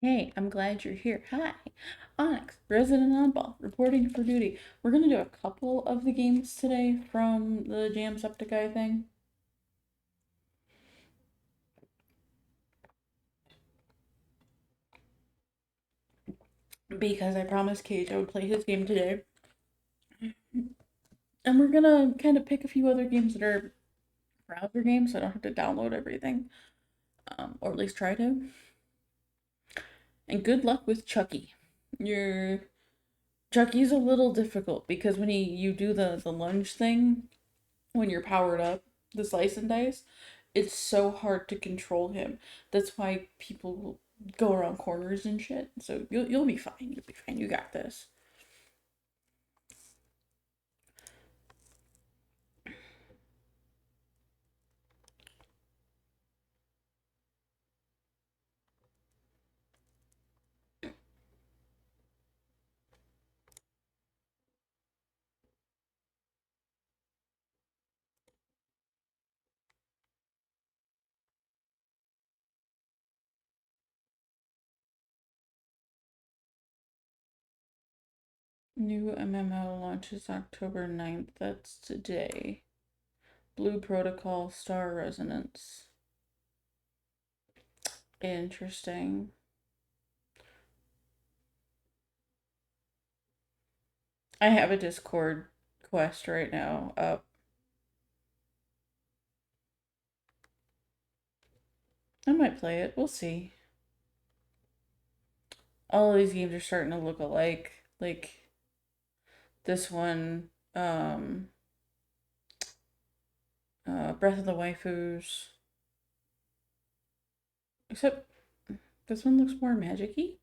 Hey, I'm glad you're here. Hi, Onyx, resident oddball, reporting for duty. We're gonna do a couple of the games today from the Jamsepticeye thing. Because I promised Cage I would play his game today. And we're gonna kind of pick a few other games that are browser games so I don't have to download everything. Or at least try to. And good luck with Chucky. Your Chucky's a little difficult because when you do the lunge thing, when you're powered up, the slice and dice, it's so hard to control him. That's why people go around corners and shit. So you'll be fine. You'll be fine. You got this. New MMO launches October 9th. That's today. Blue Protocol, Star Resonance. Interesting. I have a Discord quest right now up. I might play it. We'll see. All of these games are starting to look alike. Like this one, Breath of the Waifus. Except this one looks more magic-y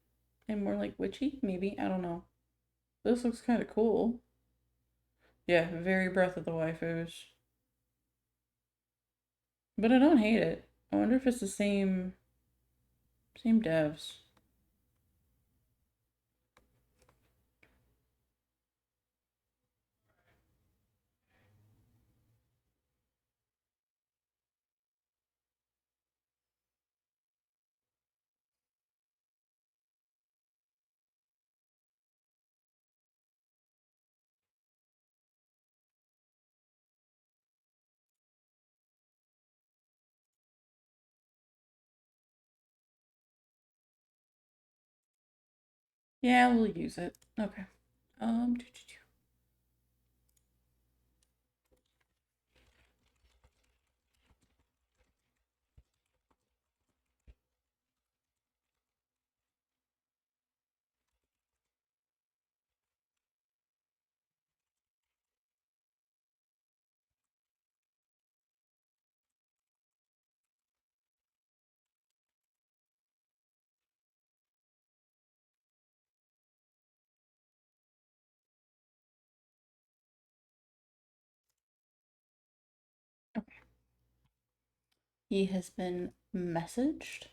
and more like witchy, maybe. I don't know. This looks kind of cool. Yeah, very Breath of the Waifus. But I don't hate it. I wonder if it's the same devs. Yeah, we'll use it. Okay. Doo -doo -doo. Okay. He has been messaged.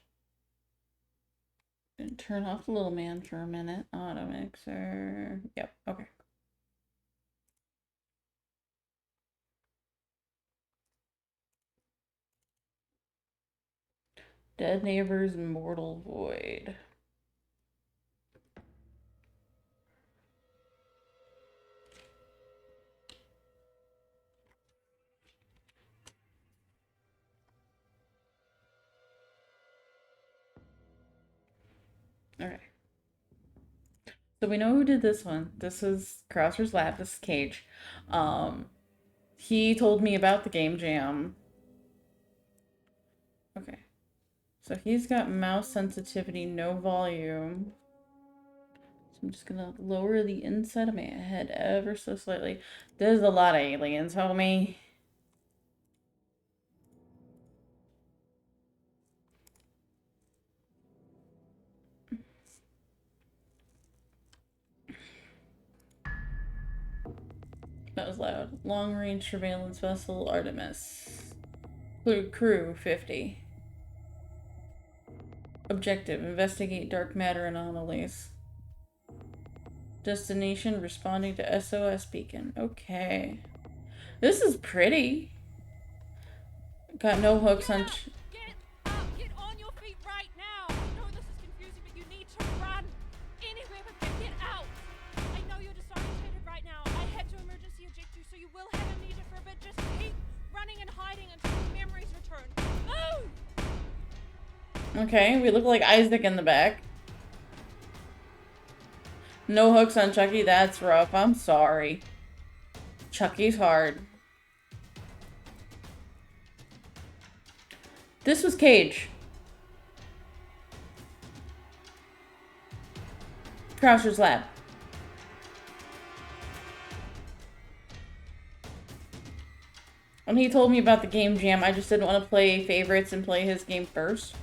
And turn off the little man for a minute. Auto mixer. Yep. Okay. Dead Neighbors, Mortal Void. Okay. So we know who did this one. This is Krauser's Lab. This is Cage. He told me about the game jam. Okay. So he's got mouse sensitivity, no volume. So I'm just gonna lower the inside of my head ever so slightly. There's a lot of aliens, homie. That was loud. Long range surveillance vessel Artemis. Crew 50. Objective: investigate dark matter anomalies. Destination: responding to SOS beacon. Okay. This is pretty. Got no hooks on. Get on your feet right now. I know this is confusing, but you need Okay, we look like Isaac in the back. No hooks on Chucky, that's rough. I'm sorry. Chucky's hard. This was Cage. Croucher's Lab. When he told me about the game jam, I just didn't want to play favorites and play his game first.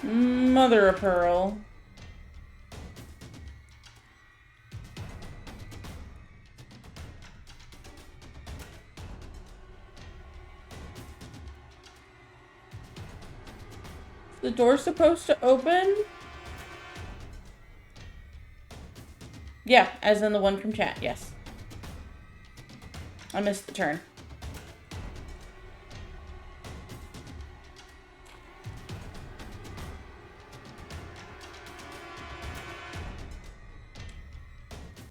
Mother of pearl. The door's supposed to open? Yeah, as in the one from chat, yes. I missed the turn.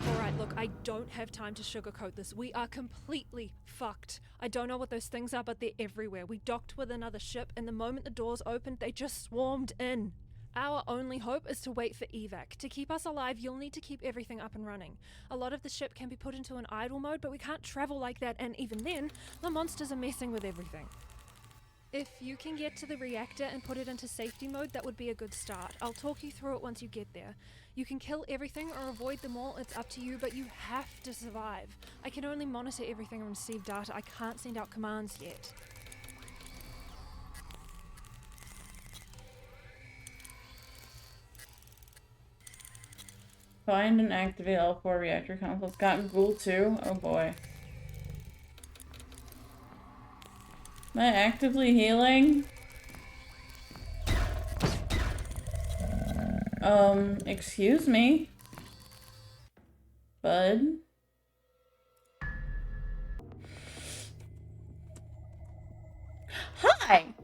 Alright, look, I don't have time to sugarcoat this. We are completely fucked. I don't know what those things are, but they're everywhere. We docked with another ship, and the moment the doors opened, they just swarmed in. Our only hope is to wait for evac. To keep us alive, you'll need to keep everything up and running. A lot of the ship can be put into an idle mode, but we can't travel like that, and even then, the monsters are messing with everything. If you can get to the reactor and put it into safety mode, that would be a good start. I'll talk you through it once you get there. You can kill everything or avoid them all, it's up to you, but you have to survive. I can only monitor everything and receive data, I can't send out commands yet. Find and activate all 4 reactor consoles. Got Ghoul too? Oh boy. Am I actively healing? Excuse me? Bud? Hi!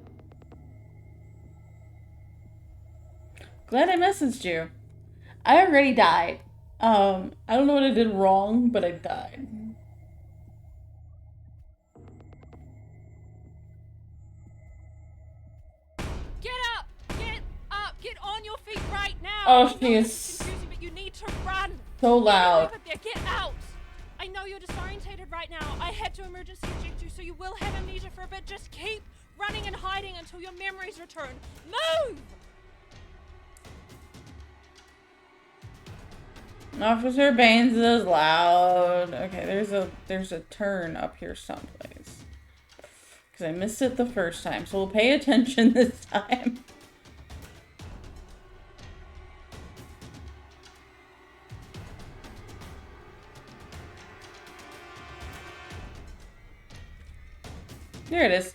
Glad I messaged you. I already died. I don't know what I did wrong, but I died. Get up! Get up! Get on your feet right now! Oh, she is confusing, but you need to run! so loud. Get out! I know you're disorientated right now. I had to emergency eject you, so you will have amnesia for a bit. Just keep running and hiding until your memories return. Move! Officer Baines is loud. Okay, there's a turn up here someplace. Because I missed it the first time, so we'll pay attention this time. There it is.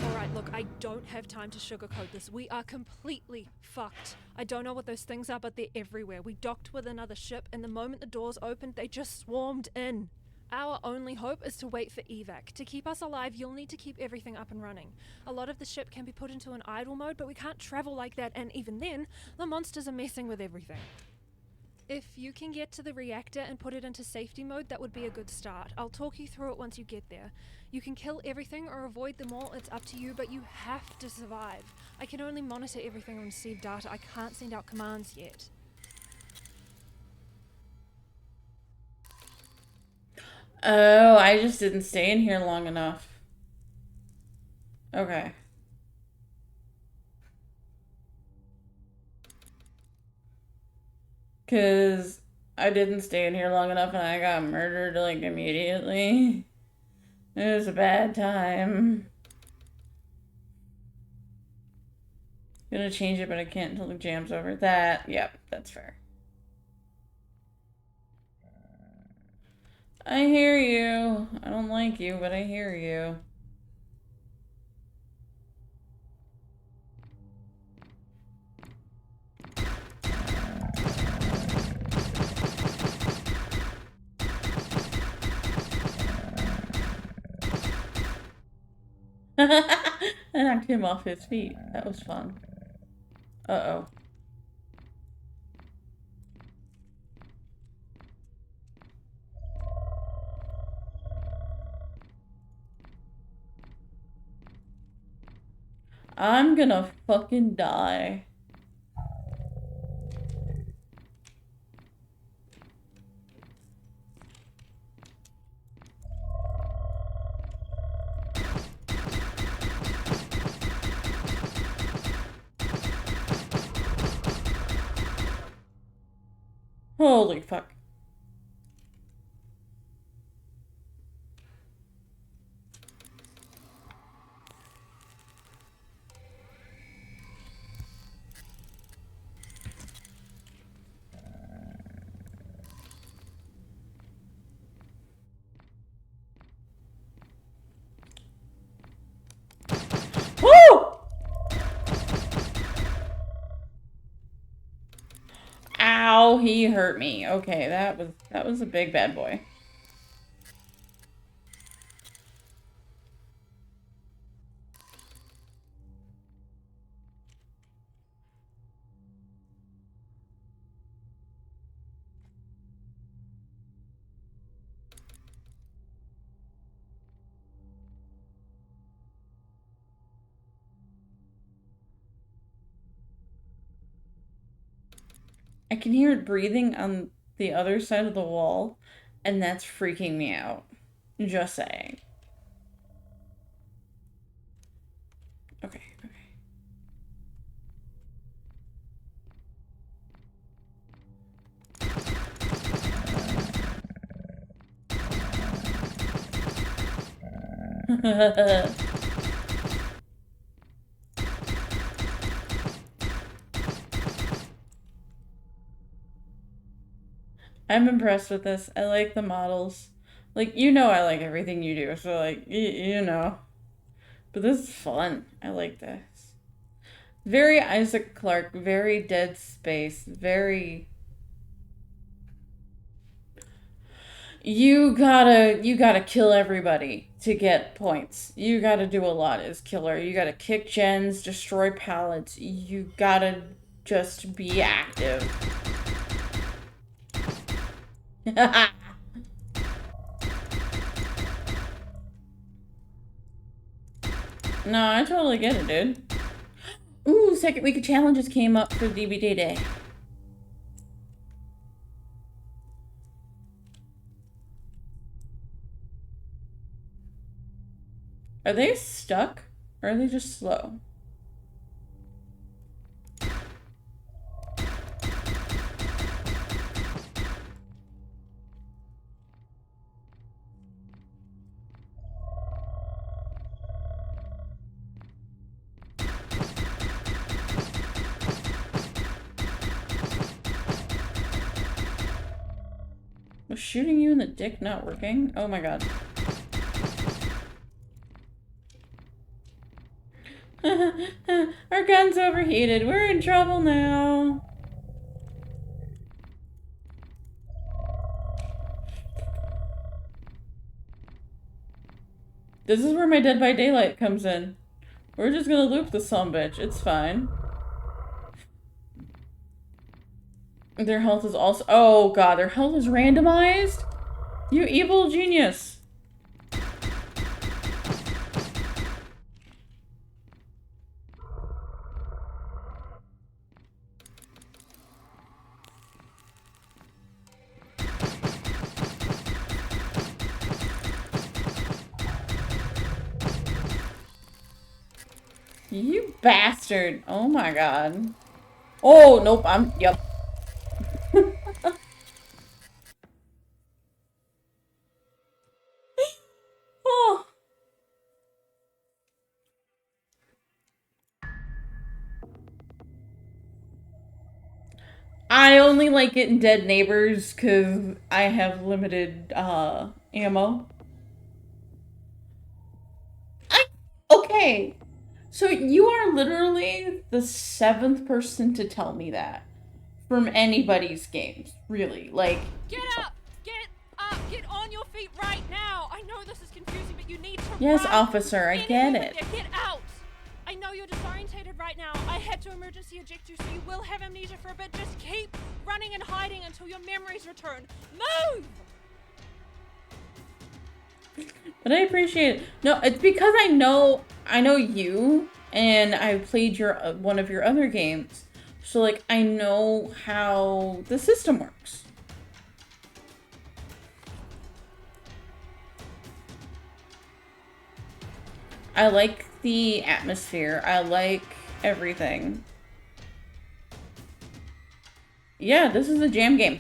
Alright, look, I don't have time to sugarcoat this. We are completely fucked. I don't know what those things are, but they're everywhere. We docked with another ship, and the moment the doors opened, they just swarmed in. Our only hope is to wait for evac. To keep us alive, you'll need to keep everything up and running. A lot of the ship can be put into an idle mode, but we can't travel like that, and even then, the monsters are messing with everything. If you can get to the reactor and put it into safety mode, that would be a good start. I'll talk you through it once you get there. You can kill everything or avoid them all, it's up to you, but you have to survive. I can only monitor everything and receive data, I can't send out commands yet. Oh, I just didn't stay in here long enough. Okay. Because I didn't stay in here long enough and I got murdered, like, immediately. It was a bad time. Gonna change it, but I can't until the jam's over. Yep, that's fair. I hear you. I don't like you, but I hear you. I knocked him off his feet. That was fun. Uh-oh. I'm gonna fucking die. Holy fuck. Woo! Ow, he hurt me. Okay, that was a big bad boy. I can hear it breathing on the other side of the wall, and that's freaking me out. Just saying. Okay, okay. I'm impressed with this. I like the models. Like, you know I like everything you do, so like, you know. But this is fun. I like this. Very Isaac Clarke, very Dead Space, very... You gotta kill everybody to get points. You gotta do a lot as killer. You gotta kick gens, destroy pallets. You gotta just be active. No, I totally get it, dude. Ooh, second week of challenges came up for DbD Day. Are they stuck? Or are they just slow? Was shooting you in the dick not working? Oh my god. Our gun's overheated. We're in trouble now. This is where my Dead by Daylight comes in. We're just gonna loop the sumbitch. It's fine. Their health is also- oh god, their health is randomized? You evil genius. You bastard. Oh my god. Oh, nope, yep. Oh. I only like getting dead neighbors because I have limited ammo. Okay, so you are literally the 7th person to tell me that from anybody's games, really. Like, Get up! Get up! Get on your feet right now! I know this is confusing, but You need to Yes, run. officer, I get it. Get out! I know you're disorientated right now. I had to emergency eject you, so you will have amnesia for a bit. Just keep running and hiding until your memories return. Move! But I appreciate it. No, it's because I know you, and I played your one of your other games. So, like, I know how the system works. I like the atmosphere. I like everything. Yeah, this is a jam game.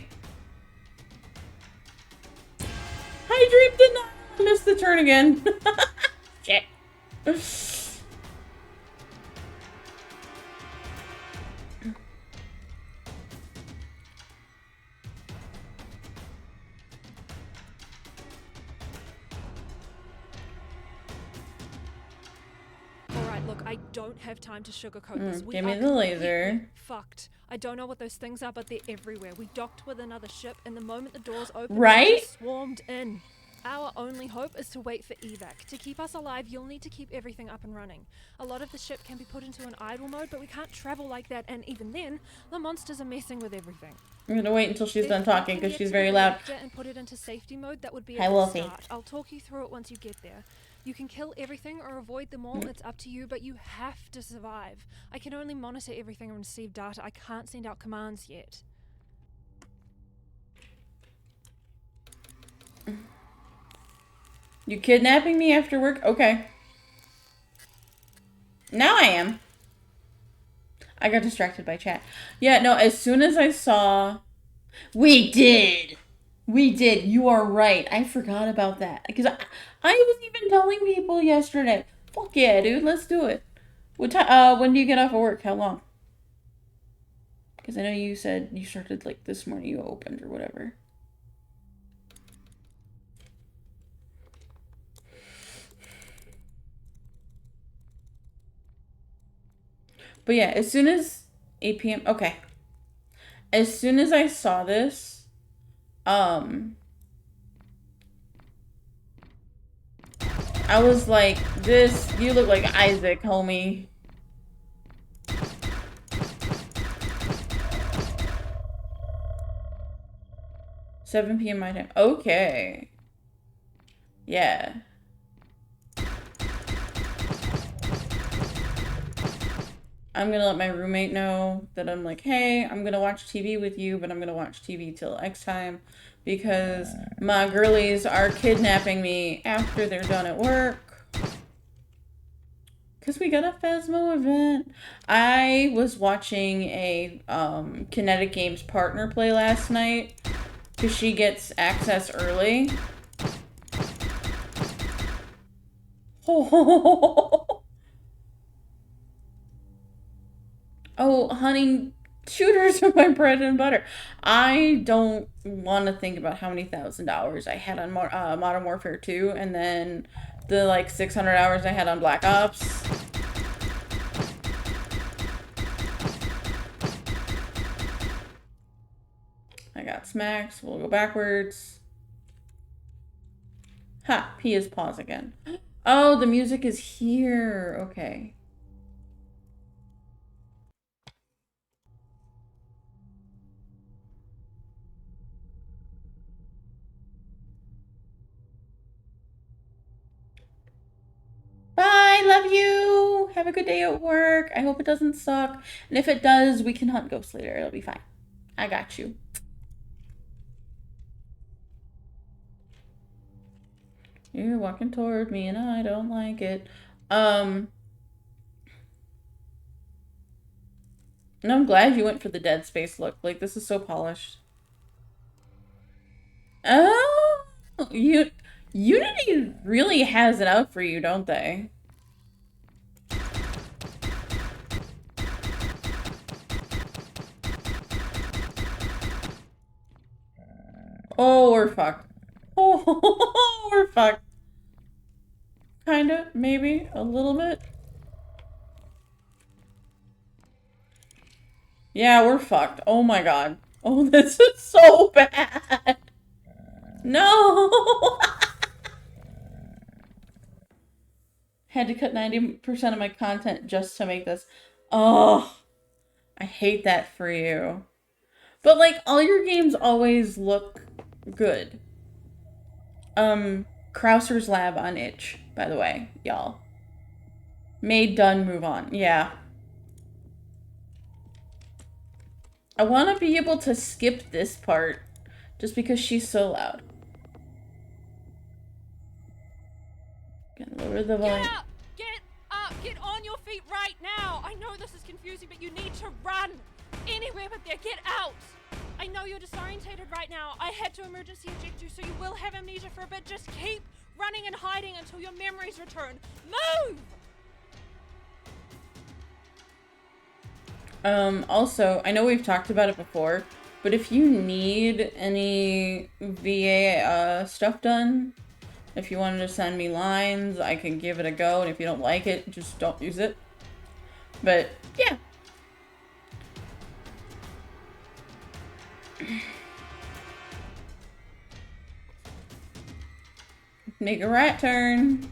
Hi, Dream did not miss the turn again. Shit. Alright, look, I don't have time to sugarcoat this. We Give me are the laser. completely fucked. I don't know what those things are, but they're everywhere. We docked with another ship, and the moment the doors opened, Right? they just swarmed in. Our only hope is to wait for evac. To keep us alive, you'll need to keep everything up and running. A lot of the ship can be put into an idle mode, but we can't travel like that, and even then, the monsters are messing with everything. I'm gonna wait until she's done If we talking can because get she's to very the loud. reactor and put it into safety mode, that would be Hi, a good Wolfie. start. I'll talk you through it once you get there. You can kill everything or avoid them all, it's up to you, but you have to survive. I can only monitor everything and receive data. I can't send out commands yet. You kidnapping me after work? Okay. Now I am. I got distracted by chat. Yeah, no, as soon as I saw... We did! We did. You are right. I forgot about that. Because I was even telling people yesterday. Fuck yeah, dude. Let's do it. What time? When do you get off of work? How long? Because I know you said you started, like, this morning. You opened or whatever. But yeah, as soon as 8 p.m. Okay. As soon as I saw this, I was like, you look like Isaac, homie. $7 p.m. my time. Okay. Yeah. I'm gonna let my roommate know that I'm like, hey, I'm gonna watch TV with you, but I'm gonna watch TV till X time because my girlies are kidnapping me after they're done at work. Because we got a Phasmo event. I was watching a Kinetic Games partner play last night because she gets access early. Oh, honey, shooters are my bread and butter. I don't want to think about how many $1,000 I had on Modern Warfare 2 and then the like 600 hours I had on Black Ops. I got smacks. We'll go backwards. Ha, P is pause again. Oh, the music is here. Okay. Bye, love you. Have a good day at work. I hope it doesn't suck. And if it does, we can hunt ghosts later. It'll be fine. I got you. You're walking toward me and I don't like it. No, I'm glad you went for the Dead Space look. Like, this is so polished. Oh, Unity really has it out for you, don't they? Oh, we're fucked. Oh, we're fucked. Kinda, maybe, a little bit. Yeah, we're fucked. Oh my god. Oh, this is so bad. No! Had to cut 90% of my content just to make this. Oh, I hate that for you. But, like, all your games always look good. Krauser's Lab on itch, by the way, y'all. Made, done, move on. Yeah. I want to be able to skip this part just because she's so loud. Gonna lower the volume. Get up! Get up! Get on your feet right now! I know this is confusing, but you need to run! Anywhere but there, get out! I know you're disorientated right now. I had to emergency eject you, so you will have amnesia for a bit. Just keep running and hiding until your memories return. Move! Also, I know we've talked about it before, but if you need any VA stuff done, if you wanted to send me lines, I can give it a go, and if you don't like it, just don't use it. But, yeah. Make a right turn.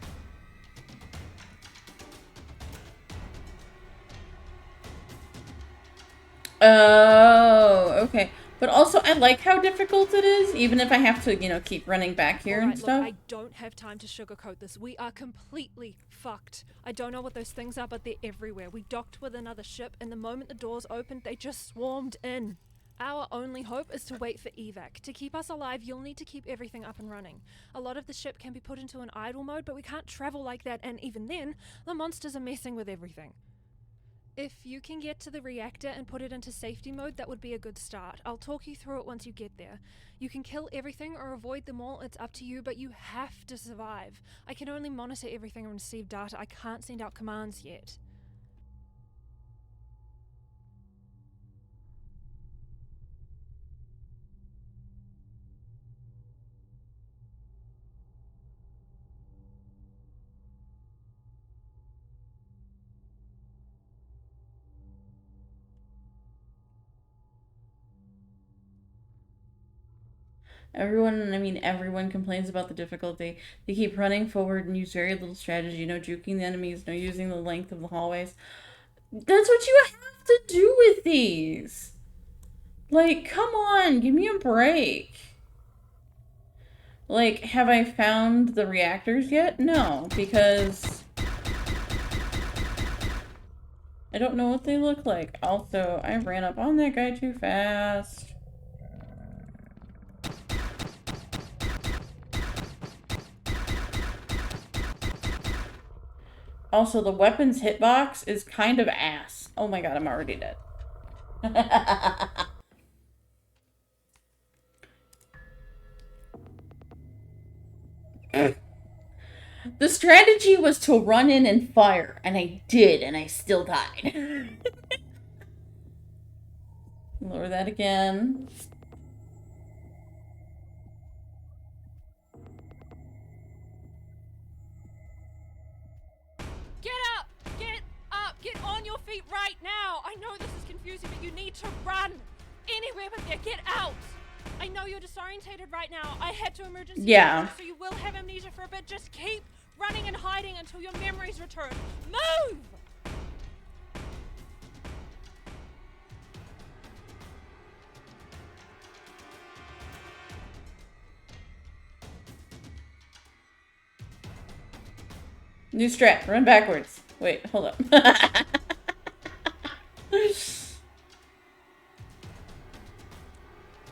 Oh, okay. But also, I like how difficult it is, even if I have to, you know, keep running back here and stuff. Look, I don't have time to sugarcoat this. We are completely fucked. I don't know what those things are, but they're everywhere. We docked with another ship, and the moment the doors opened, they just swarmed in. Our only hope is to wait for evac. To keep us alive, you'll need to keep everything up and running. A lot of the ship can be put into an idle mode, but we can't travel like that, and even then, the monsters are messing with everything. If you can get to the reactor and put it into safety mode, that would be a good start. I'll talk you through it once you get there. You can kill everything or avoid them all, it's up to you, but you have to survive. I can only monitor everything and receive data. I can't send out commands yet. Everyone complains about the difficulty. They keep running forward and use very little strategy. No juking the enemies, no using the length of the hallways. That's what you have to do with these. Like, come on, give me a break. Like, have I found the reactors yet? No, because I don't know what they look like. Also, I ran up on that guy too fast. Also, the weapons hitbox is kind of ass. Oh my god, I'm already dead. The strategy was to run in and fire, and I did, and I still died. Lower that again. Get up! Get up! Get on your feet right now! I know this is confusing, but you need to run! Anywhere but there, get out! I know you're disorientated right now. I had to emergency Yeah. so you will have amnesia for a bit. Just keep running and hiding until your memories return. Move! New strat, run backwards. Wait, hold up.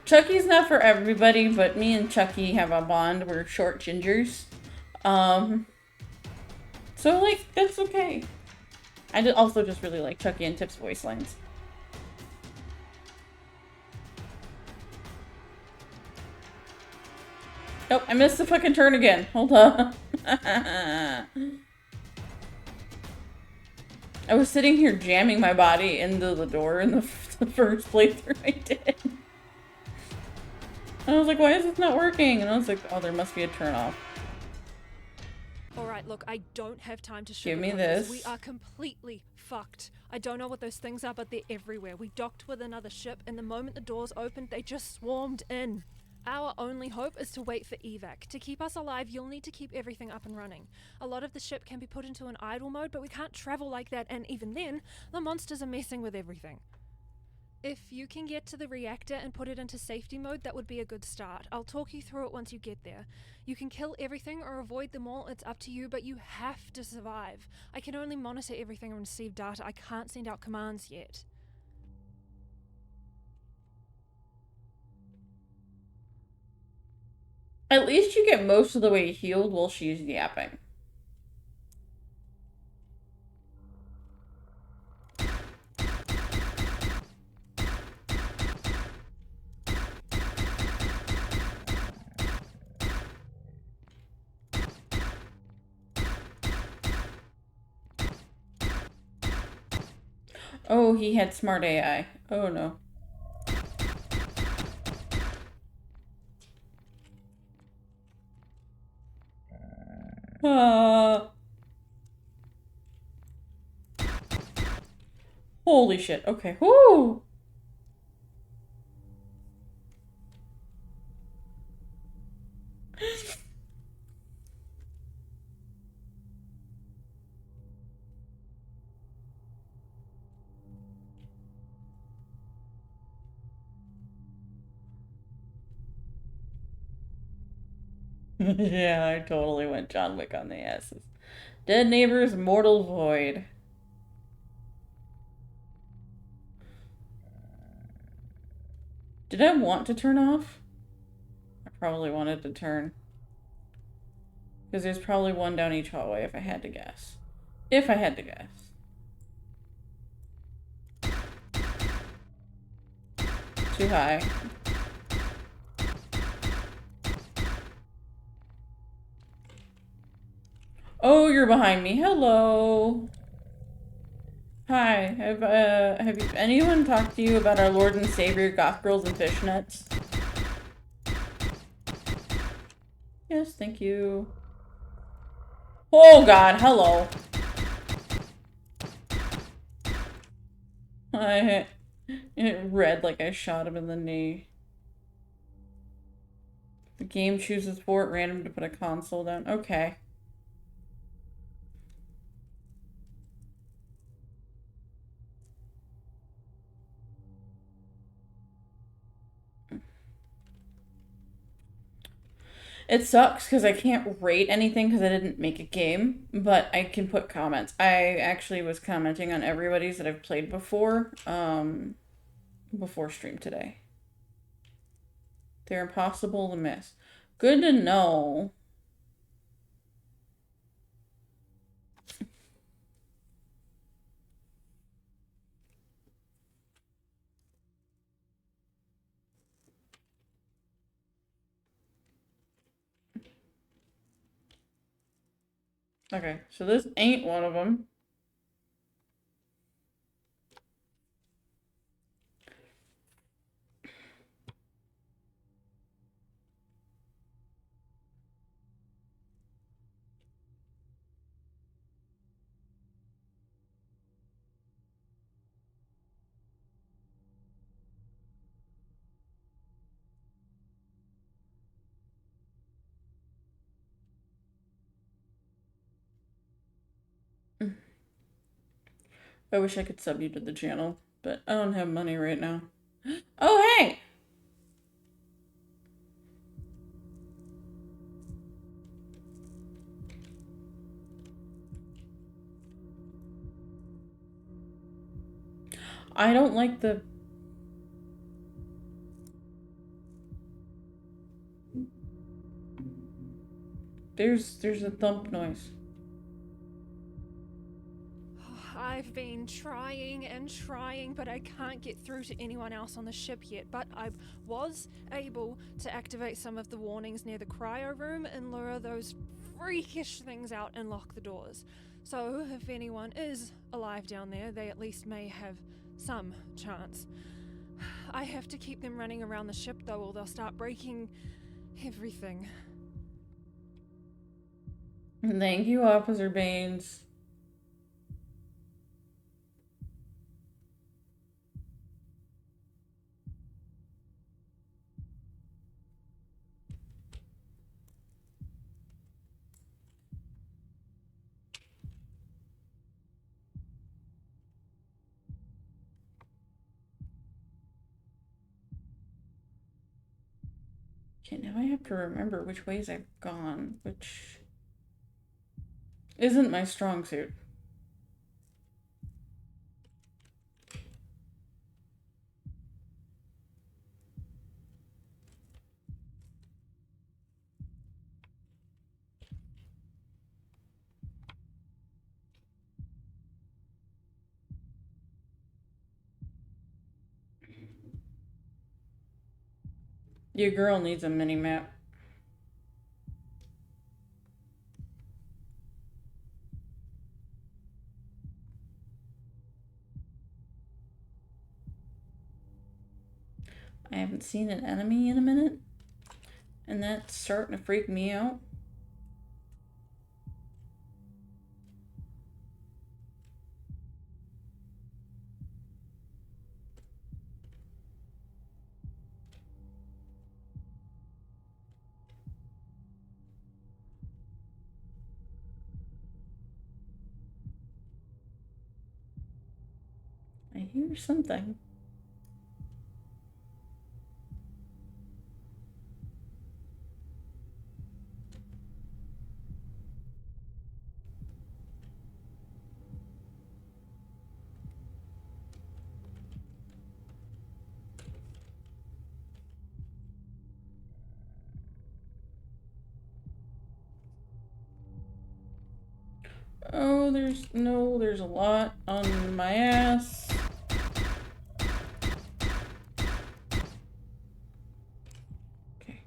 Chucky's not for everybody, but me and Chucky have a bond. We're short gingers. So, like, that's okay. I also just really like Chucky and Tip's voice lines. Oh, I missed the fucking turn again. Hold up. I was sitting here jamming my body into the door in the first playthrough I did. And I was like, why is this not working? And I was like, oh, there must be a turn off. Alright, look, I don't have time to Give me sugarcoat this. We are completely fucked. I don't know what those things are, but they're everywhere. We docked with another ship, and the moment the doors opened, they just swarmed in. Our only hope is to wait for evac. To keep us alive, you'll need to keep everything up and running. A lot of the ship can be put into an idle mode, but we can't travel like that, and even then, the monsters are messing with everything. If you can get to the reactor and put it into safety mode, that would be a good start. I'll talk you through it once you get there. You can kill everything or avoid them all, it's up to you, but you have to survive. I can only monitor everything and receive data. I can't send out commands yet. At least you get most of the way healed while she's yapping. Oh, he had smart AI. Oh no. Holy shit. Okay. Whoo! Yeah, I totally went John Wick on the asses. Dead neighbors, mortal void. Did I want to turn off? I probably wanted to turn. Because there's probably one down each hallway if I had to guess. If I had to guess. Too high. Oh, you're behind me. Hello. Hi. Have anyone talked to you about our Lord and Savior Goth Girls and Fishnets? Yes, thank you. Oh god, hello. It read like I shot him in the knee. The game chooses for it random to put a console down. Okay. It sucks because I can't rate anything because I didn't make a game, but I can put comments. I actually was commenting on everybody's that I've played before stream today. They're impossible to miss. Good to know. Okay, so this ain't one of them. I wish I could sub you to the channel, but I don't have money right now. Oh, hey! I don't like the... There's a thump noise. I've been trying and trying, but I can't get through to anyone else on the ship yet. But I was able to activate some of the warnings near the cryo room and lure those freakish things out and lock the doors. So if anyone is alive down there, they at least may have some chance. I have to keep them running around the ship though, or they'll start breaking everything. Thank you, Officer Baines. Okay, now I have to remember which ways I've gone, which isn't my strong suit. Your girl needs a mini map. I haven't seen an enemy in a minute, and that's starting to freak me out. I hear something. Oh, there's a lot on my ass. Okay.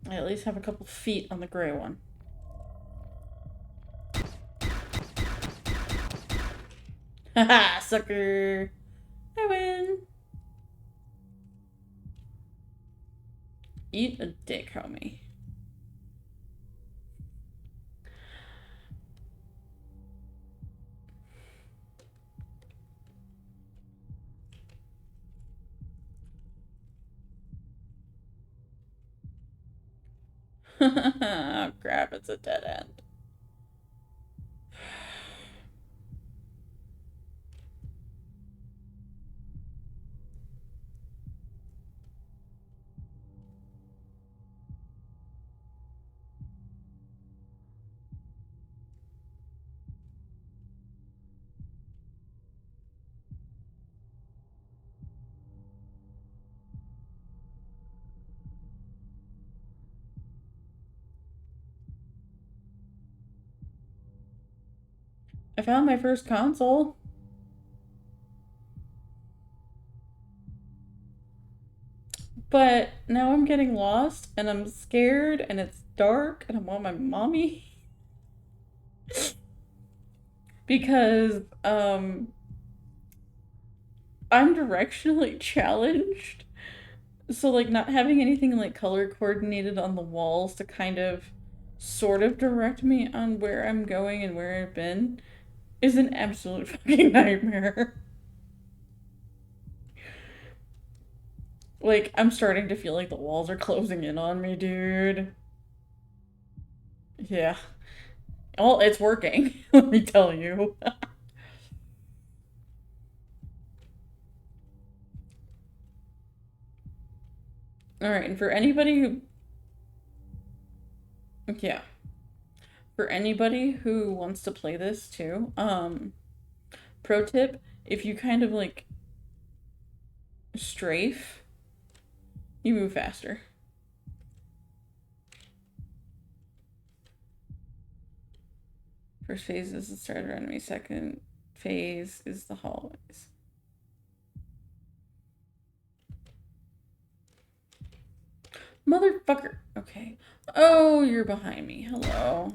I at least have a couple feet on the gray one. Haha, sucker! I win! Eat a dick, homie. Oh crap, it's a dead end. I found my first console. But now I'm getting lost and I'm scared and it's dark and I want my mommy. Because I'm directionally challenged. So like not having anything like color coordinated on the walls to kind of sort of direct me on where I'm going and where I've been is an absolute fucking nightmare. Like, I'm starting to feel like the walls are closing in on me, dude. Yeah. Well, it's working, let me tell you. Alright, and for anybody who... Yeah. For anybody who wants to play this too, pro tip, if you kind of like strafe, you move faster. First phase is the starter enemy. Second phase is the hallways. Motherfucker. Okay. Oh, you're behind me. Hello.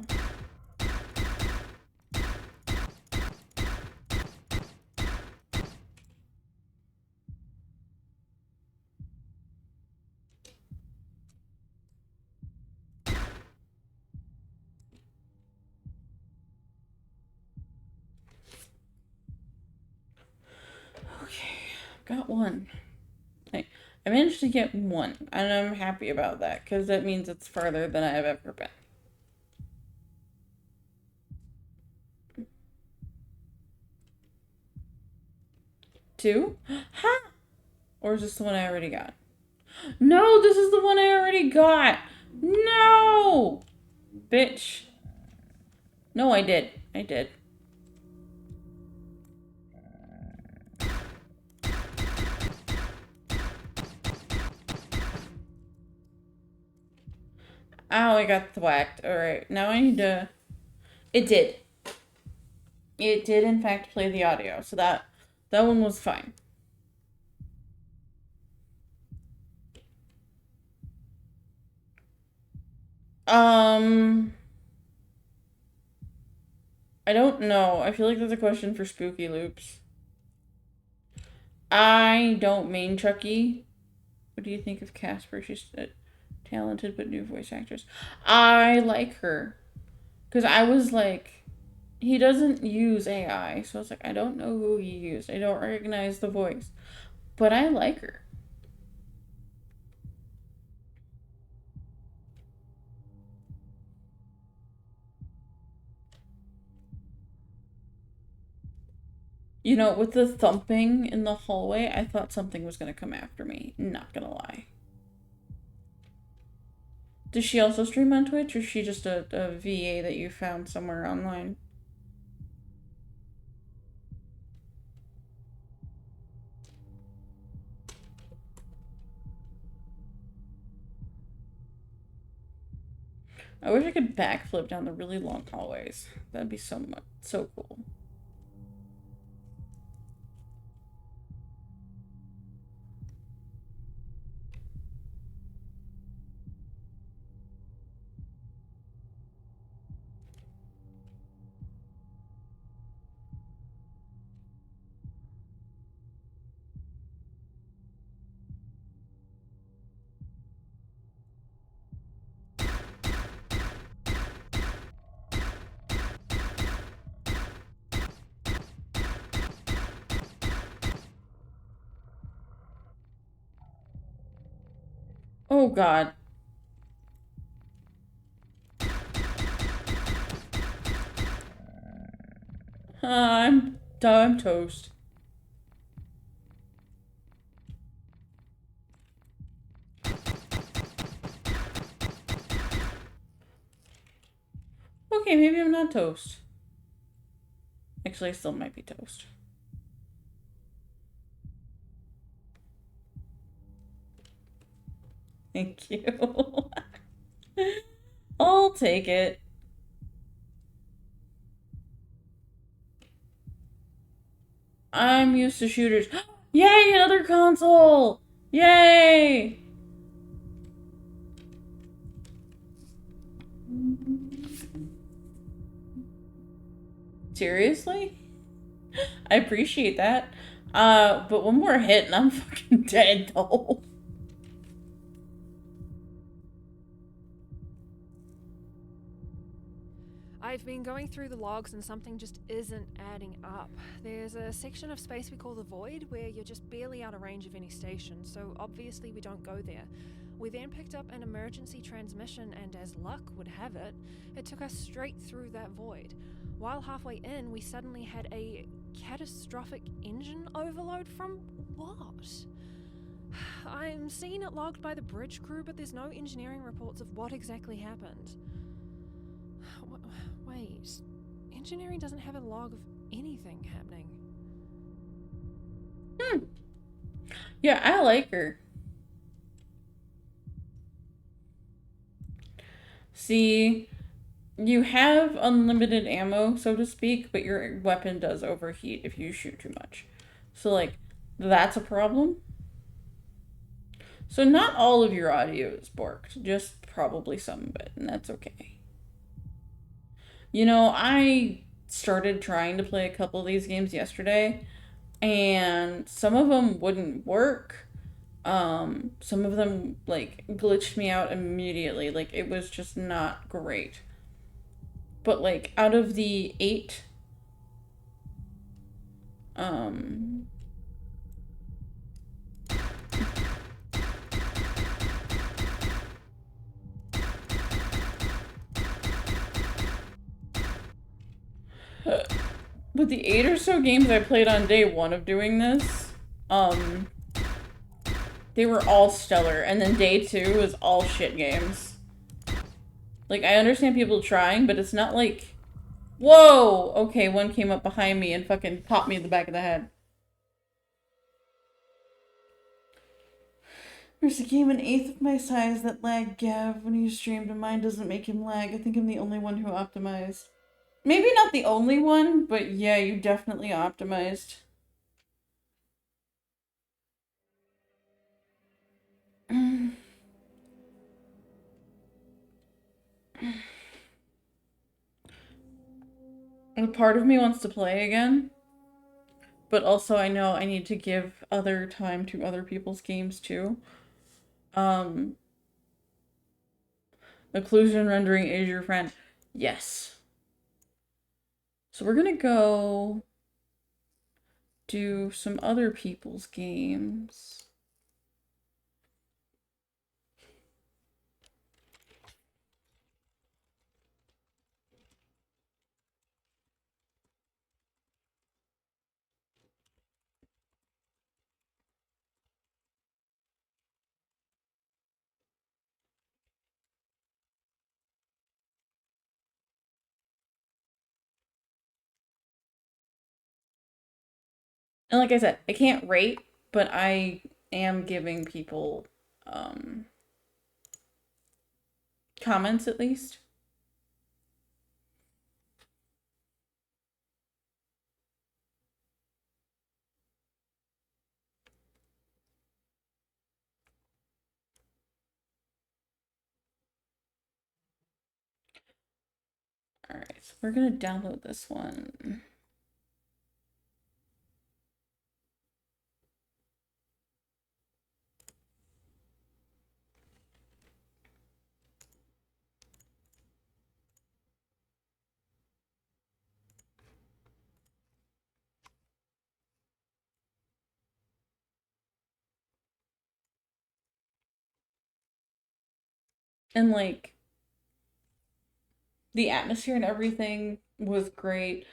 Okay. Got one. I managed to get one, and I'm happy about that, because that means it's farther than I've ever been. Two? Huh? Or is this the one I already got? No, this is the one I already got. No! Bitch. No, I did. I did. Ow, I got thwacked. Alright, now I need to... It did. It did, in fact, play the audio, so that one was fine. I don't know. I feel like that's a question for Spooky Loops. I don't main Chucky. What do you think of Casper? She's a talented but new voice actress. I like her. Because I was like, he doesn't use AI. So I was like, I don't know who he used. I don't recognize the voice. But I like her. You know, with the thumping in the hallway, I thought something was going to come after me. Not going to lie. Does she also stream on Twitch, or is she just a VA that you found somewhere online? I wish I could backflip down the really long hallways. That'd be so cool. Oh god. I'm toast. Okay, maybe I'm not toast. Actually, I still might be toast. Thank you. I'll take it. I'm used to shooters. Yay, another console! Yay! Seriously? I appreciate that. But one more hit and I'm fucking dead though. I've been going through the logs and something just isn't adding up. There's a section of space we call the Void where you're just barely out of range of any station, so obviously we don't go there. We then picked up an emergency transmission, and as luck would have it, it took us straight through that void. While halfway in, we suddenly had a catastrophic engine overload from what? I'm seeing it logged by the bridge crew, but there's no engineering reports of what exactly happened. Wait, engineering doesn't have a log of anything happening. Yeah, I like her. See, you have unlimited ammo, so to speak, but your weapon does overheat if you shoot too much. So, like, that's a problem. So not all of your audio is borked, just probably some of it, and that's okay. You know, I started trying to play a couple of these games yesterday, and some of them wouldn't work. Some of them like glitched me out immediately. Like it was just not great. But like out of the 8 um but the 8 or so games I played on day 1 of doing this, um they were all stellar, and then day 2 was all shit games. Like I understand people trying, but it's not like, whoa, okay, one came up behind me and fucking popped me in the back of the head. There's a game an eighth of my size that lagged Gav when he streamed, and mine doesn't make him lag. I think I'm the only one who optimized. Maybe not the only one, but yeah, you definitely optimized. And part of me wants to play again, but also I know I need to give other time to other people's games too. Um, Occlusion rendering is your friend. Yes. So we're gonna go do some other people's games. And like I said, I can't rate, but I am giving people comments at least. Alright, so we're gonna download this one. And like the atmosphere and everything was great.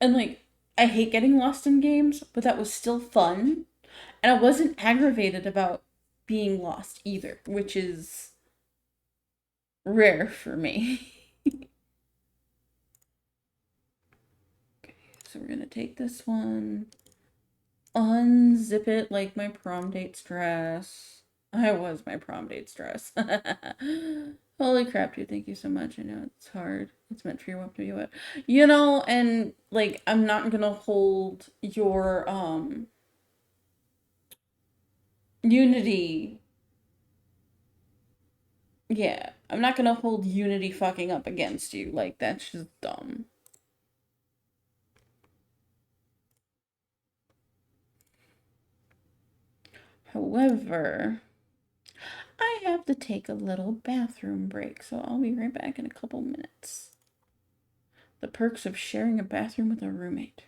And like I hate getting lost in games, but that was still fun. And I wasn't aggravated about being lost either, which is rare for me. Okay, so we're gonna take this one, unzip it like my prom date's dress. I was my prom date's dress. Holy crap, dude, thank you so much. I know it's hard. It's meant for your web to be wet. You know, and like I'm not gonna hold your Unity. Yeah, I'm not gonna hold Unity fucking up against you. Like that's just dumb. However, I have to take a little bathroom break, so I'll be right back in a couple minutes. The perks of sharing a bathroom with a roommate.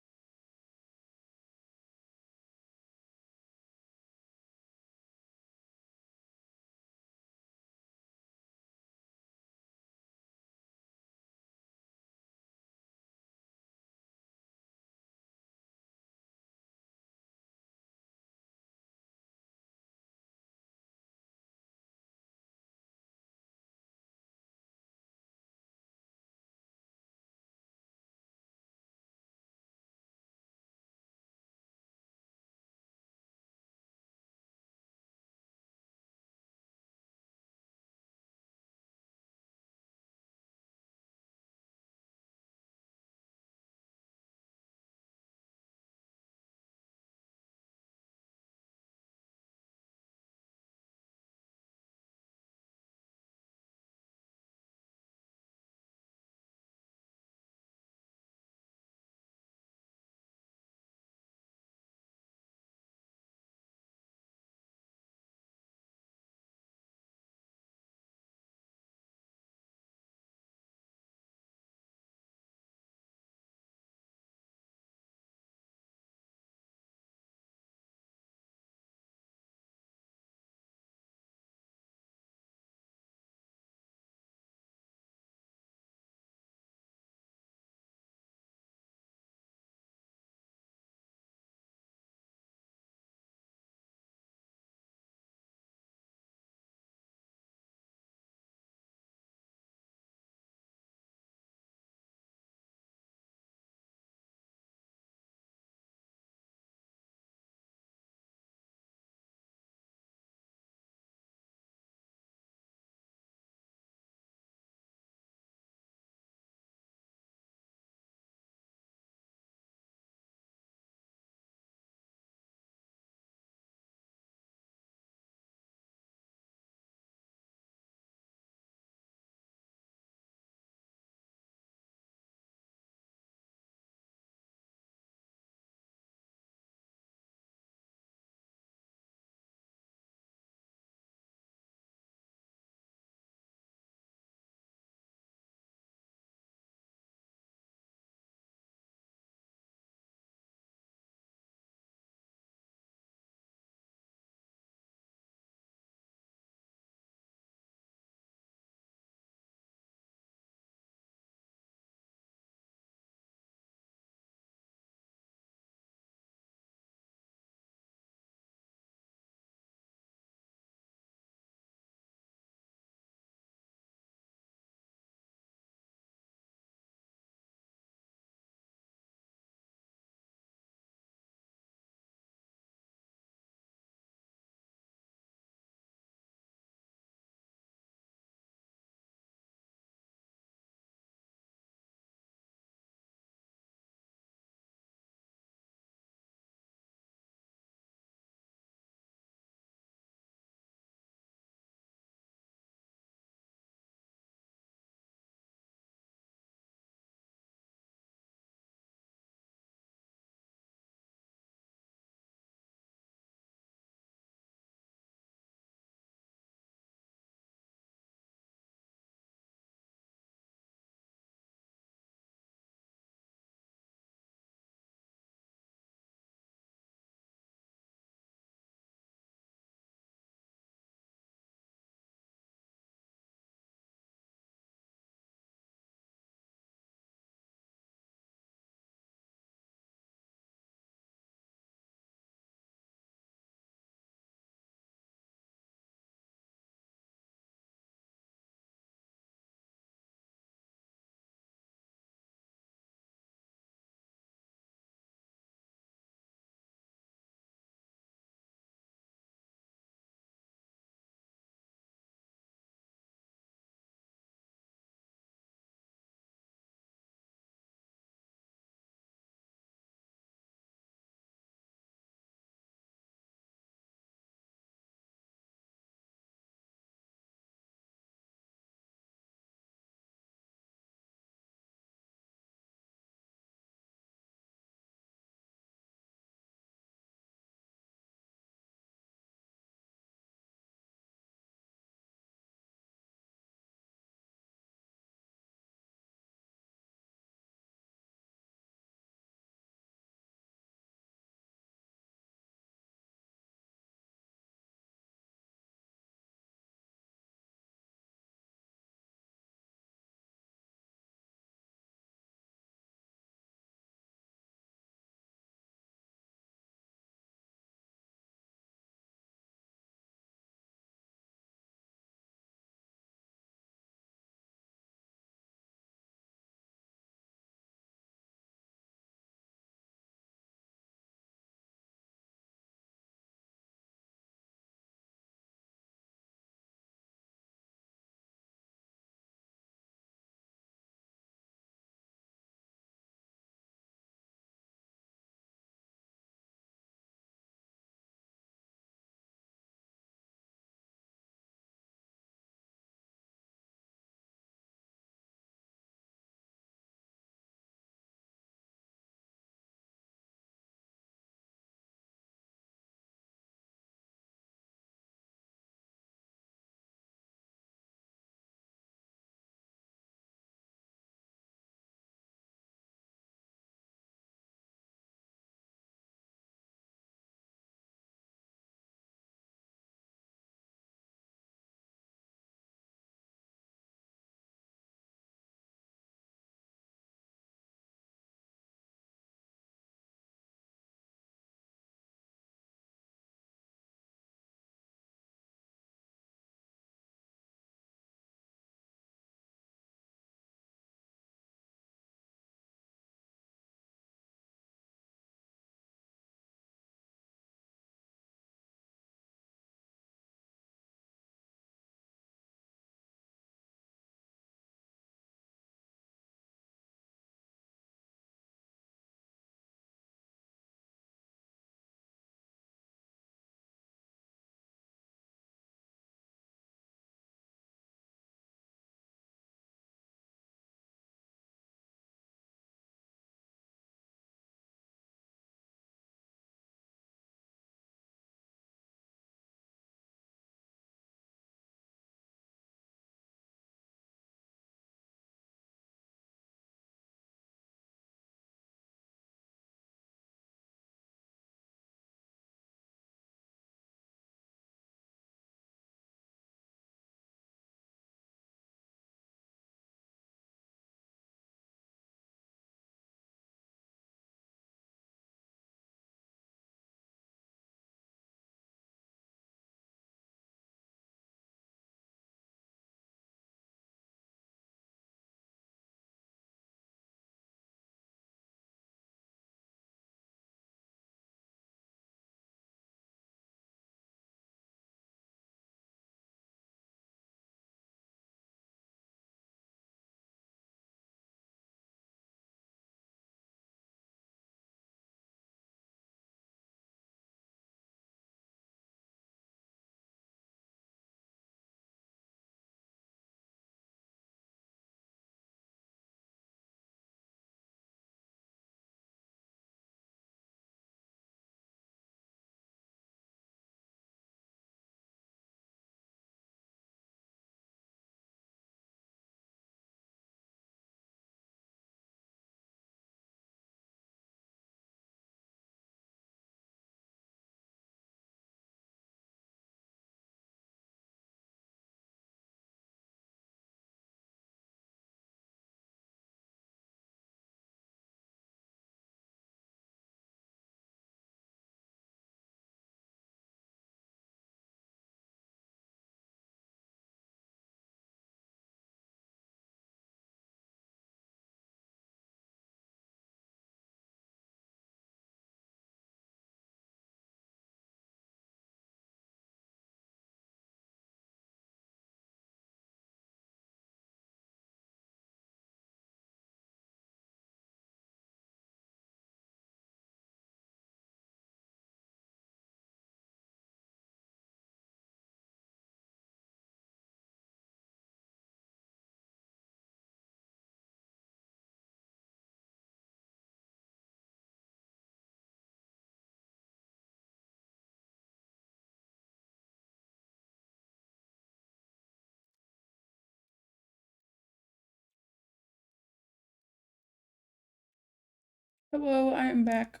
Hello, I am back.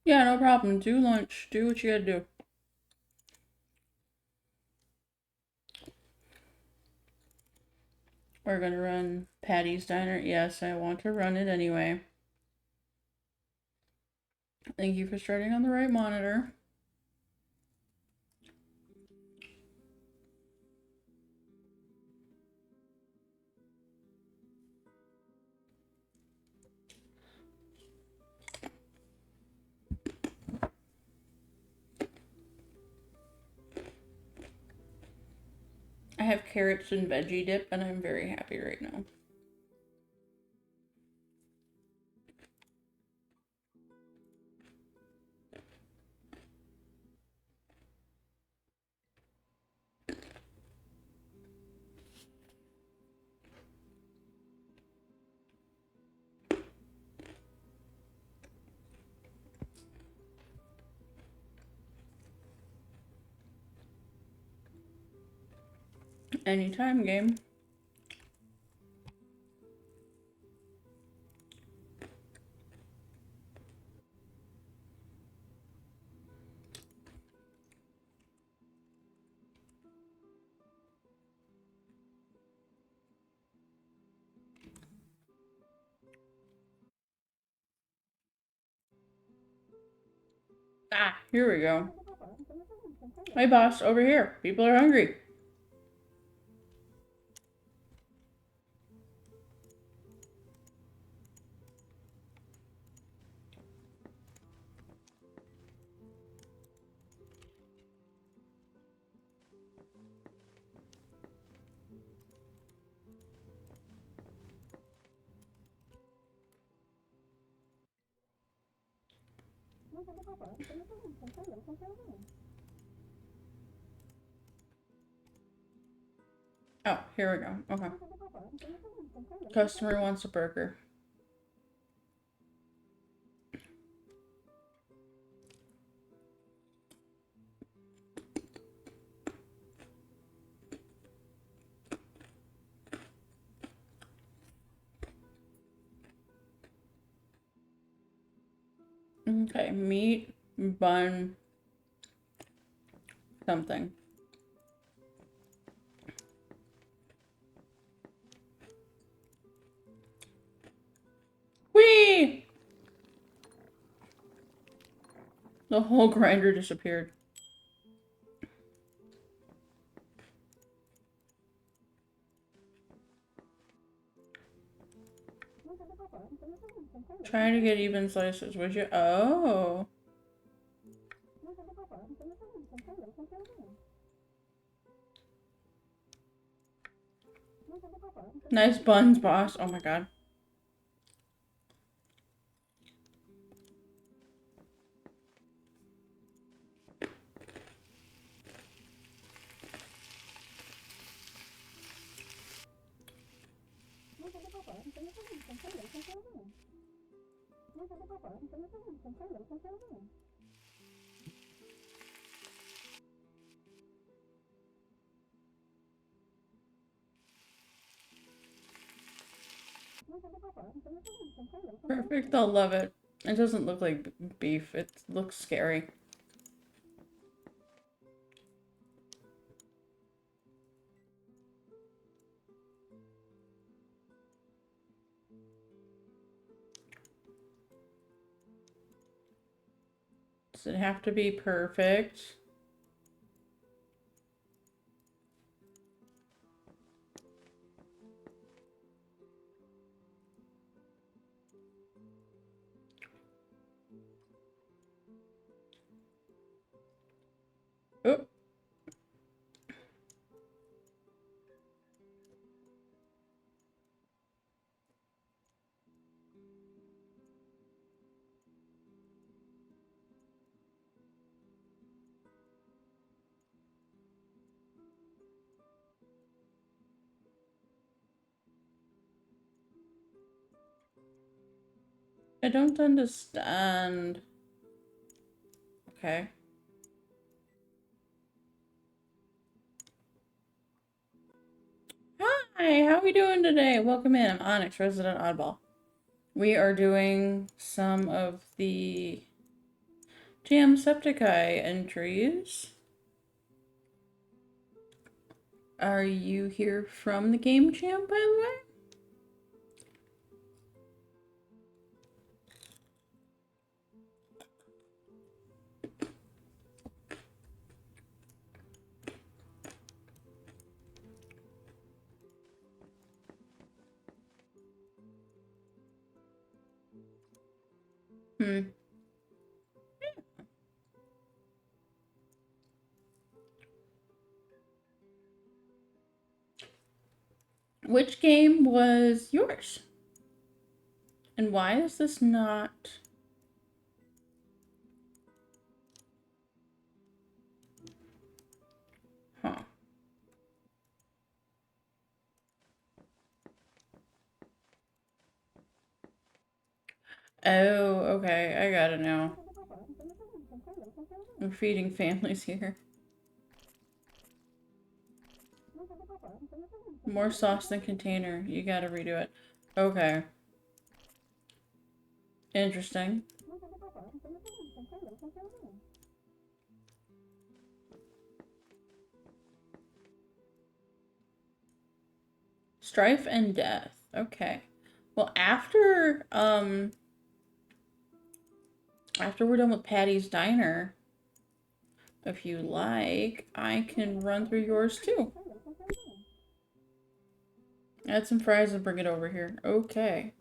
Yeah, no problem. Do lunch. Do what you gotta do. We're gonna run Patty's Diner. Yes, I want to run it anyway. Thank you for starting on the right monitor. I have carrots and veggie dip, and I'm very happy right now. Anytime, game. Ah, here we go. Hey, boss, over here. People are hungry. Oh, here we go. Okay. Customer wants a burger. Okay, meat, bun, something. Whee! The whole grinder disappeared. Trying to get even slices, would you? Oh. Nice buns, boss. Oh my god. Perfect, they'll love it. It doesn't look like beef, it looks scary. Does it have to be perfect? Oh. I don't understand. Okay. Hi, how are we doing today? Welcome in. I'm Onyx, resident oddball. We are doing some of the Jamsepticeye entries. Are you here from the game champ, by the way? Which game was yours? And why is this not... Huh. Oh, okay. I gotta know. I'm feeding families here. More sauce than container. You gotta redo it. Okay. Interesting. Strife and death. Okay. Well, after we're done with Patty's Diner, if you like, I can run through yours too. Add some fries and bring it over here. Okay.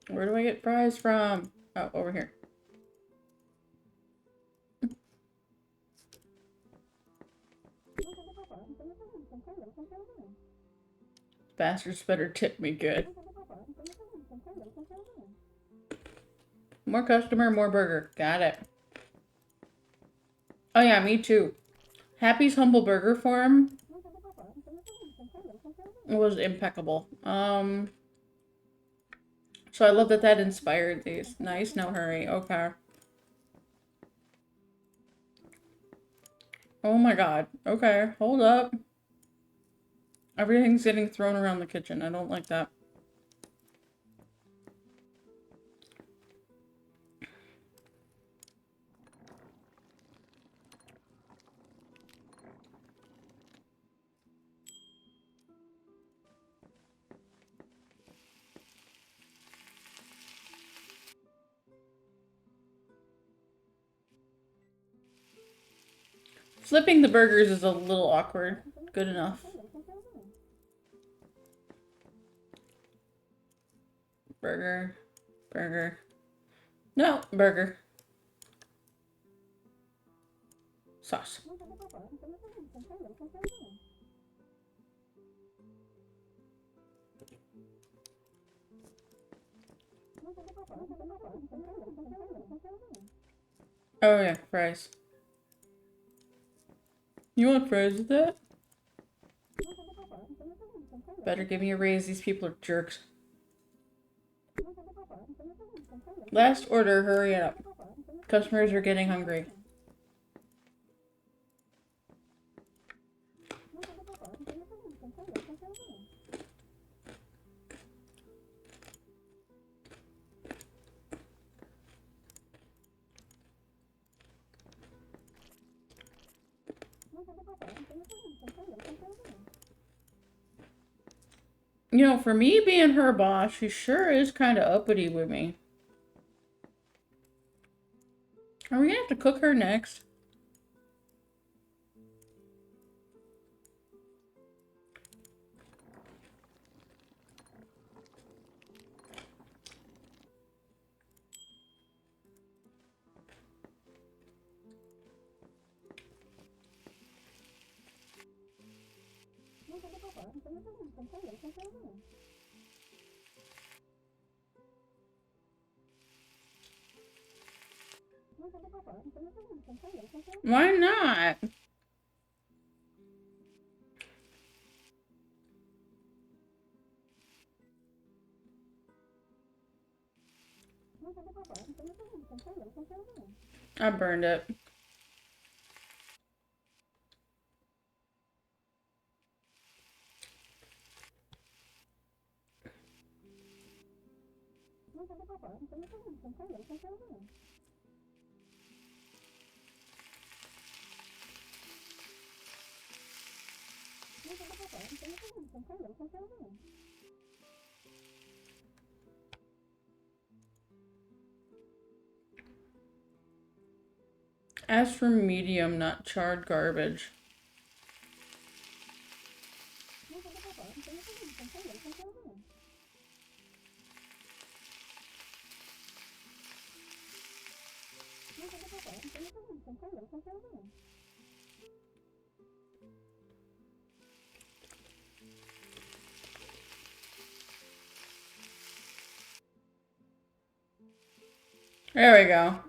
Where do I get fries from? Oh, over here. Bastards better tip me good. More customer, more burger. Got it. Oh yeah, me too. Happy's Humble Burger Farm was impeccable. So I love that that inspired these. Nice, no hurry. Okay. Oh my god. Okay, hold up. Everything's getting thrown around the kitchen. I don't like that. Flipping the burgers is a little awkward. Good enough. Burger. Burger. No, burger. Sauce. Oh yeah, fries. You want fries with that? Better give me a raise. These people are jerks. Last order, hurry up. Customers are getting hungry. You know, for me being her boss, she sure is kind of uppity with me. Are we gonna have to cook her next? Why not? I burned it. Ask for medium, not charred garbage. There we go.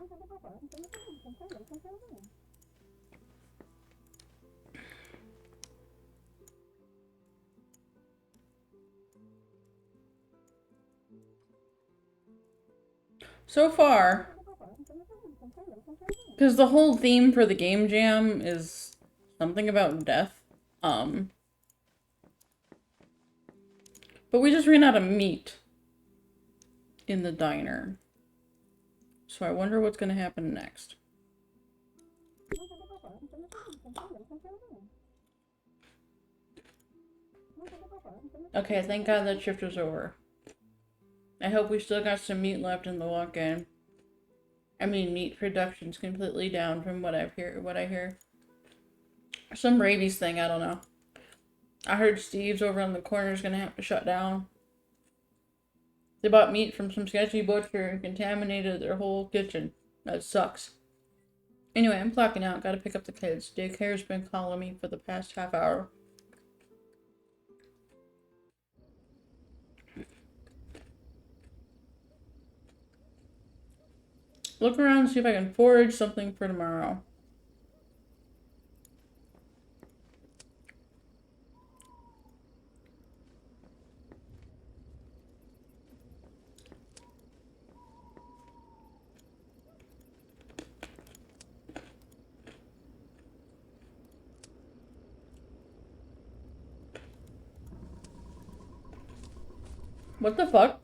So far, because the whole theme for the game jam is something about death. But we just ran out of meat in the diner. So I wonder what's going to happen next. Okay, thank God that shift was over. I hope we still got some meat left in the walk-in. I mean, meat production's completely down from what I hear. Some rabies thing, I don't know. I heard Steve's over on the corner is gonna have to shut down. They bought meat from some sketchy butcher and contaminated their whole kitchen. That sucks. Anyway, I'm clocking out. Gotta pick up the kids. Daycare's been calling me for the past half hour. Look around and see if I can forage something for tomorrow. What the fuck?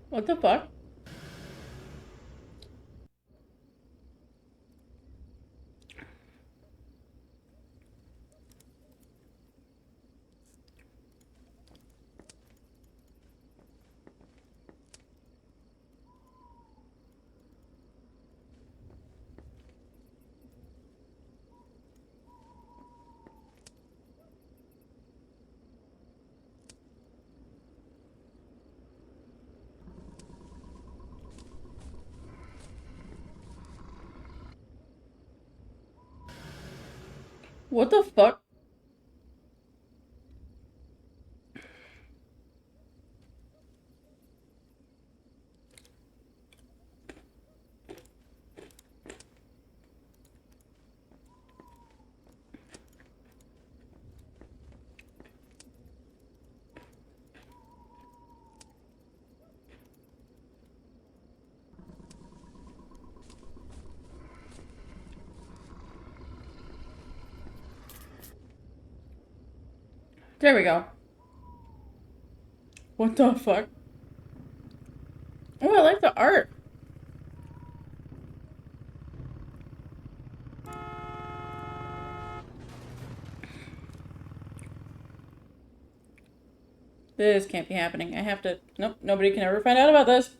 What the fuck? What the fuck? There we go. What the fuck? Oh, I like the art. This can't be happening. I have to... Nope, nobody can ever find out about this.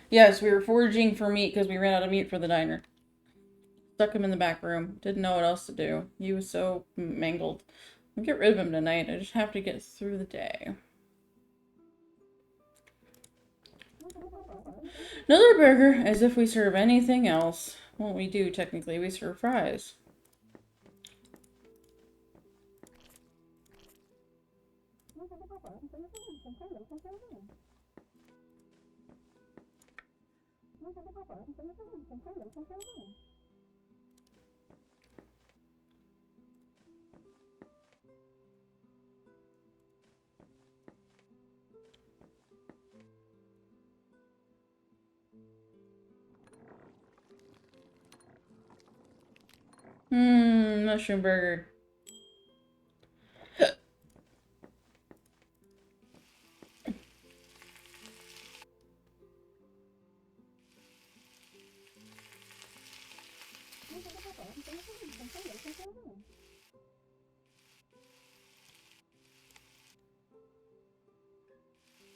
Yes, we were foraging for meat because we ran out of meat for the diner. Stuck him in the back room. Didn't know what else to do. He was so mangled. I'll get rid of him tonight. I just have to get through the day. Another burger, as if we serve anything else. Well, we do, technically. We serve fries. Mushroom burger.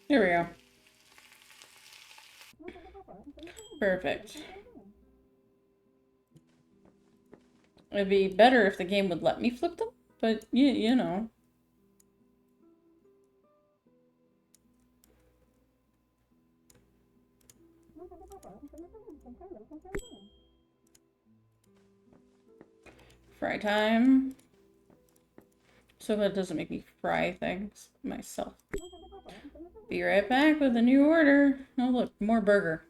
There we go. Perfect. It'd be better if the game would let me flip them, but you know. Fry time. So that doesn't make me fry things myself. Be right back with a new order. Oh look, more burger.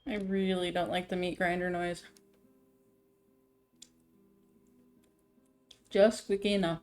I really don't like the meat grinder noise. Just squeaky enough.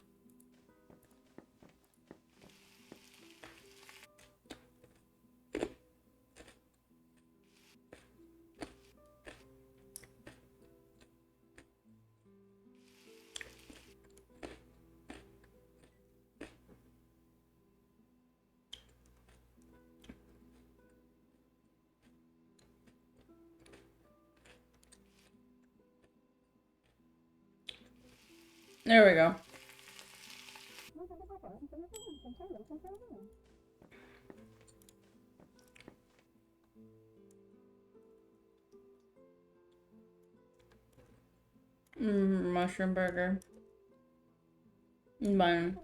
There we go. Mushroom burger. Bun.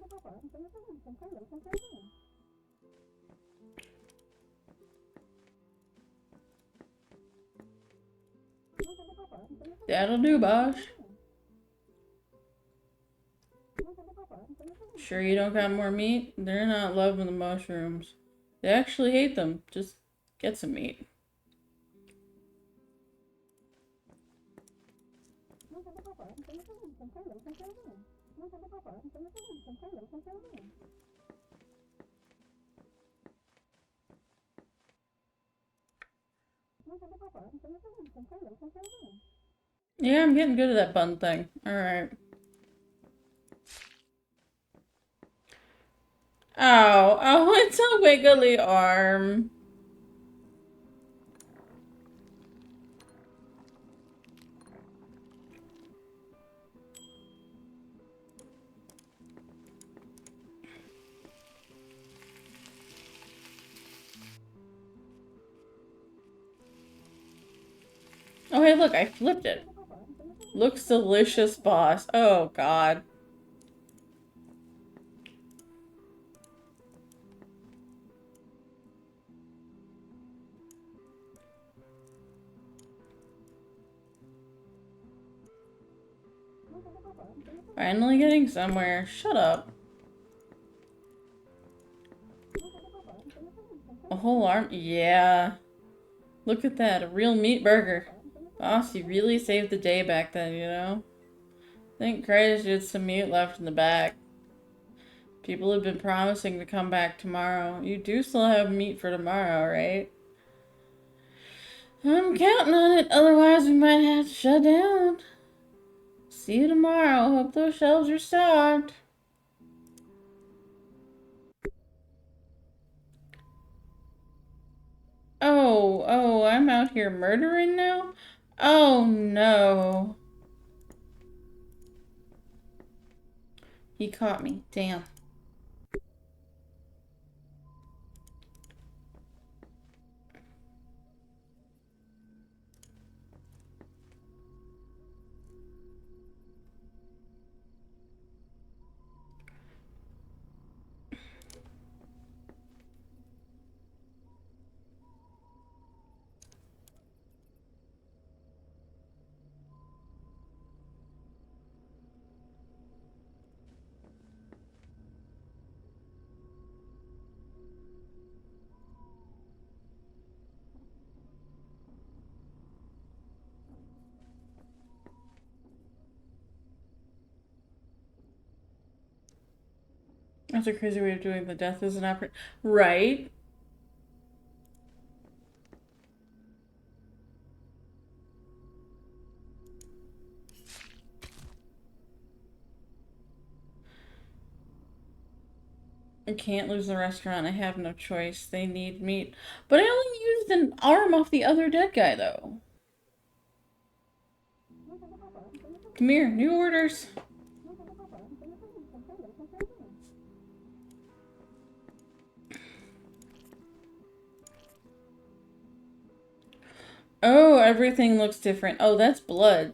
That'll do, Bosh. Sure you don't got more meat? They're not loving the mushrooms. They actually hate them. Just get some meat. Yeah, I'm getting good at that bun thing. Alright. Oh, it's a wiggly arm. Oh, hey, look, I flipped it. Looks delicious, boss. Oh, God. Finally getting somewhere. Shut up. A whole arm? Yeah. Look at that. A real meat burger. Boss, you really saved the day back then, you know? Thank Christ you had some meat left in the back. People have been promising to come back tomorrow. You do still have meat for tomorrow, right? I'm counting on it, otherwise we might have to shut down. See you tomorrow. Hope those shelves are stocked. Oh, I'm out here murdering now? Oh no. He caught me. Damn. That's a crazy way of doing the death is an opera. Right? I can't lose the restaurant. I have no choice. They need meat. But I only used an arm off the other dead guy, though. Come here. New orders. Oh, everything looks different. Oh, that's blood.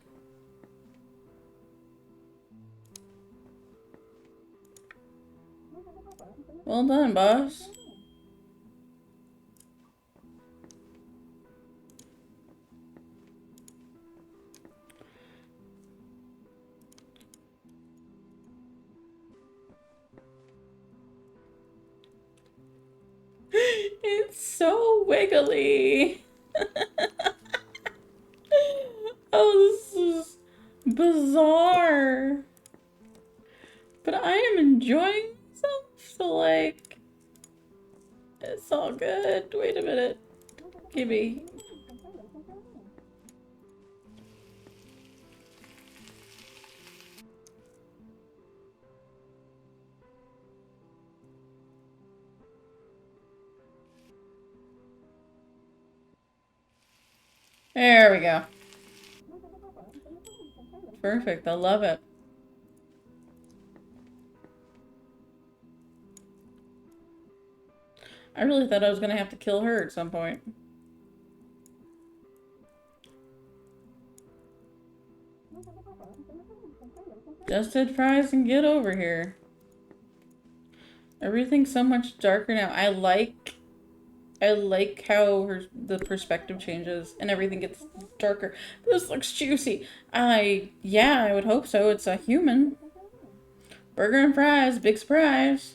Well done, boss. It's so wiggly. Oh, this is bizarre. But I am enjoying myself, so like, it's all good. Wait a minute. Gimme. There we go. Perfect. I love it. I really thought I was gonna have to kill her at some point. Just did fries and get over here. Everything's so much darker now. I like how the perspective changes and everything gets darker. This looks juicy. Yeah, I would hope so. It's a human. Burger and fries, big surprise.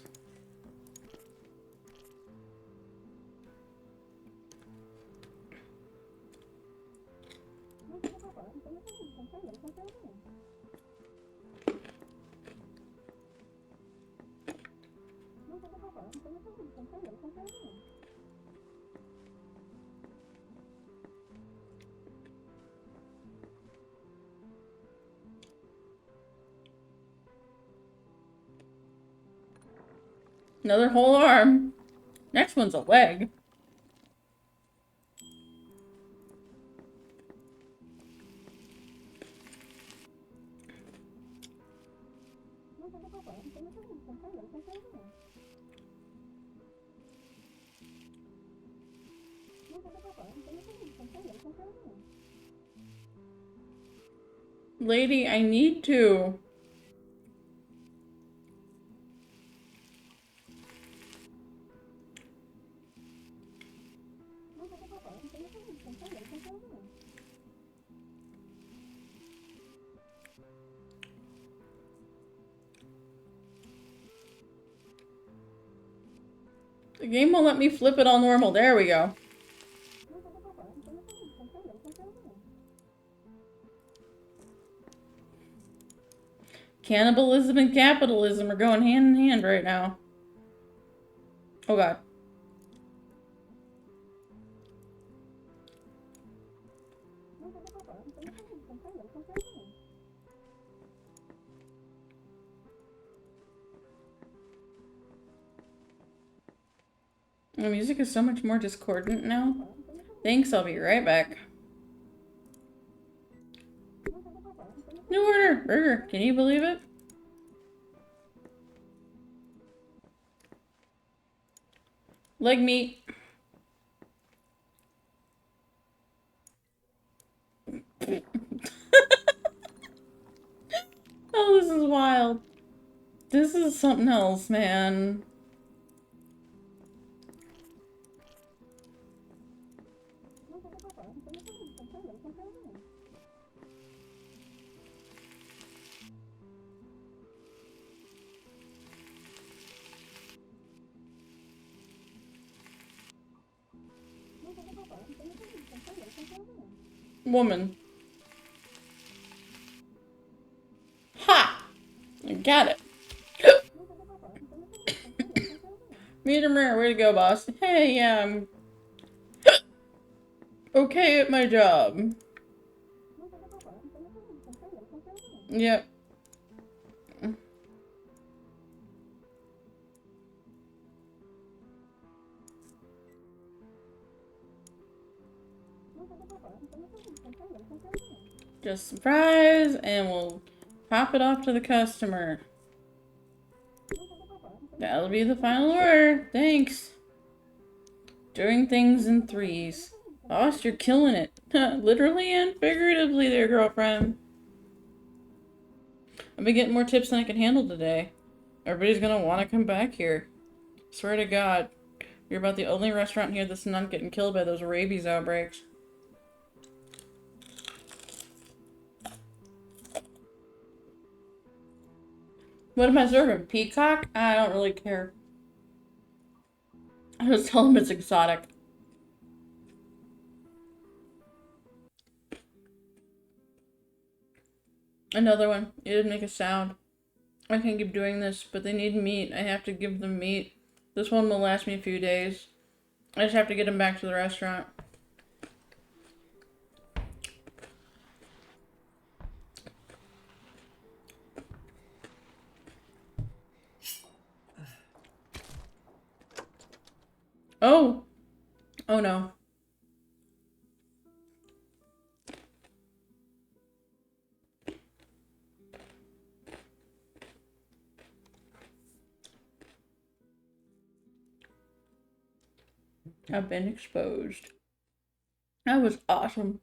Another whole arm. Next one's a leg. Lady, I need to. The game won't let me flip it all normal. There we go. Cannibalism and capitalism are going hand in hand right now. Oh god. The music is so much more discordant now. Thanks, I'll be right back. New order! Burger, can you believe it? Leg meat. Oh, this is wild. This is something else, man. Woman. Ha! I got it. Medium rare. Way to go, boss. Hey, yeah, I'm okay at my job. Yep. Just some fries, and we'll pop it off to the customer. That'll be the final order. Thanks. Doing things in threes. Boss, you're killing it. Literally and figuratively there, girlfriend. I've been getting more tips than I can handle today. Everybody's gonna want to come back here. Swear to God, you're about the only restaurant here that's not getting killed by those rabies outbreaks. What am I serving? Peacock? I don't really care. I just tell them it's exotic. Another one. It didn't make a sound. I can't keep doing this, but they need meat. I have to give them meat. This one will last me a few days. I just have to get them back to the restaurant. Oh! Oh no. I've been exposed. That was awesome.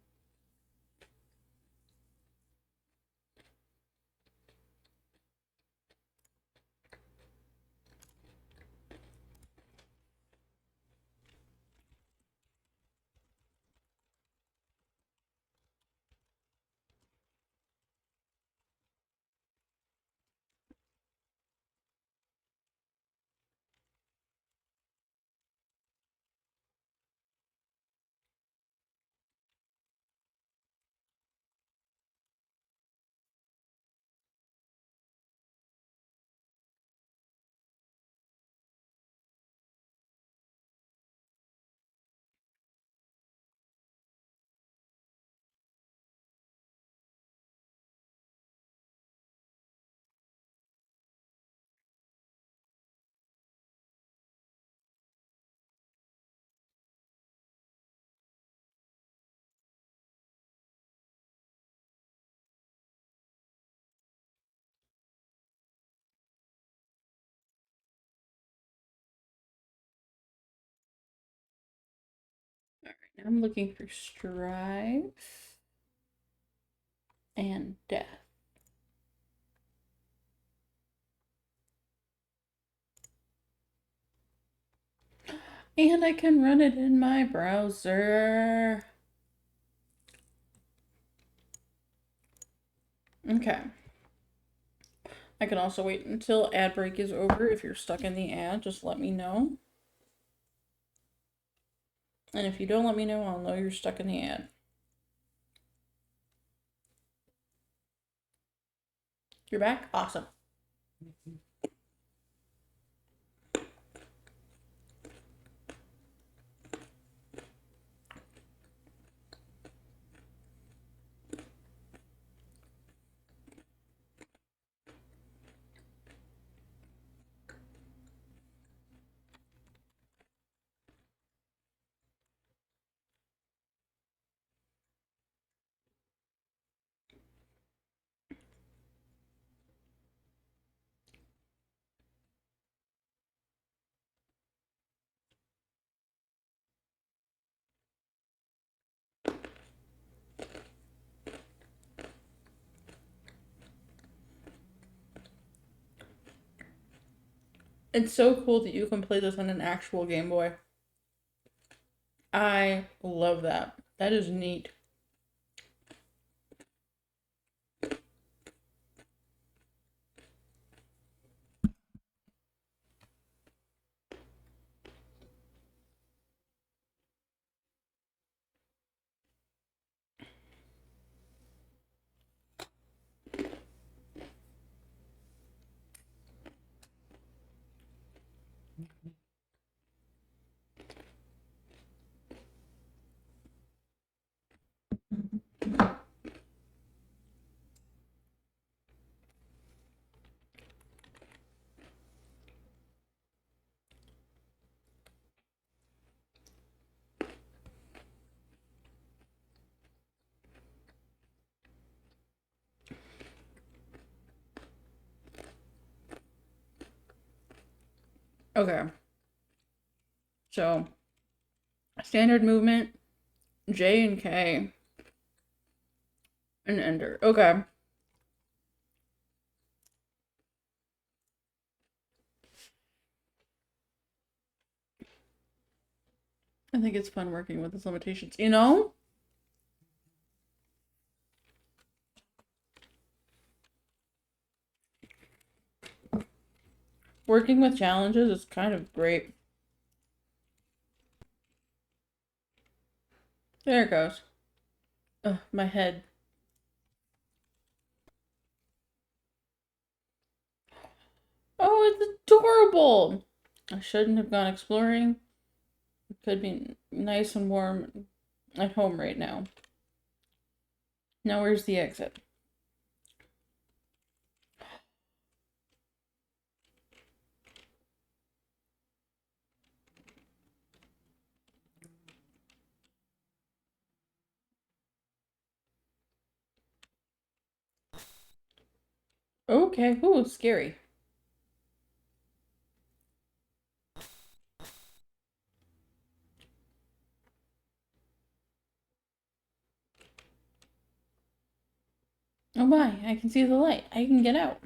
Alright, now I'm looking for strife and death. And I can run it in my browser. Okay. I can also wait until ad break is over. If you're stuck in the ad, just let me know. And if you don't let me know, I'll know you're stuck in the ad. You're back? Awesome. It's so cool that you can play this on an actual Game Boy. I love that. That is neat. Okay. So, standard movement, J and K, and enter. Okay. I think it's fun working with its limitations. You know? Working with challenges is kind of great. There it goes. Ugh, my head. Oh, it's adorable! I shouldn't have gone exploring. It could be nice and warm at home right now. Now where's the exit? Okay, ooh, scary. Oh my, I can see the light. I can get out.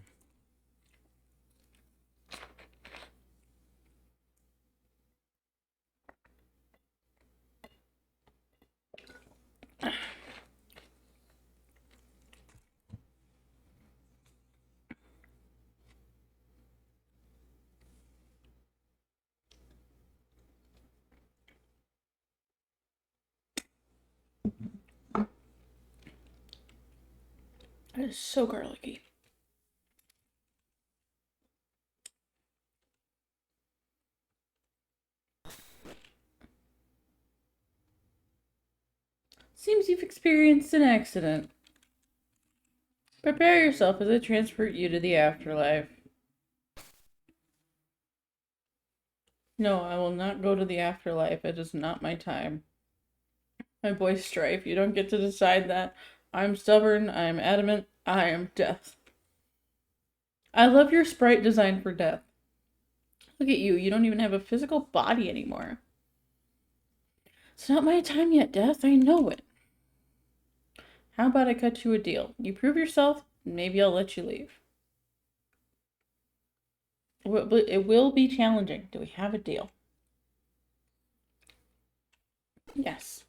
That is so garlicky. Seems you've experienced an accident. Prepare yourself as I transport you to the afterlife. No, I will not go to the afterlife. It is not my time. My boy Strife, you don't get to decide that. I'm stubborn, I am adamant, I am death. I love your sprite design for death. Look at you, you don't even have a physical body anymore. It's not my time yet, Death, I know it. How about I cut you a deal? You prove yourself, maybe I'll let you leave. It will be challenging. Do we have a deal? Yes.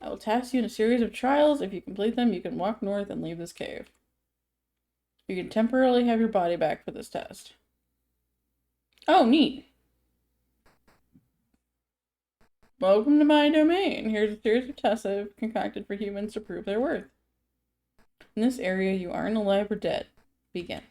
I will task you in a series of trials. If you complete them, you can walk north and leave this cave. You can temporarily have your body back for this test. Oh, neat. Welcome to my domain. Here's a series of tests I've concocted for humans to prove their worth. In this area, you aren't alive or dead. Begin.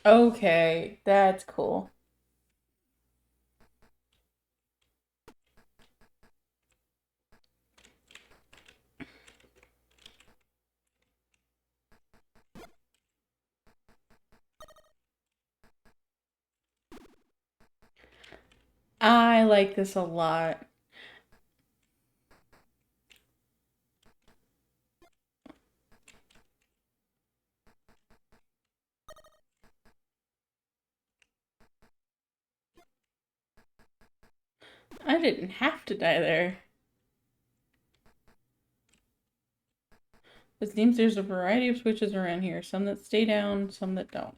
Okay, that's cool. I like this a lot. I didn't have to die there. It seems there's a variety of switches around here. Some that stay down, some that don't.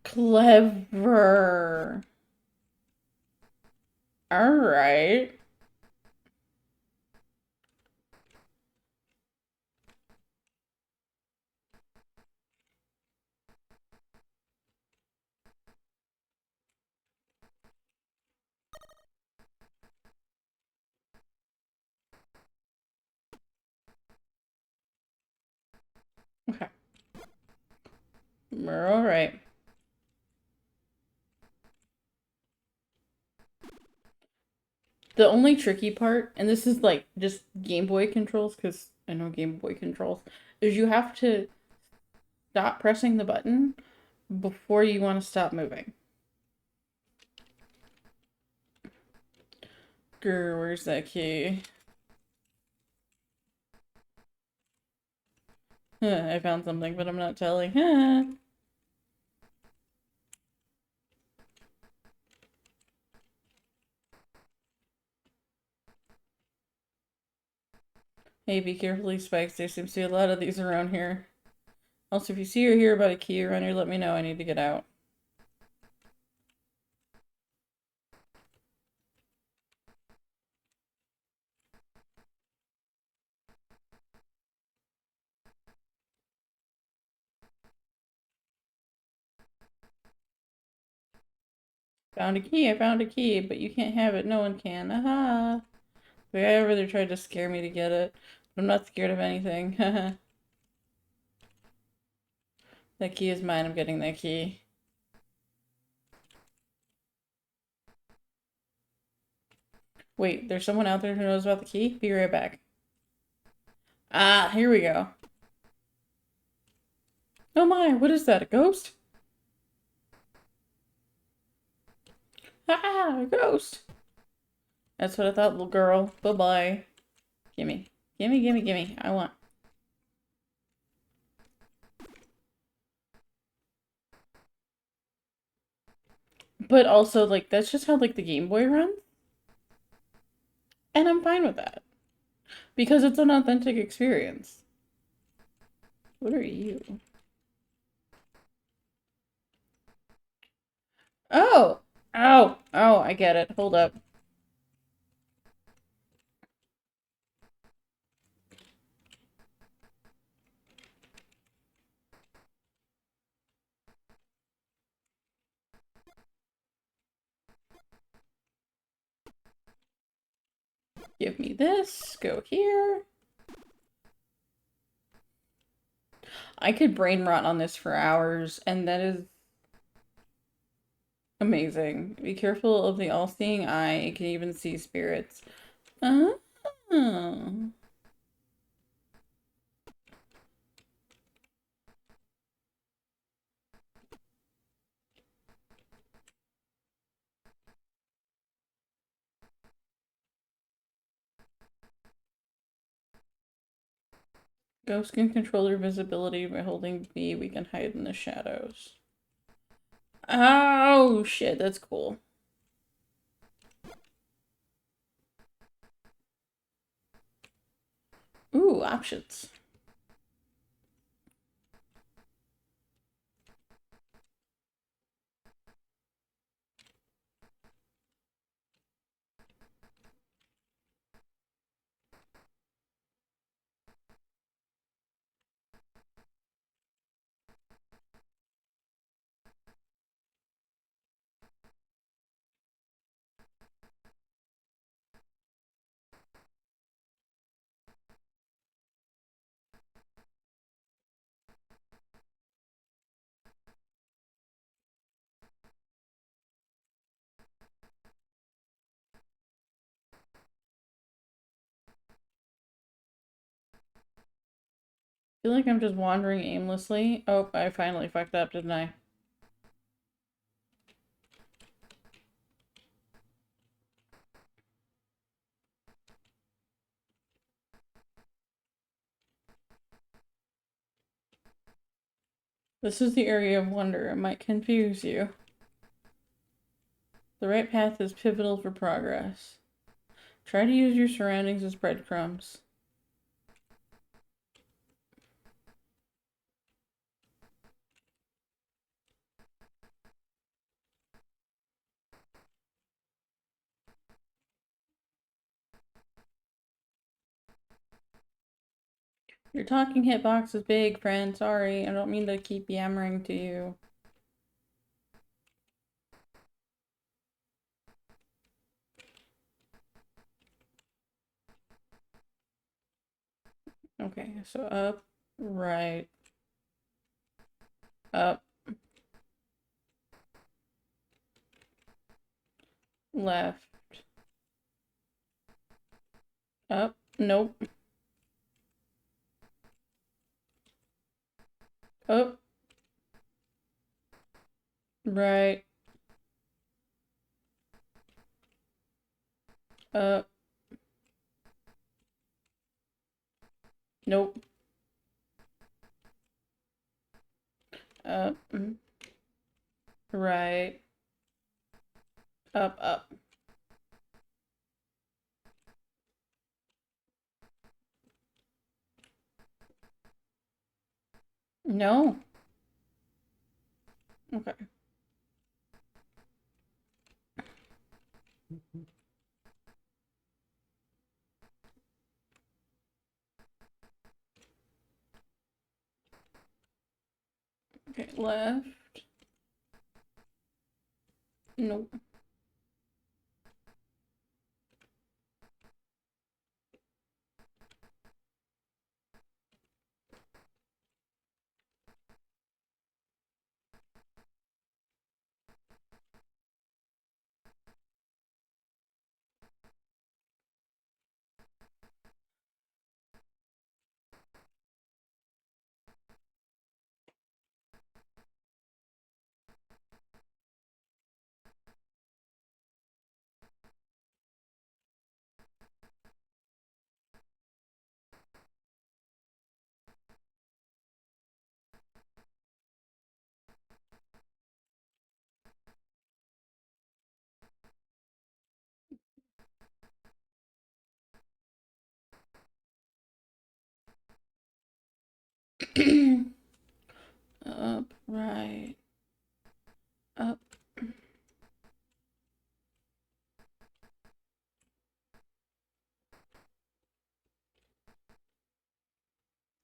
Clever. Alright. Okay. We're alright. The only tricky part, and this is like just Game Boy controls, because I know Game Boy controls, is you have to stop pressing the button before you want to stop moving. Grr, where's that key? I found something, but I'm not telling. Hey, be careful these spikes. There seems to be a lot of these around here. Also, if you see or hear about a key around here, let me know. I need to get out. Found a key. I found a key, but you can't have it. No one can. Aha. The guy over there tried to scare me to get it. But I'm not scared of anything. That key is mine. I'm getting that key. Wait, there's someone out there who knows about the key? Be right back. Ah, here we go. Oh my, what is that? A ghost? Ah, a ghost. That's what I thought, little girl. Bye-bye. Gimme. Gimme, gimme, gimme. I want. But also, like, that's just how, like, the Game Boy runs. And I'm fine with that. Because it's an authentic experience. What are you? Oh! Oh! Oh, I get it. Hold up. Give me this. Go here. I could brain rot on this for hours, and that is amazing. Be careful of the all-seeing eye. It can even see spirits. Oh. Ghosts can control their visibility by holding B. We can hide in the shadows. Oh, shit. That's cool. Ooh, options. I feel like I'm just wandering aimlessly. Oh, I finally fucked up, didn't I? This is the area of wonder. It might confuse you. The right path is pivotal for progress. Try to use your surroundings as breadcrumbs. Your talking hitbox is big, friend. Sorry, I don't mean to keep yammering to you. Okay, so up, right, up, left, up, nope, up, right, up, nope, up, right, up, up. No. Okay. Okay, left. Nope. Up, right, up.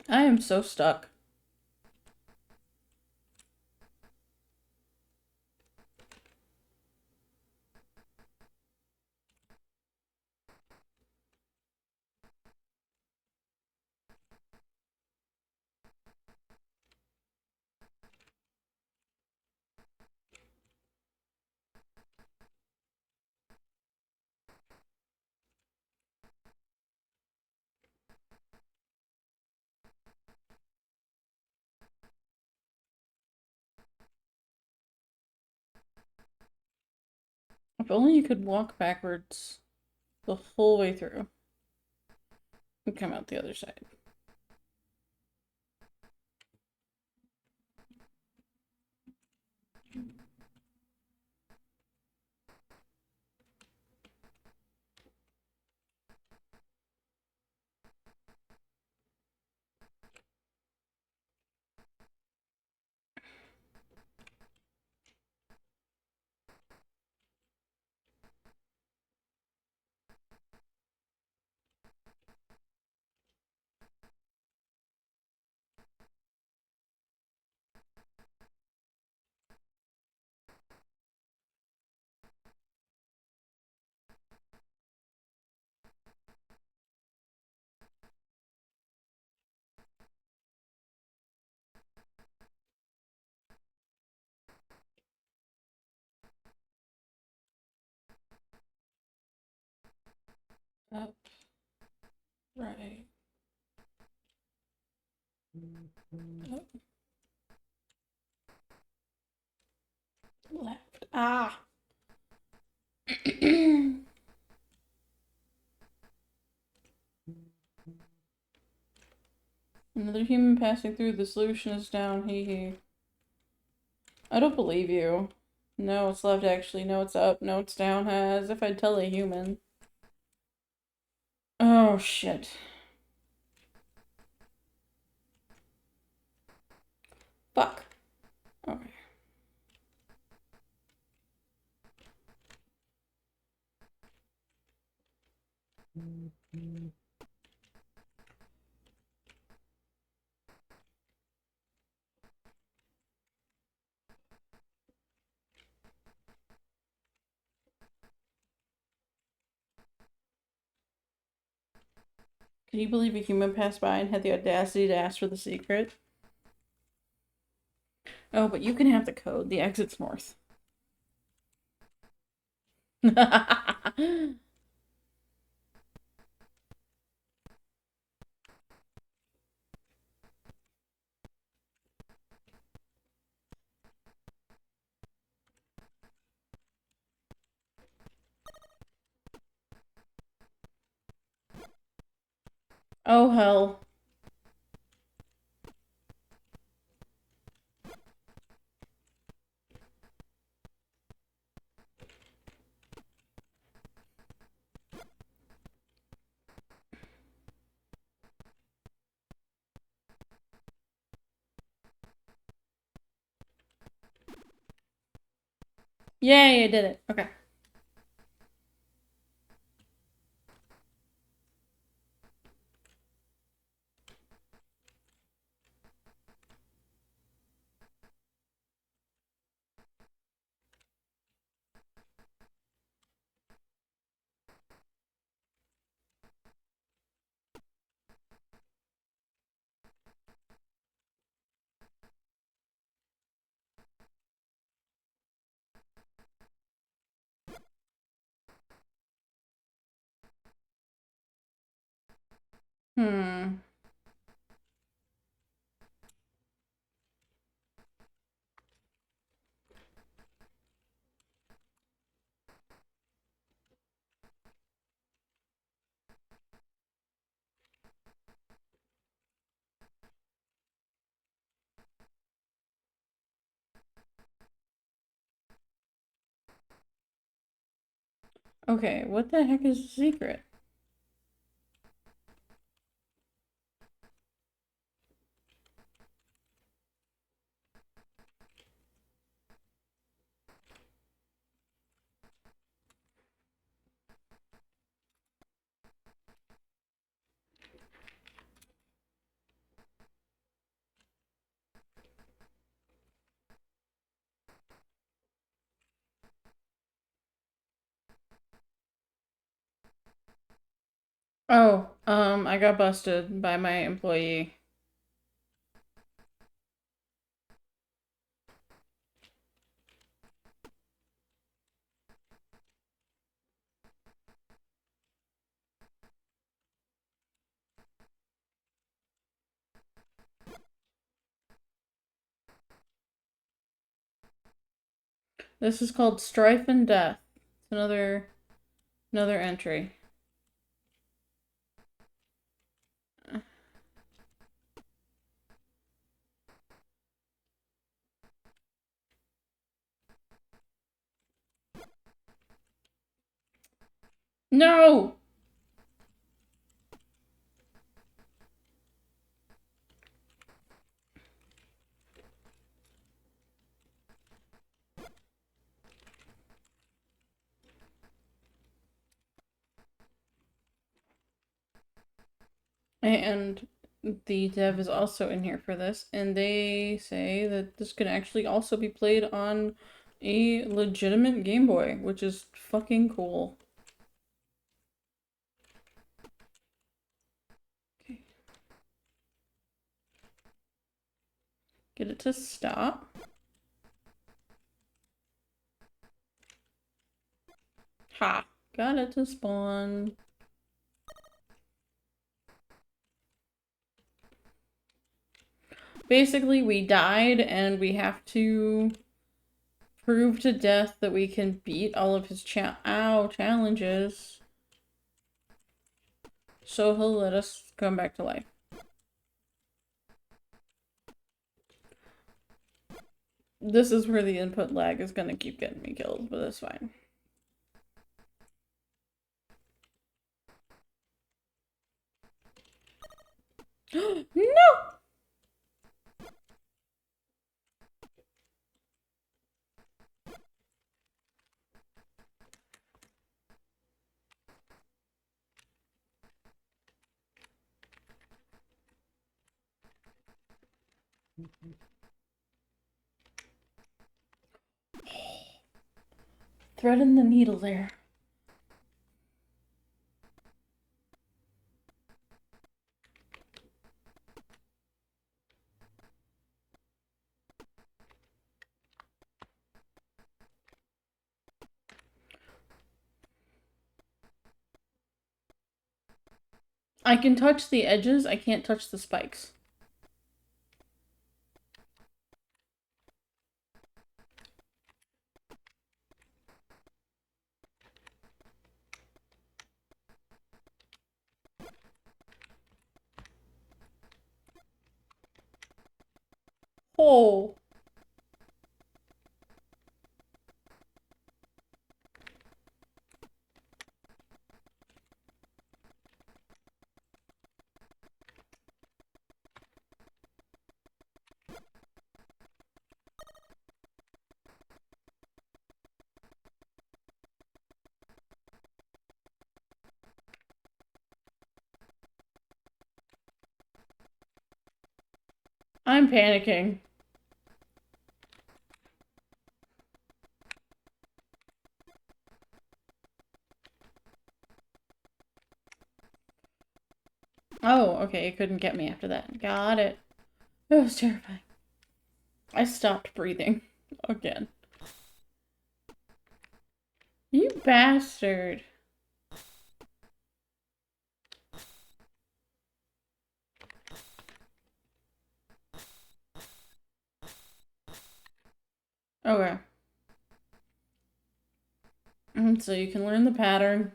I am so stuck. If only you could walk backwards the whole way through and come out the other side. Up, right, up, left. Ah! Another human passing through. The solution is down. Hee hee. I don't believe you. No, it's left actually. No, it's up. No, it's down. As if I'd tell a human. Oh, shit. Fuck. Okay. Can you believe a human passed by and had the audacity to ask for the secret? Oh, but you can have the code. The exit's north. Oh, hell. Yay, I did it. Okay. Hmm. Okay, what the heck is the secret? Oh, I got busted by my employee. This is called Strife and Death. It's another entry. No! And the dev is also in here for this, and they say that this can actually also be played on a legitimate Game Boy, which is fucking cool. Okay. Get it to stop. Ha! Got it to spawn. Basically, we died, and we have to prove to Death that we can beat all of his challenges. So he'll let us come back to life. This is where the input lag is gonna keep getting me killed, but that's fine. No! Threading the needle there. I can touch the edges, I can't touch the spikes. Oh. I'm panicking. Oh, okay, it couldn't get me after that. Got it. That was terrifying. I stopped breathing. Again. You bastard. Okay. So you can learn the pattern.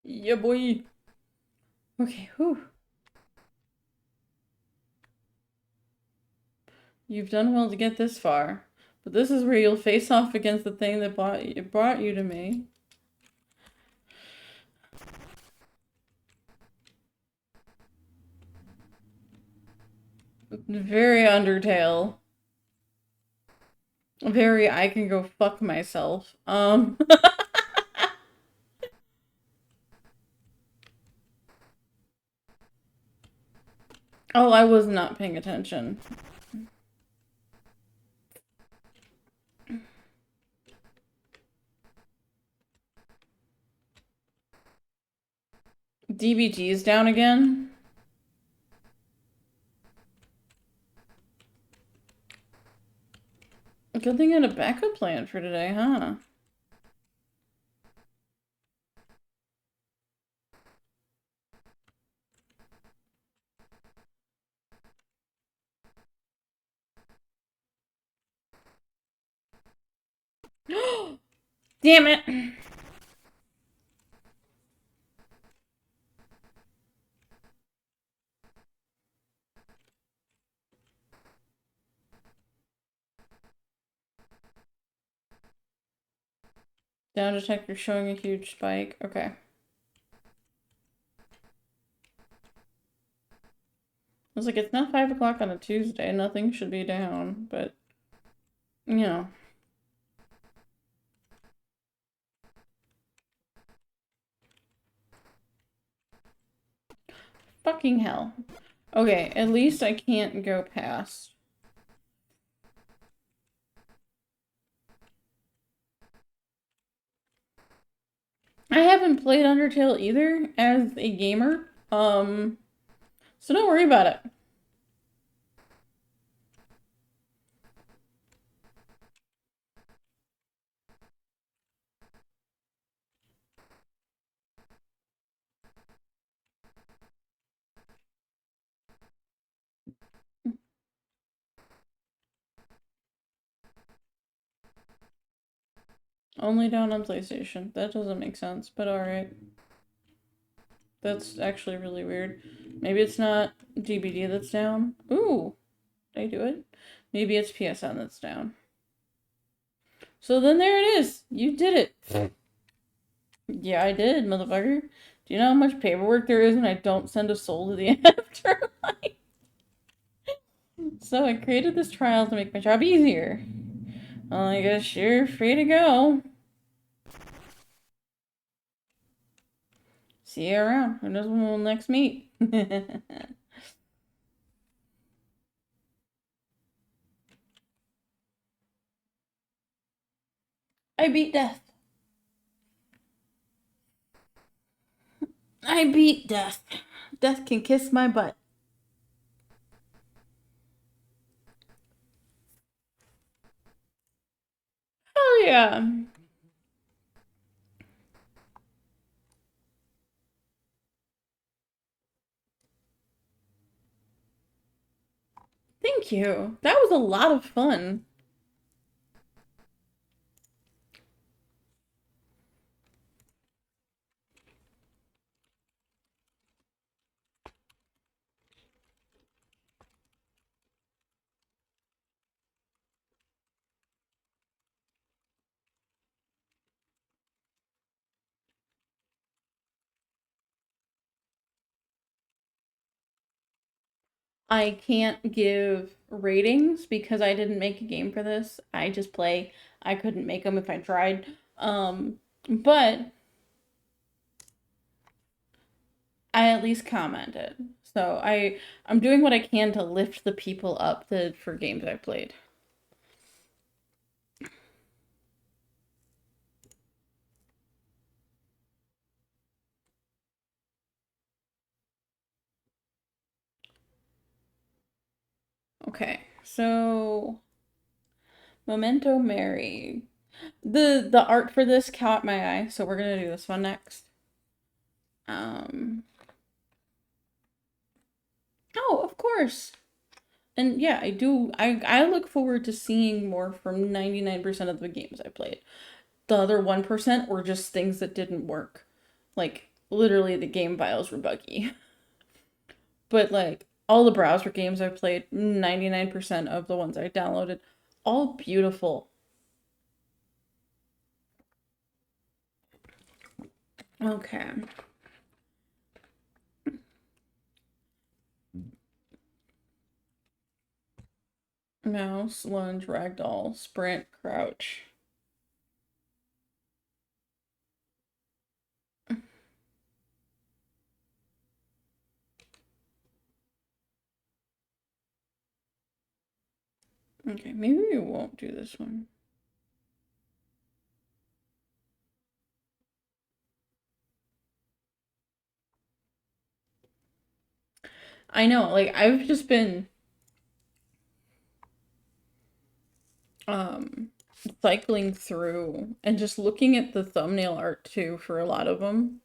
Yeah, boy. Okay, whew. You've done well to get this far. But this is where you'll face off against the thing that brought you to me. Very Undertale. Very I can go fuck myself. Oh, I was not paying attention. DbD is down again. Good thing I had a backup plan for today, huh? Damn it! Down detector showing a huge spike. Okay. I was like, it's not 5 o'clock on a Tuesday. Nothing should be down, but, you know. Fucking hell. Okay, at least I can't go past. I haven't played Undertale either as a gamer. So don't worry about it. Only down on PlayStation. That doesn't make sense, but alright. That's actually really weird. Maybe it's not DbD that's down. Ooh, did I do it? Maybe it's PSN that's down. So then there it is. You did it. Yeah, I did, motherfucker. Do you know how much paperwork there is when I don't send a soul to the afterlife? So I created this trial to make my job easier. Well, I guess you're free to go. See you around. Who knows when we'll next meet? I beat death. I beat death. Death can kiss my butt. Oh yeah. Thank you. That was a lot of fun. I can't give ratings because I didn't make a game for this. I just play. I couldn't make them if I tried. But I at least commented. So I'm doing what I can to lift the people up for games I played. Okay, so Memento Mary. The art for this caught my eye, so we're gonna do this one next. Um Oh, of course. And yeah, I look forward to seeing more from 99% of the games I played. The other 1% were just things that didn't work. Like literally the game files were buggy. But like all the browser games I played, 99% of the ones I downloaded, all beautiful. Okay. Mouse, lunge, ragdoll, sprint, crouch. Okay, maybe we won't do this one. I know, like I've just been um cycling through and just looking at the thumbnail art too for a lot of them.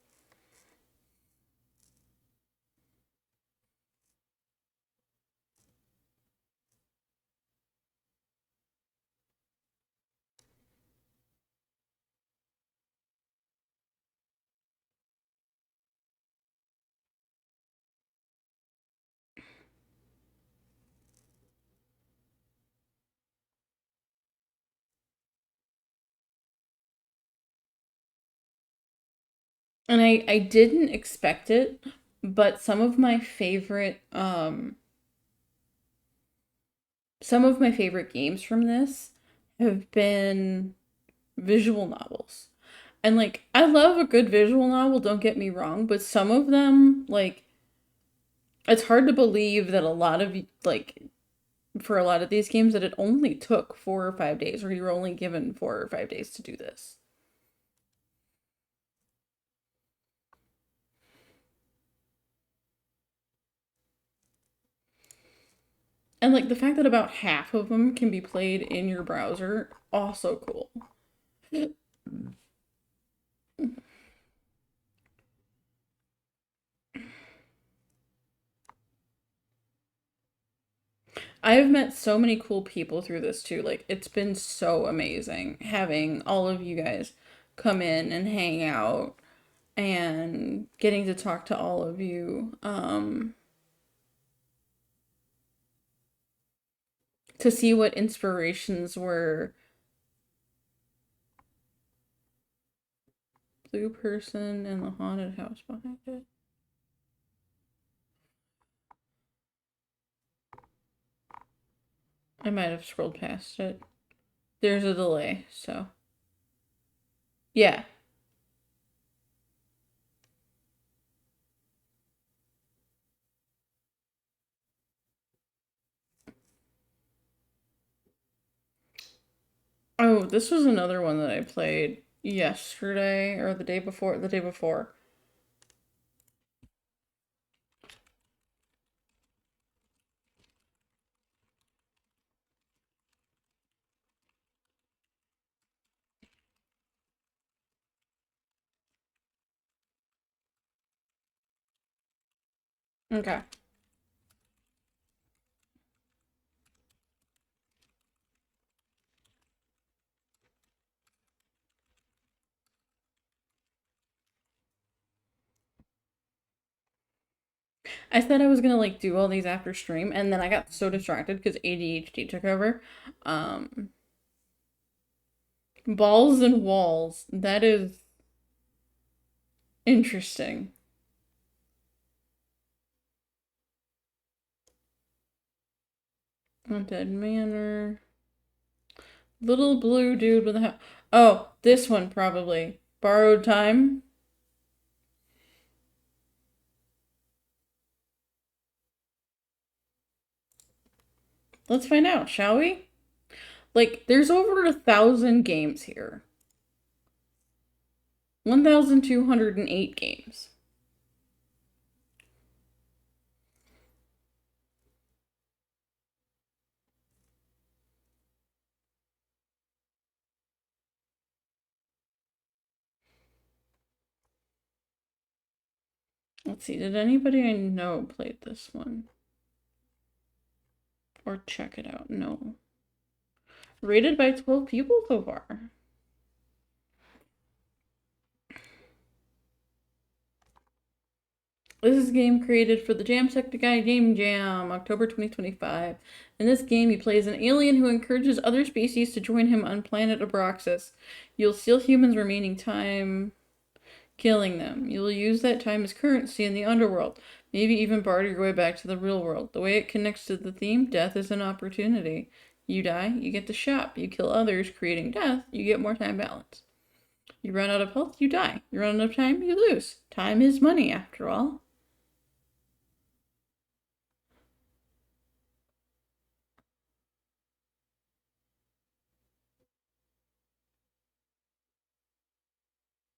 And I didn't expect it, but some of my favorite games from this have been visual novels. And like I love a good visual novel, don't get me wrong, but some of them like it's hard to believe that a lot of like for a lot of these games that it only took 4 or 5 days or you were only given 4 or 5 days to do this. And like the fact that about half of them can be played in your browser, also cool. I've met so many cool people through this too. Like, it's been so amazing having all of you guys come in and hang out and getting to talk to all of you. To see what inspirations were. Blue person and the haunted house behind it. I might have scrolled past it. There's a delay, so. Yeah. Oh, this was another one that I played yesterday or the day before. The day before. Okay. I said I was gonna like do all these after stream, and then I got so distracted because ADHD took over. Um, balls and walls. That is interesting. Haunted Manor. Little blue dude with a hat. Oh, this one probably. Borrowed time. Let's find out, shall we? Like, there's over 1,000 games here. 1,208 games. Let's see, did anybody I know played this one? Or check it out? No. Rated by 12 people so far. This is a game created for the Jamsepticeye Game Jam, October 2025. In this game, he plays an alien who encourages other species to join him on planet Abraxas. You'll steal humans' remaining time, killing them. You'll use that time as currency in the underworld. Maybe even barter your way back to the real world. The way it connects to the theme, death is an opportunity. You die, you get to shop. You kill others, creating death, you get more time balance. You run out of health, you die. You run out of time, you lose. Time is money, after all.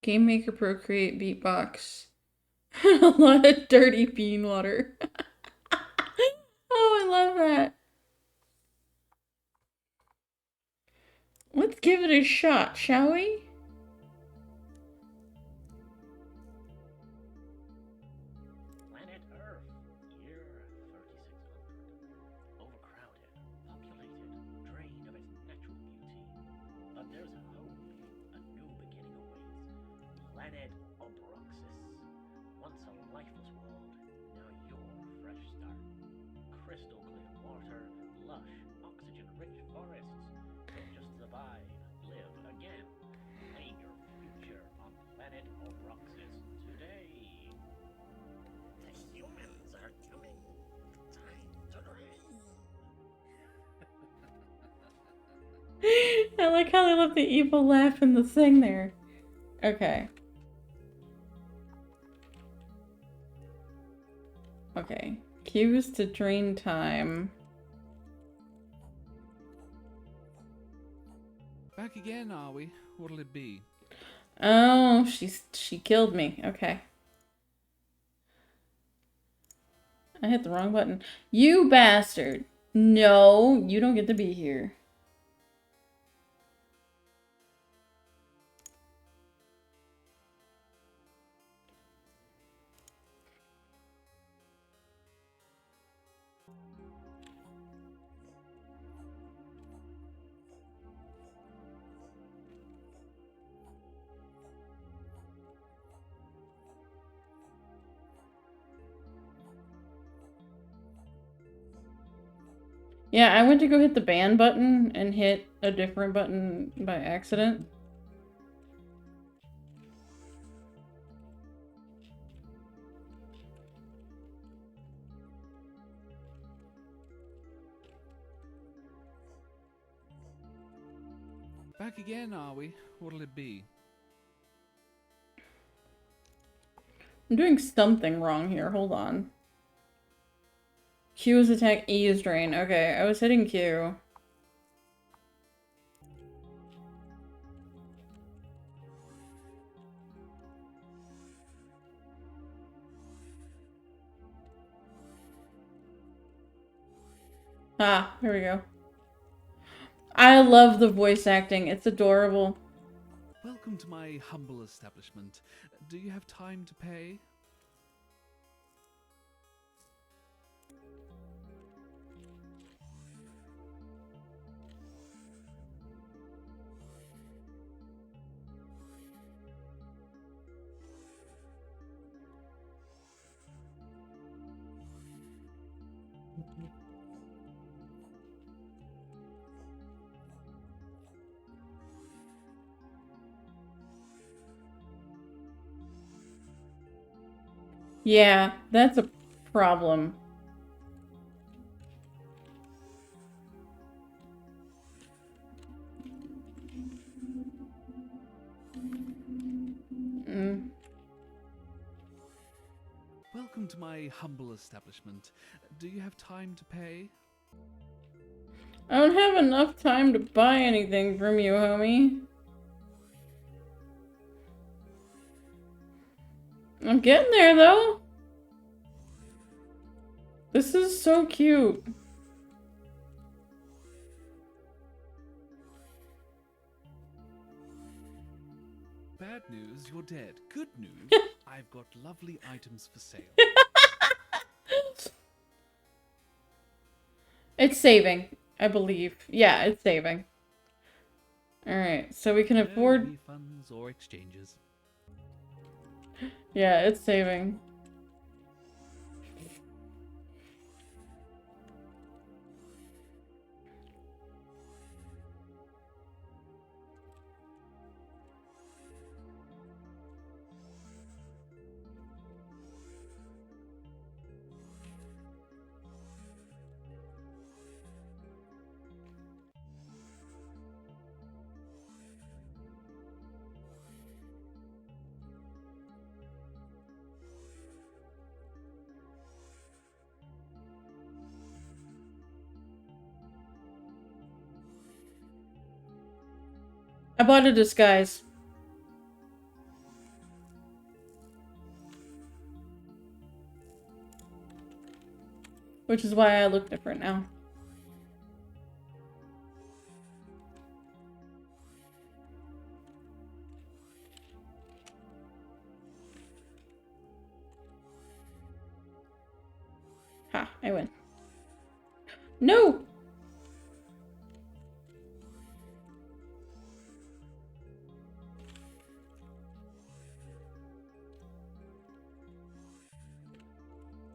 Game Maker, Procreate, Beatbox. A lot of dirty bean water. Oh, I love that. Let's give it a shot, shall we? Planet Earth, year 3600. Overcrowded, populated, drained of its natural beauty. But there's hope. A new beginning awaits. Planet Obroxis. Once a lifeless world, now your fresh start. Crystal clear water, lush, oxygen-rich forests. Don't just survive, live again. Claim your future on Planet Obroxis today. The humans are coming. Time to drain. I like how they left the evil laugh in the thing there. Okay. Okay. Cues to drain time. Back again, are we? What'll it be? Oh, she killed me. Okay. I hit the wrong button. You bastard. No, you don't get to be here. Yeah, I went to go hit the ban button and hit a different button by accident. Back again, are we? What'll it be? I'm doing something wrong here. Hold on. Q is attack, E is drain. Okay, I was hitting Q. Ah, here we go. I love the voice acting. It's adorable. Welcome to my humble establishment. Do you have time to pay? Yeah, that's a problem. Mm. Welcome to my humble establishment. Do you have time to pay? I don't have enough time to buy anything from you, homie. I'm getting there, though. This is so cute. Bad news, you're dead. Good news, I've got lovely items for sale. It's saving, I believe. Yeah, it's saving. Alright, so we can No afford... refunds or exchanges. Yeah, it's saving. I bought a disguise. Which is why I look different now. Ha, I win. No!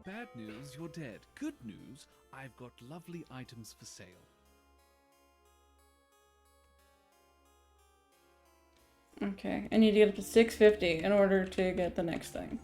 Bad news, you're dead. Good news, I've got lovely items for sale. Okay, I need to get up to 650 in order to get the next thing.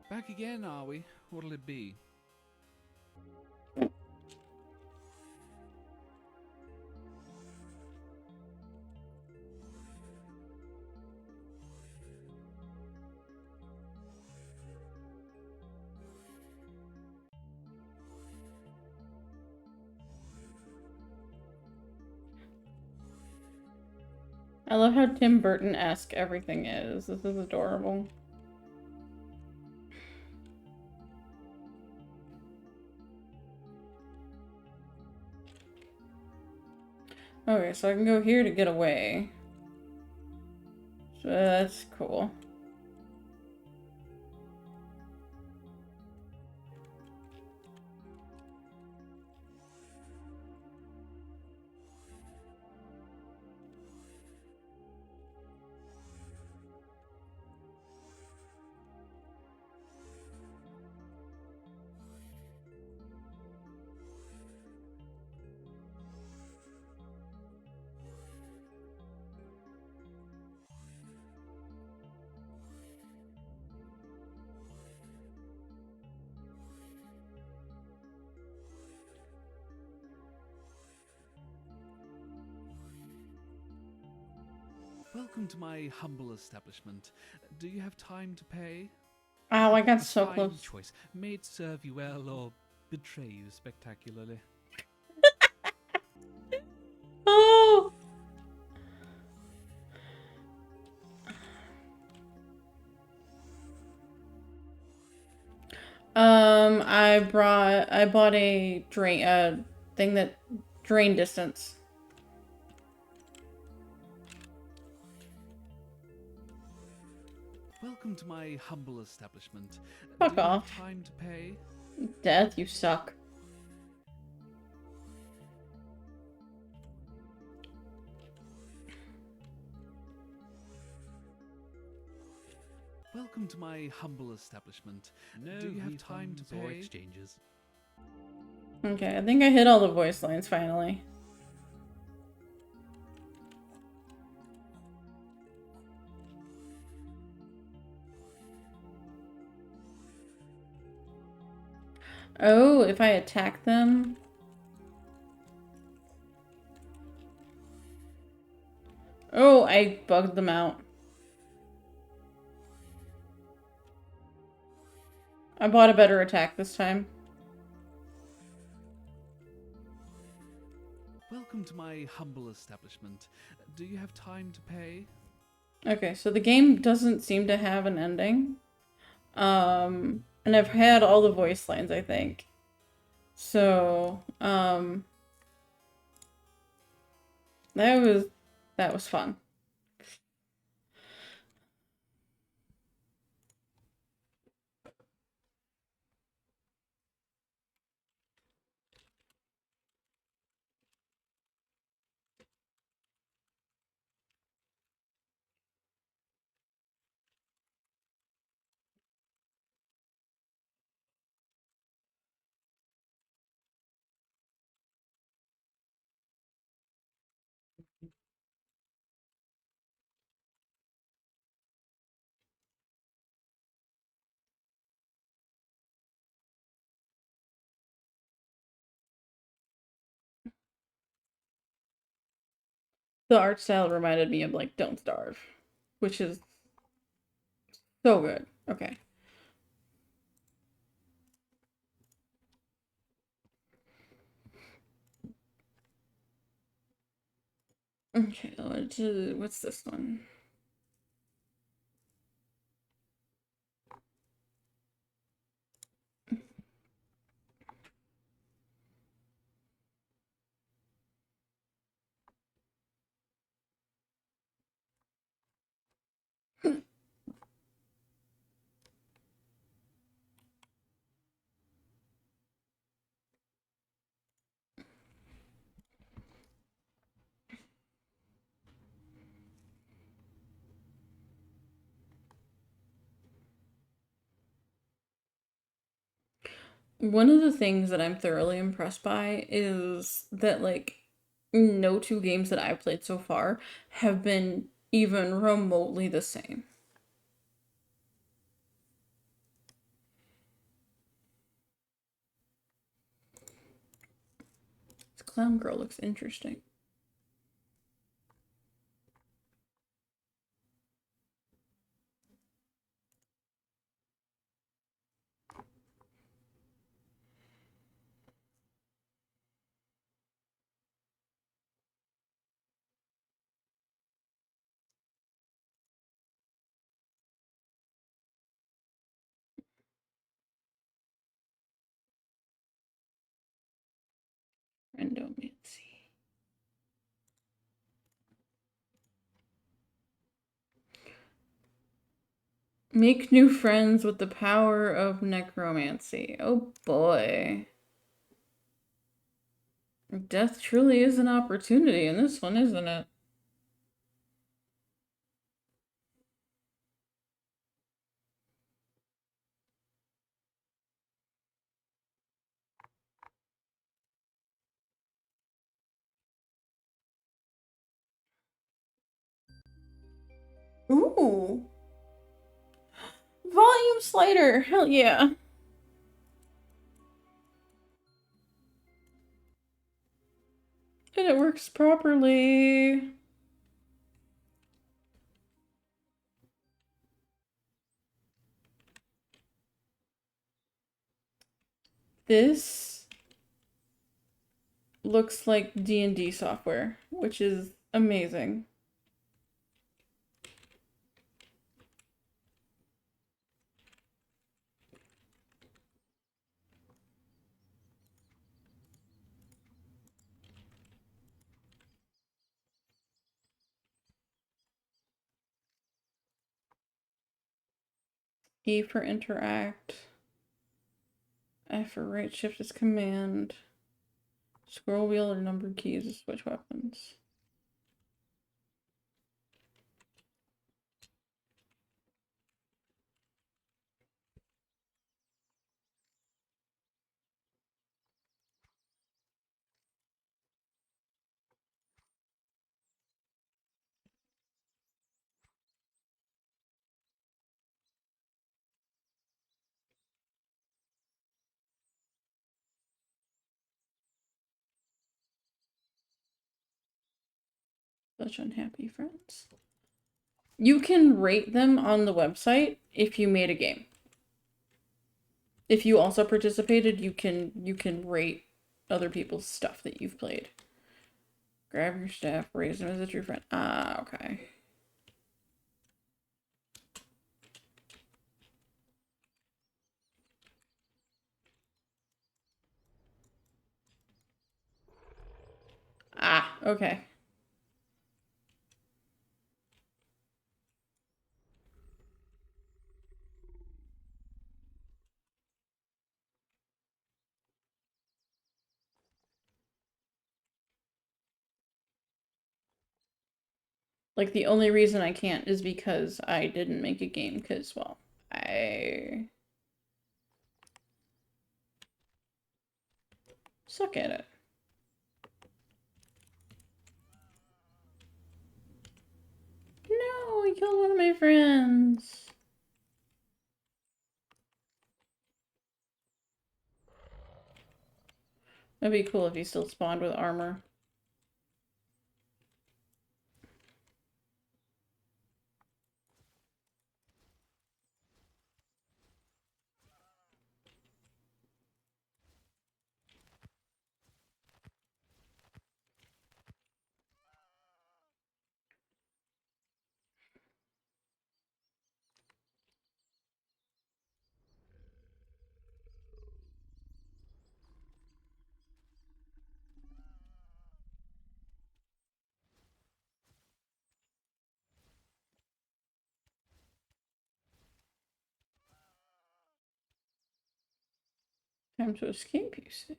Back again, are we? What'll it be? I love how Tim Burton-esque everything is. This is adorable. Okay, so I can go here to get away. So that's cool. Welcome to my humble establishment. Do you have time to pay? Oh, I got A so fine close. choice. May it serve you well or betray you spectacularly. Oh! I bought a thing that drain distance. Welcome to my humble establishment. Fuck Do you off. have time to pay? Death, you suck. Welcome to my humble establishment. No Do you have time to refunds or pay? exchanges. Okay, I think I hit all the voice lines finally. Oh, if I attack them. Oh, I bugged them out. I bought a better attack this time. Welcome to my humble establishment. Do you have time to pay? Okay, so the game doesn't seem to have an ending. And I've had all the voice lines, I think. So, that was fun. The art style reminded me of like Don't Starve, which is so good. Okay. Okay, what's this one? One of the things that I'm thoroughly impressed by is that like no two games that I've played so far have been even remotely the same. This clown girl looks interesting. Randomancy. Make new friends with the power of necromancy. Oh boy. Death truly is an opportunity in this one, isn't it? Ooh. Volume slider. Hell yeah. And it works properly. This looks like D&D software, which is amazing. E for interact. F for right shift is command. Scroll wheel or number keys to switch weapons. Such unhappy friends. You can rate them on the website if you made a game. If you also participated, you can rate other people's stuff that you've played. Grab your staff, raise them as a true friend. Ah, okay. Ah, okay. Like, the only reason I can't is because I didn't make a game, because, well, I suck at it. No, I killed one of my friends. That'd be cool if he still spawned with armor. Time to escape, you say?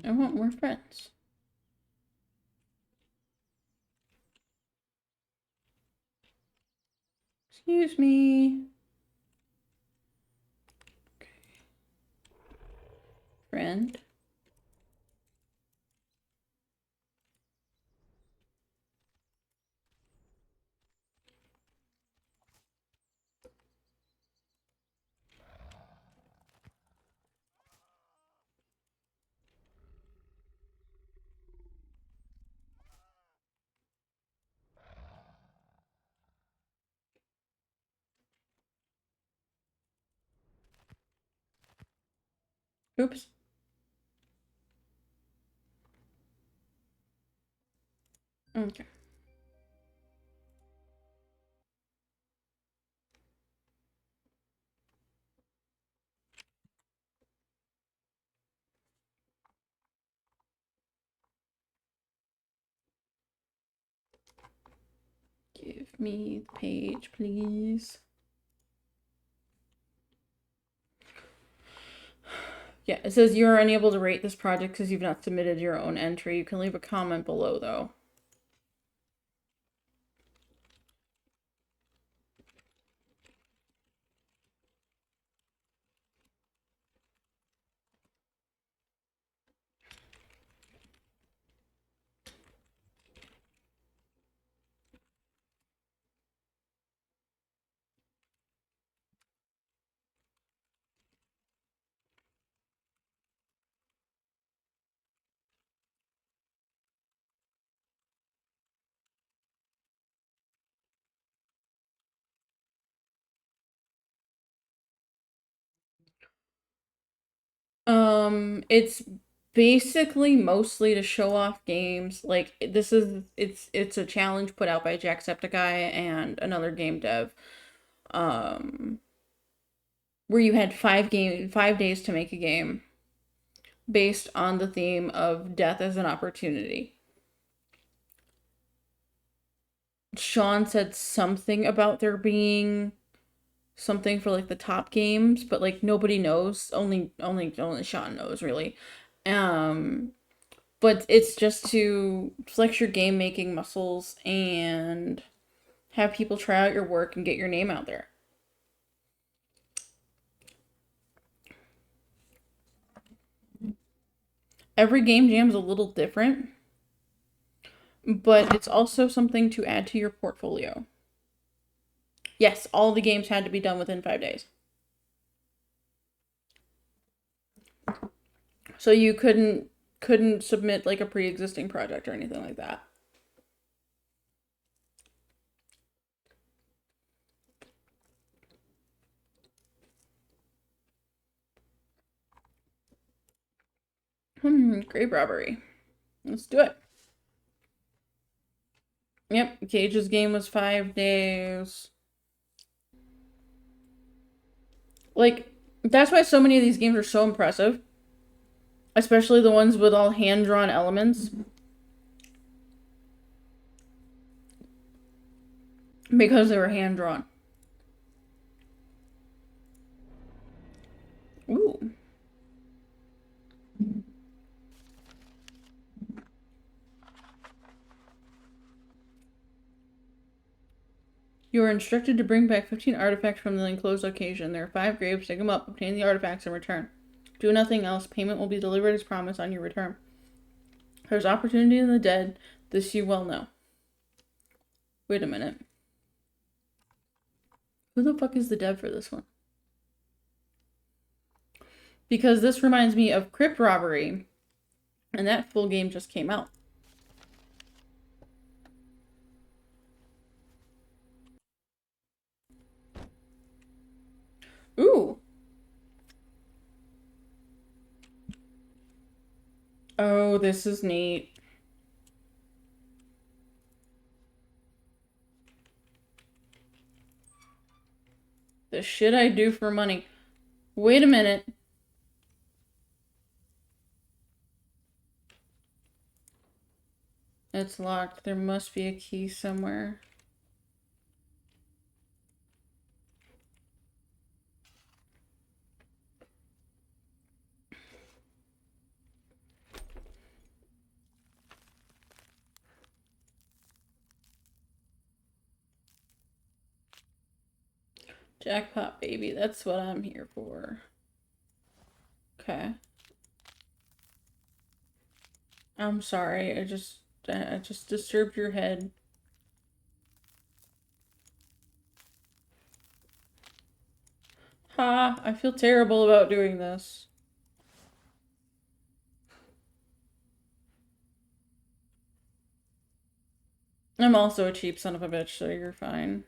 I want more friends. Excuse me. Okay. Friend. Oops. Okay. Give me the page, please. Yeah, it says you are unable to rate this project because you've not submitted your own entry. You can leave a comment below, though. It's basically mostly to show off games. Like it's a challenge put out by Jacksepticeye and another game dev. Um, where you had 5 days to make a game based on the theme of death as an opportunity. Sean said something about there being something for like the top games, but like nobody knows. Only Sean knows really. Um, but it's just to flex your game making muscles and have people try out your work and get your name out there. Every game jam's a little different, but it's also something to add to your portfolio. Yes, all the games had to be done within 5 days. So you couldn't submit like a pre-existing project or anything like that. Grave robbery. Let's do it. Yep, Cage's game was 5 days. Like, that's why so many of these games are so impressive. Especially the ones with all hand-drawn elements. Because they were hand-drawn. Ooh. You are instructed to bring back 15 artifacts from the enclosed location. There are 5 graves. Dig them up, obtain the artifacts, and return. Do nothing else. Payment will be delivered as promised on your return. There's opportunity in the dead. This you well know. Wait a minute. Who the fuck is the dev for this one? Because this reminds me of Crypt Robbery. And that full game just came out. Ooh. Oh, this is neat. The shit I do for money. Wait a minute. It's locked. There must be a key somewhere. Jackpot, baby. That's what I'm here for. Okay. I'm sorry. I just disturbed your head. Ha! I feel terrible about doing this. I'm also a cheap son of a bitch, so you're fine.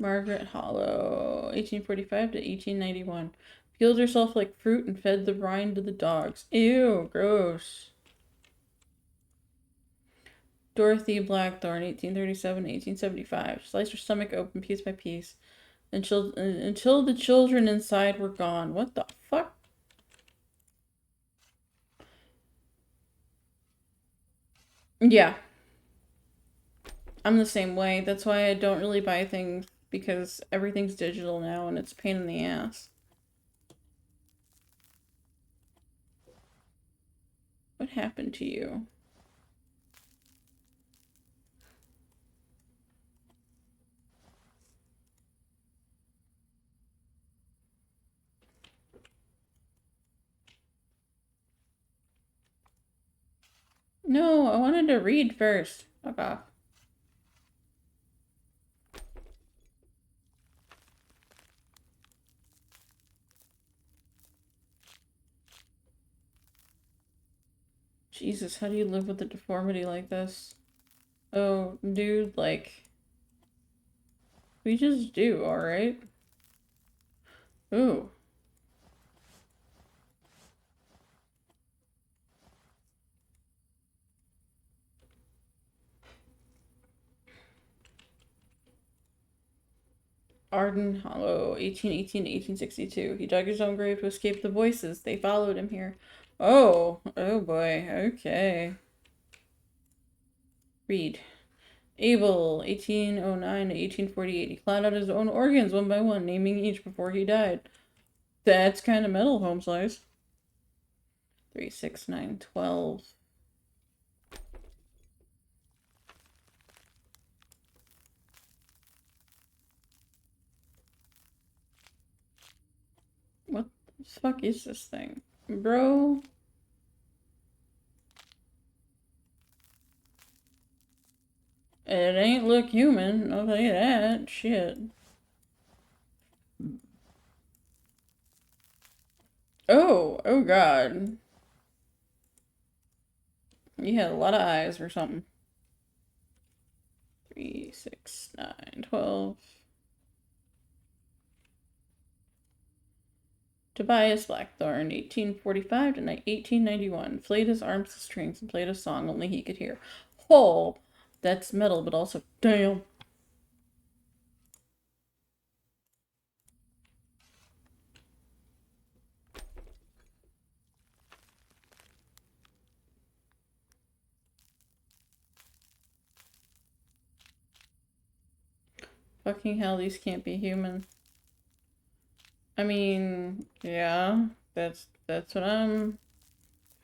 Margaret Hollow, 1845 to 1891. Peeled herself like fruit and fed the rind to the dogs. Ew, gross. Dorothy Blackthorne, 1837 to 1875. Sliced her stomach open piece by piece until the children inside were gone. What the fuck? Yeah. I'm the same way. That's why I don't really buy things, because everything's digital now and it's a pain in the ass. What happened to you? No, I wanted to read first. Fuck off. Jesus, how do you live with a deformity like this? Oh, dude, like... We just do, alright? Ooh. Arden Hollow, 1818 to 1862. He dug his own grave to escape the voices. They followed him here. Oh boy, okay. Read. Abel, 1809 to 1848. He plowed out his own organs one by one, naming each before he died. That's kind of metal, home slice. 3, 6, 9, 12. What the fuck is this thing? Bro? It ain't look human, I'll tell you that. Shit. Oh god. You had a lot of eyes or something. 3, 6, 9, 12. Tobias Blackthorne, 1845 to 1891. Flayed his arms to strings and played a song only he could hear. Oh, that's metal, but also damn. Fucking hell, these can't be human. I mean, yeah, that's what I'm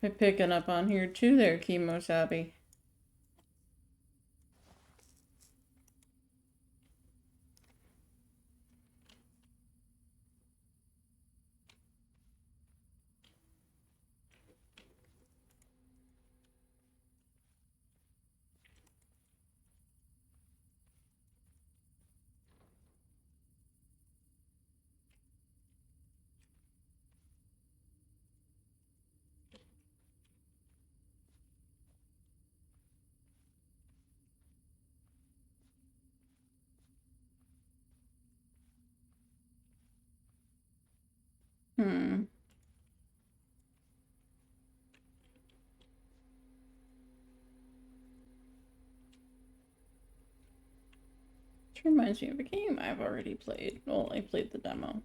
picking up on here too there, Kemosabi. Hmm. Which reminds me of a game I've already played. Well, I played the demo.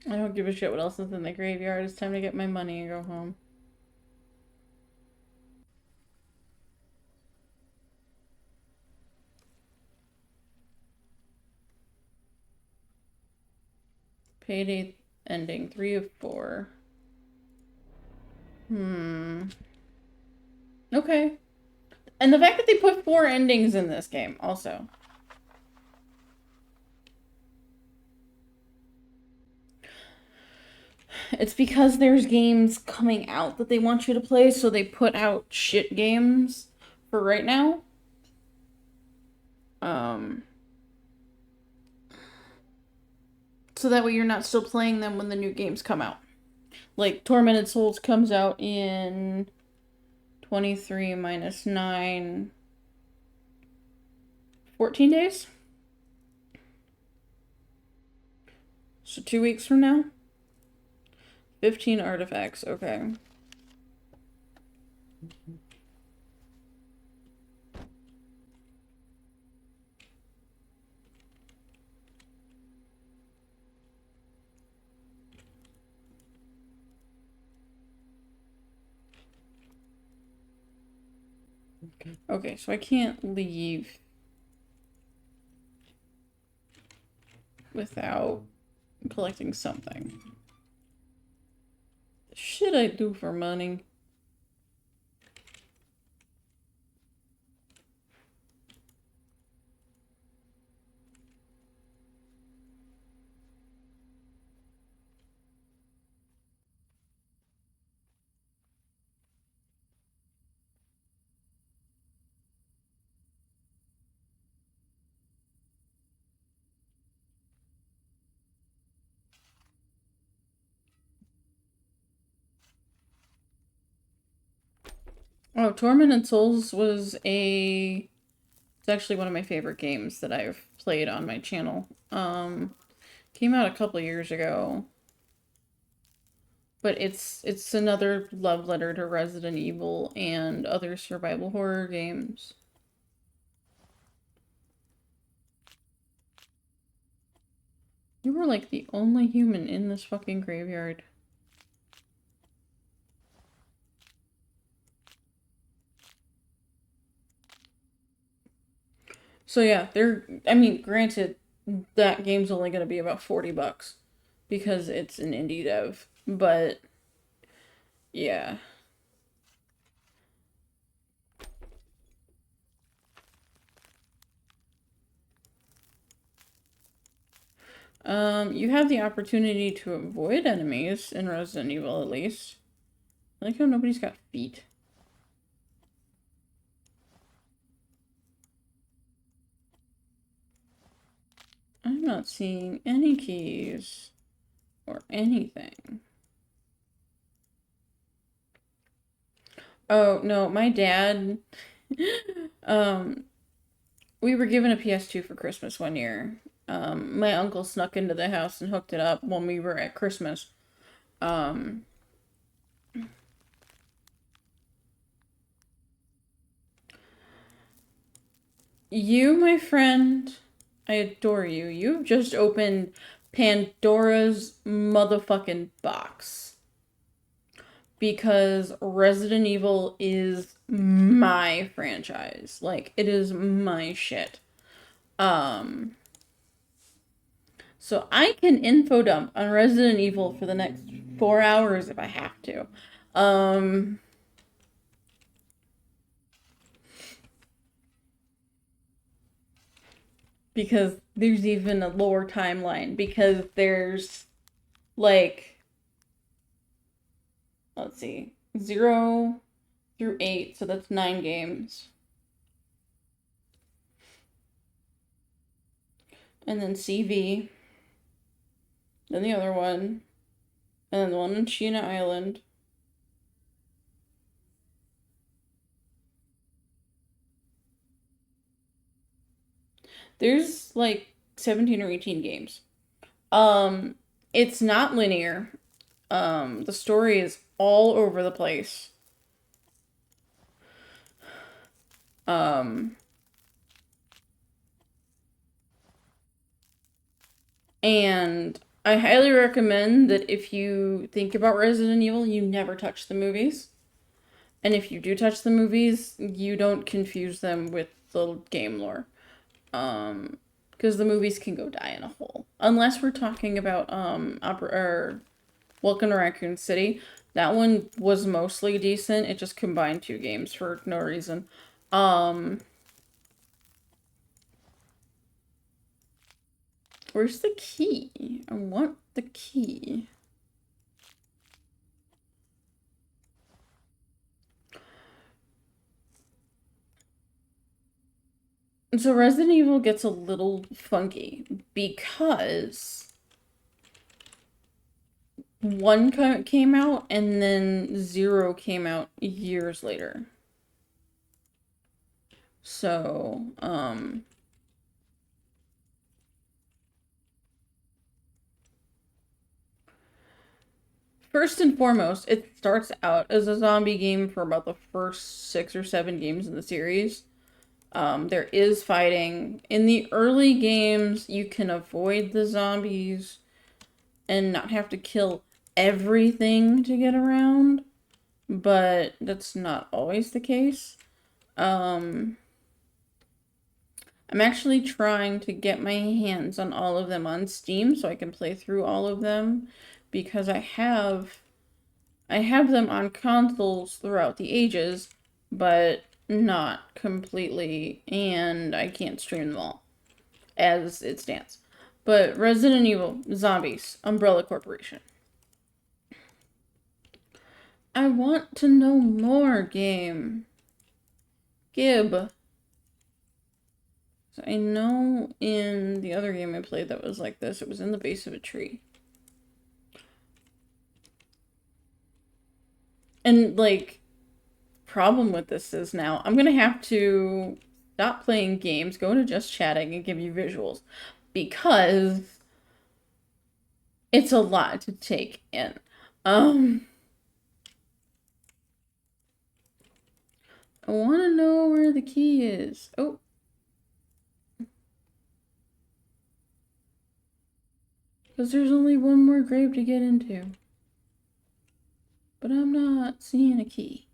I don't give a shit what else is in the graveyard. It's time to get my money and go home. Payday ending, 3 of 4. Okay. And the fact that they put 4 endings in this game, also. It's because there's games coming out that they want you to play, so they put out shit games for right now. So that way you're not still playing them when the new games come out. Like, Tormented Souls comes out in 23 minus 9... 14 days? So 2 weeks from now? 15 artifacts, okay. Okay, so I can't leave without collecting something. should I do for money? Oh, Tormented Souls was it's actually one of my favorite games that I've played on my channel. Came out a couple years ago. But it's another love letter to Resident Evil and other survival horror games. You were like the only human in this fucking graveyard. So yeah, I mean, granted, that game's only gonna be about $40 because it's an indie dev, but yeah. You have the opportunity to avoid enemies in Resident Evil, at least. I like how nobody's got feet. I'm not seeing any keys or anything. Oh, no, my dad, we were given a PS2 for Christmas one year. My uncle snuck into the house and hooked it up when we were at Christmas. You, my friend, I adore you. You've just opened Pandora's motherfucking box. Because Resident Evil is my franchise. Like, it is my shit. So I can info dump on Resident Evil for the next 4 hours if I have to. Because there's even a lower timeline. Because there's, like, let's see, 0 through 8, so that's 9 games. And then CV. Then the other one. And then the one on Sheena Island. There's like 17 or 18 games. It's not linear. The story is all over the place. And I highly recommend that if you think about Resident Evil, you never touch the movies. And if you do touch the movies, you don't confuse them with the game lore. Because the movies can go die in a hole. Unless we're talking about Welcome to Raccoon City. That one was mostly decent. It just combined 2 games for no reason. Where's the key? I want the key. So Resident Evil gets a little funky because 1 came out and then 0 came out years later. So, first and foremost, it starts out as a zombie game for about the first 6 or 7 games in the series. There is fighting. In the early games, you can avoid the zombies and not have to kill everything to get around, but that's not always the case. I'm actually trying to get my hands on all of them on Steam so I can play through all of them because I have I have them on consoles throughout the ages, but not completely, and I can't stream them all as it stands. But Resident Evil, Zombies, Umbrella Corporation. I want to know more, game. Gib. So I know in the other game I played that was like this, it was in the base of a tree. And, like, problem with this is now I'm gonna have to stop playing games, go into just chatting, and give you visuals. Because it's a lot to take in. I want to know where the key is. Oh. Because there's only one more grave to get into. But I'm not seeing a key.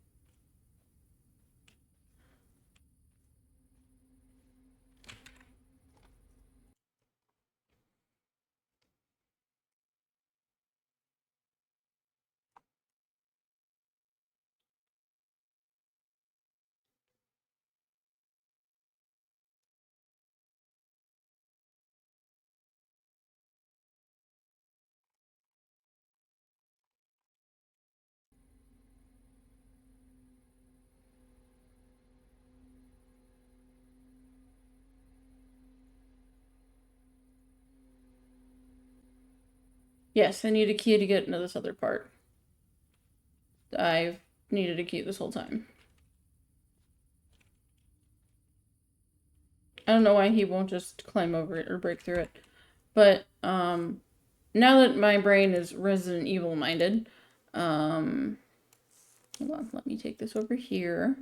Yes, I need a key to get into this other part. I've needed a key this whole time. I don't know why he won't just climb over it or break through it. But, now that my brain is Resident Evil minded, hold on, let me take this over here.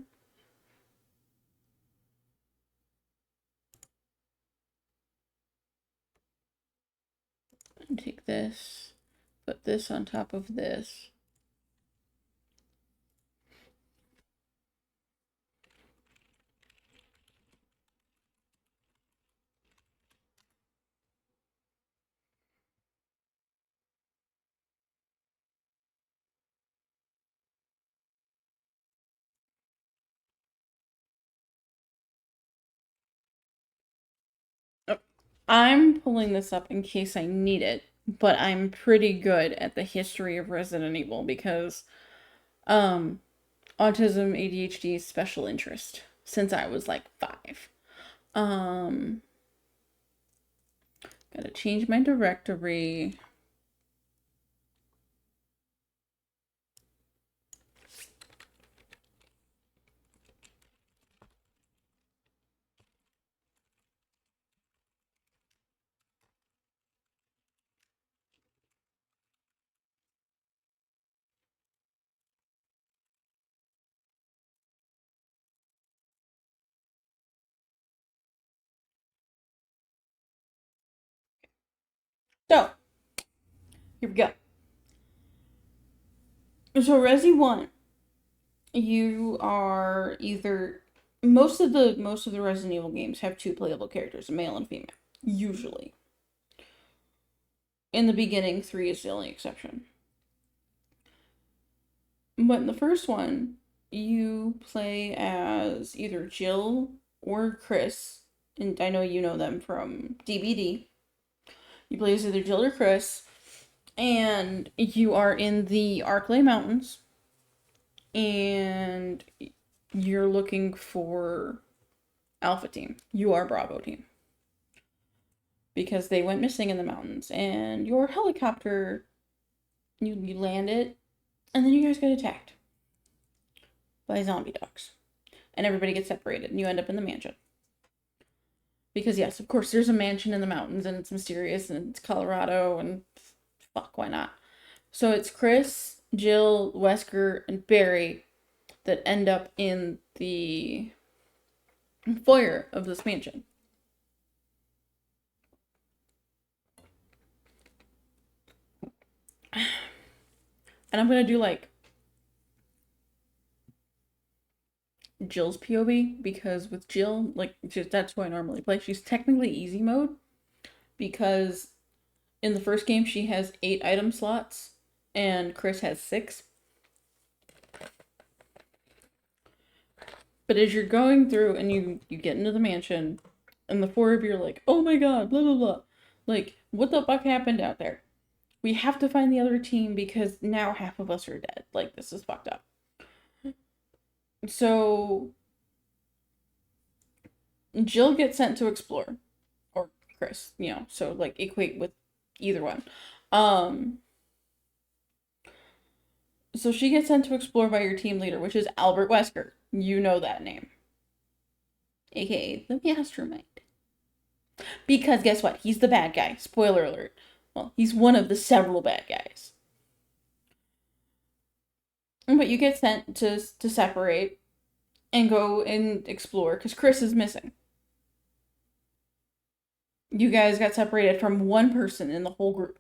And take this, put this on top of this. I'm pulling this up in case I need it, but I'm pretty good at the history of Resident Evil because autism, ADHD, special interest since I was like 5. Gotta change my directory. So, here we go. So Resi 1, you are either most of the Resident Evil games have two playable characters, a male and female, usually. In the beginning, 3 is the only exception. But in the first one, you play as either Jill or Chris, and I know you know them from DbD. You play as either Jill or Chris, and you are in the Arklay Mountains, and you're looking for Alpha Team. You are Bravo Team. Because they went missing in the mountains, and your helicopter, you land it, and then you guys get attacked by zombie dogs. And everybody gets separated, and you end up in the mansion. Because, yes, of course, there's a mansion in the mountains, and it's mysterious, and it's Colorado, and fuck, why not? So it's Chris, Jill, Wesker, and Barry that end up in the foyer of this mansion. And I'm gonna do, like, Jill's POV, because with Jill, like, that's who I normally play. She's technically easy mode, because in the first game she has 8 item slots, and Chris has 6. But as you're going through and you get into the mansion, and the four of you are like, oh my god, blah blah blah. Like, what the fuck happened out there? We have to find the other team because now half of us are dead. Like, this is fucked up. So Jill gets sent to explore. Or Chris, so like equate with either one. So she gets sent to explore by your team leader, which is Albert Wesker. You know that name. AKA the Mastermind. Because guess what? He's the bad guy. Spoiler alert. Well, he's one of the several bad guys. But you get sent to separate and go and explore because Chris is missing. You guys got separated from one person in the whole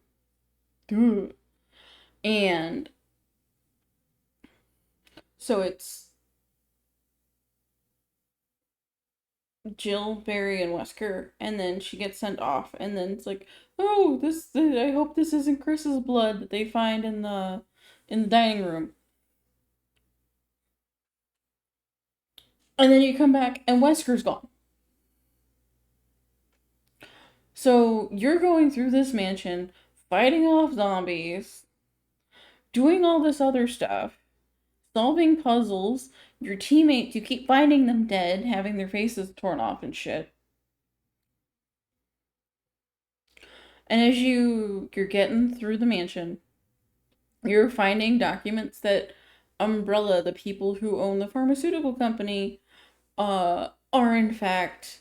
group. And so it's Jill, Barry, and Wesker, and then she gets sent off, and then it's like, oh, I hope this isn't Chris's blood that they find in the dining room. And then you come back, and Wesker's gone. So you're going through this mansion, fighting off zombies, doing all this other stuff, solving puzzles. Your teammates, you keep finding them dead, having their faces torn off and shit. And as you're getting through the mansion, you're finding documents that Umbrella, the people who own the pharmaceutical company, are in fact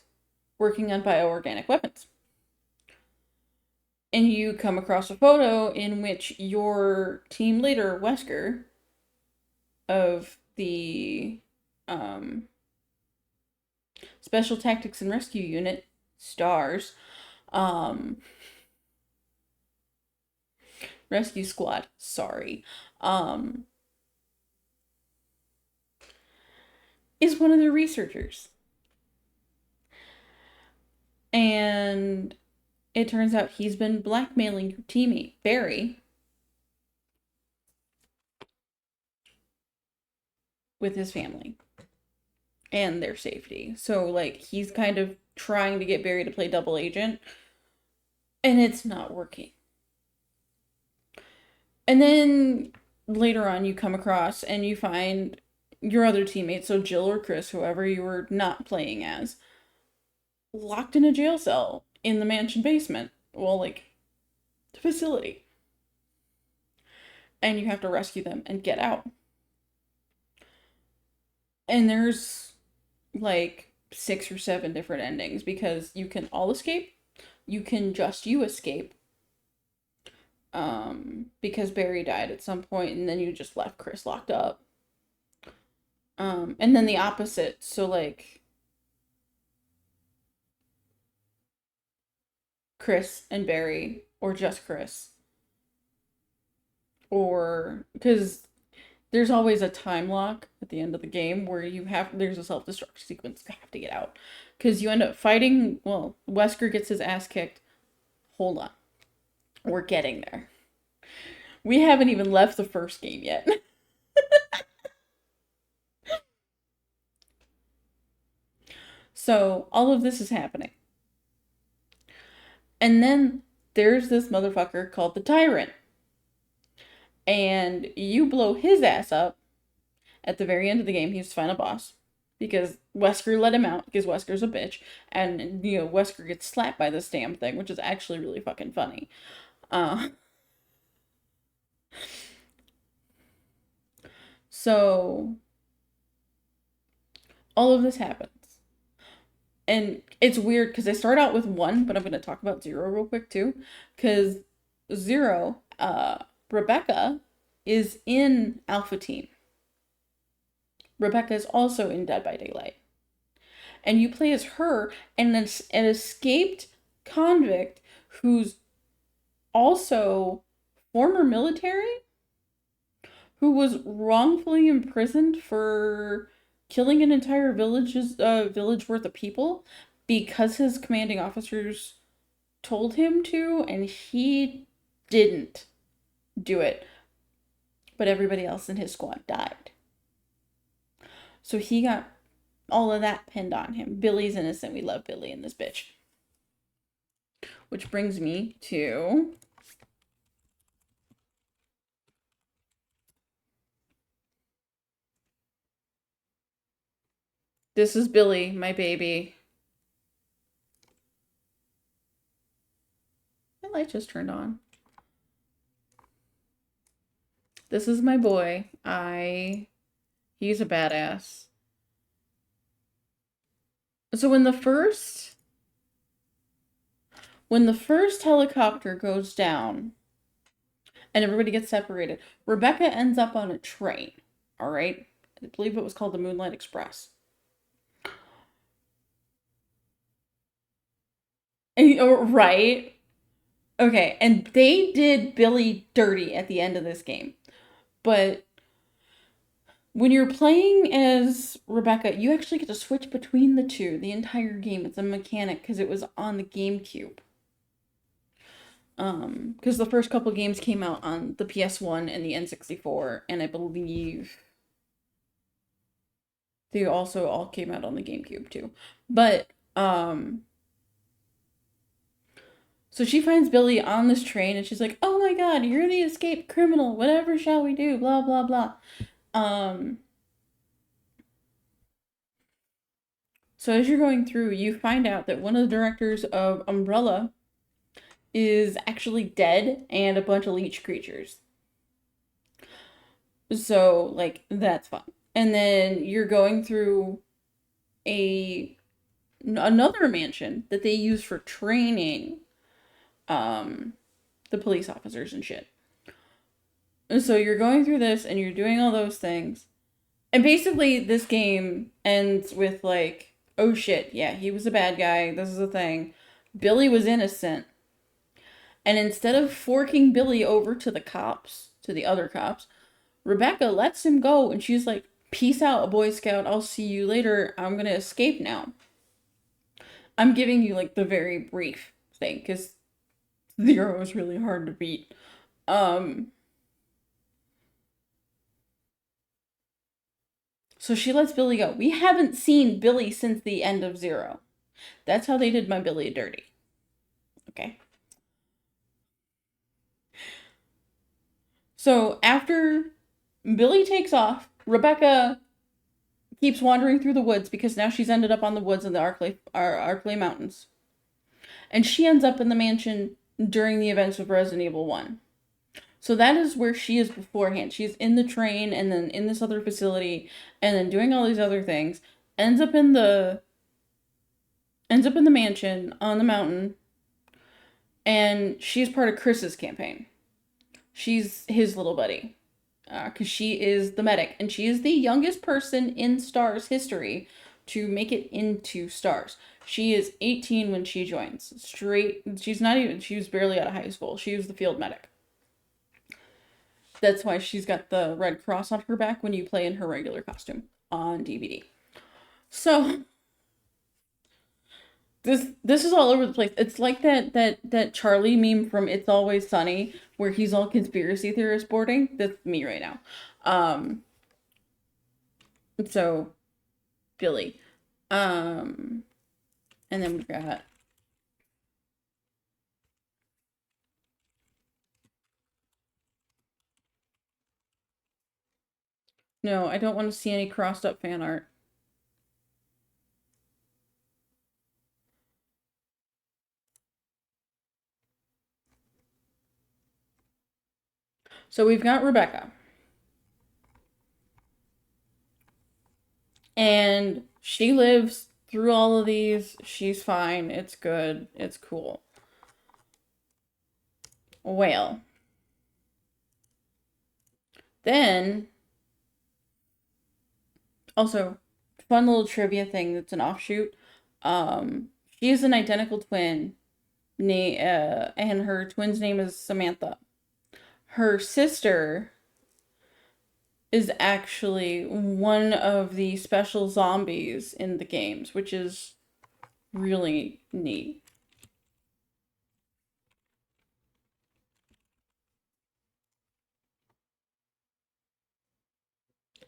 working on bioorganic weapons. And you come across a photo in which your team leader, Wesker, of the Special Tactics and Rescue Unit, STARS, Rescue Squad, sorry, is one of the researchers. And it turns out he's been blackmailing your teammate, Barry, with his family and their safety. So, like, he's kind of trying to get Barry to play double agent, and it's not working. And then later on, you come across and you find your other teammates, so Jill or Chris, whoever you were not playing as, locked in a jail cell in the mansion basement. Well, like, facility. And you have to rescue them and get out. And there's like 6 or 7 different endings because you can all escape. You can just you escape. Because Barry died at some point and then you just left Chris locked up. And then the opposite. So like Chris and Barry, or just Chris. Or because there's always a time lock at the end of the game where there's a self-destruct sequence, you have to get out. Because you end up fighting, well, Wesker gets his ass kicked. Hold on. We're getting there. We haven't even left the first game yet. So, all of this is happening. And then there's this motherfucker called the Tyrant. And you blow his ass up at the very end of the game. He's the final boss. Because Wesker let him out, because Wesker's a bitch. And, Wesker gets slapped by this damn thing, which is actually really fucking funny. So, all of this happens. And it's weird because I start out with 1, but I'm going to talk about 0 real quick too. Because 0, Rebecca, is in Alpha Team. Rebecca is also in Dead by Daylight. And you play as her and an escaped convict who's also former military, who was wrongfully imprisoned for killing an entire village worth of people because his commanding officers told him to, and he didn't do it. But everybody else in his squad died. So he got all of that pinned on him. Billy's innocent. We love Billy in this bitch. Which brings me to this is Billy, my baby. My light just turned on. This is my boy. He's a badass. So when the first helicopter goes down and everybody gets separated, Rebecca ends up on a train. All right? I believe it was called the Moonlight Express. Right? Okay, and they did Billy dirty at the end of this game. But when you're playing as Rebecca, you actually get to switch between the two the entire game. It's a mechanic because it was on the GameCube. Because the first couple games came out on the PS1 and the N64, and I believe they also all came out on the GameCube too. But so she finds Billy on this train and she's like, "Oh my god, you're the escaped criminal. Whatever shall we do? Blah blah blah." So as you're going through, you find out that one of the directors of Umbrella is actually dead and a bunch of leech creatures. So, like, that's fun. And then you're going through another mansion that they use for training the police officers and shit. And so you're going through this and you're doing all those things. And basically this game ends with like, oh shit, yeah, he was a bad guy. This is a thing. Billy was innocent. And instead of forking Billy over to the cops, to the other cops, Rebecca lets him go and she's like, "Peace out, Boy Scout. I'll see you later. I'm gonna escape now." I'm giving you like the very brief thing because 0 is really hard to beat. So she lets Billy go. We haven't seen Billy since the end of 0. That's how they did my Billy dirty. Okay. So after Billy takes off, Rebecca keeps wandering through the woods because now she's ended up on the woods in the Arklay Mountains. And she ends up in the mansion during the events of Resident Evil 1. So that is where she is beforehand. She's in the train and then in this other facility and then doing all these other things. Ends up in the mansion on the mountain. And she's part of Chris's campaign. She's his little buddy. Because she is the medic. And she is the youngest person in STARS history to make it into STARS. She is 18 when she joins. She was barely out of high school. She was the field medic. That's why she's got the red cross on her back when you play in her regular costume on DbD. So this is all over the place. It's like that Charlie meme from It's Always Sunny where he's all conspiracy theorist boarding. That's me right now. So Billy. And then we've got no, I don't want to see any crossed up fan art. So we've got Rebecca. And she lives through all of these. She's fine. It's good. It's cool. Well. Then, also, fun little trivia thing that's an offshoot. She is an identical twin. And her twin's name is Samantha. Her sister is actually one of the special zombies in the games, which is really neat.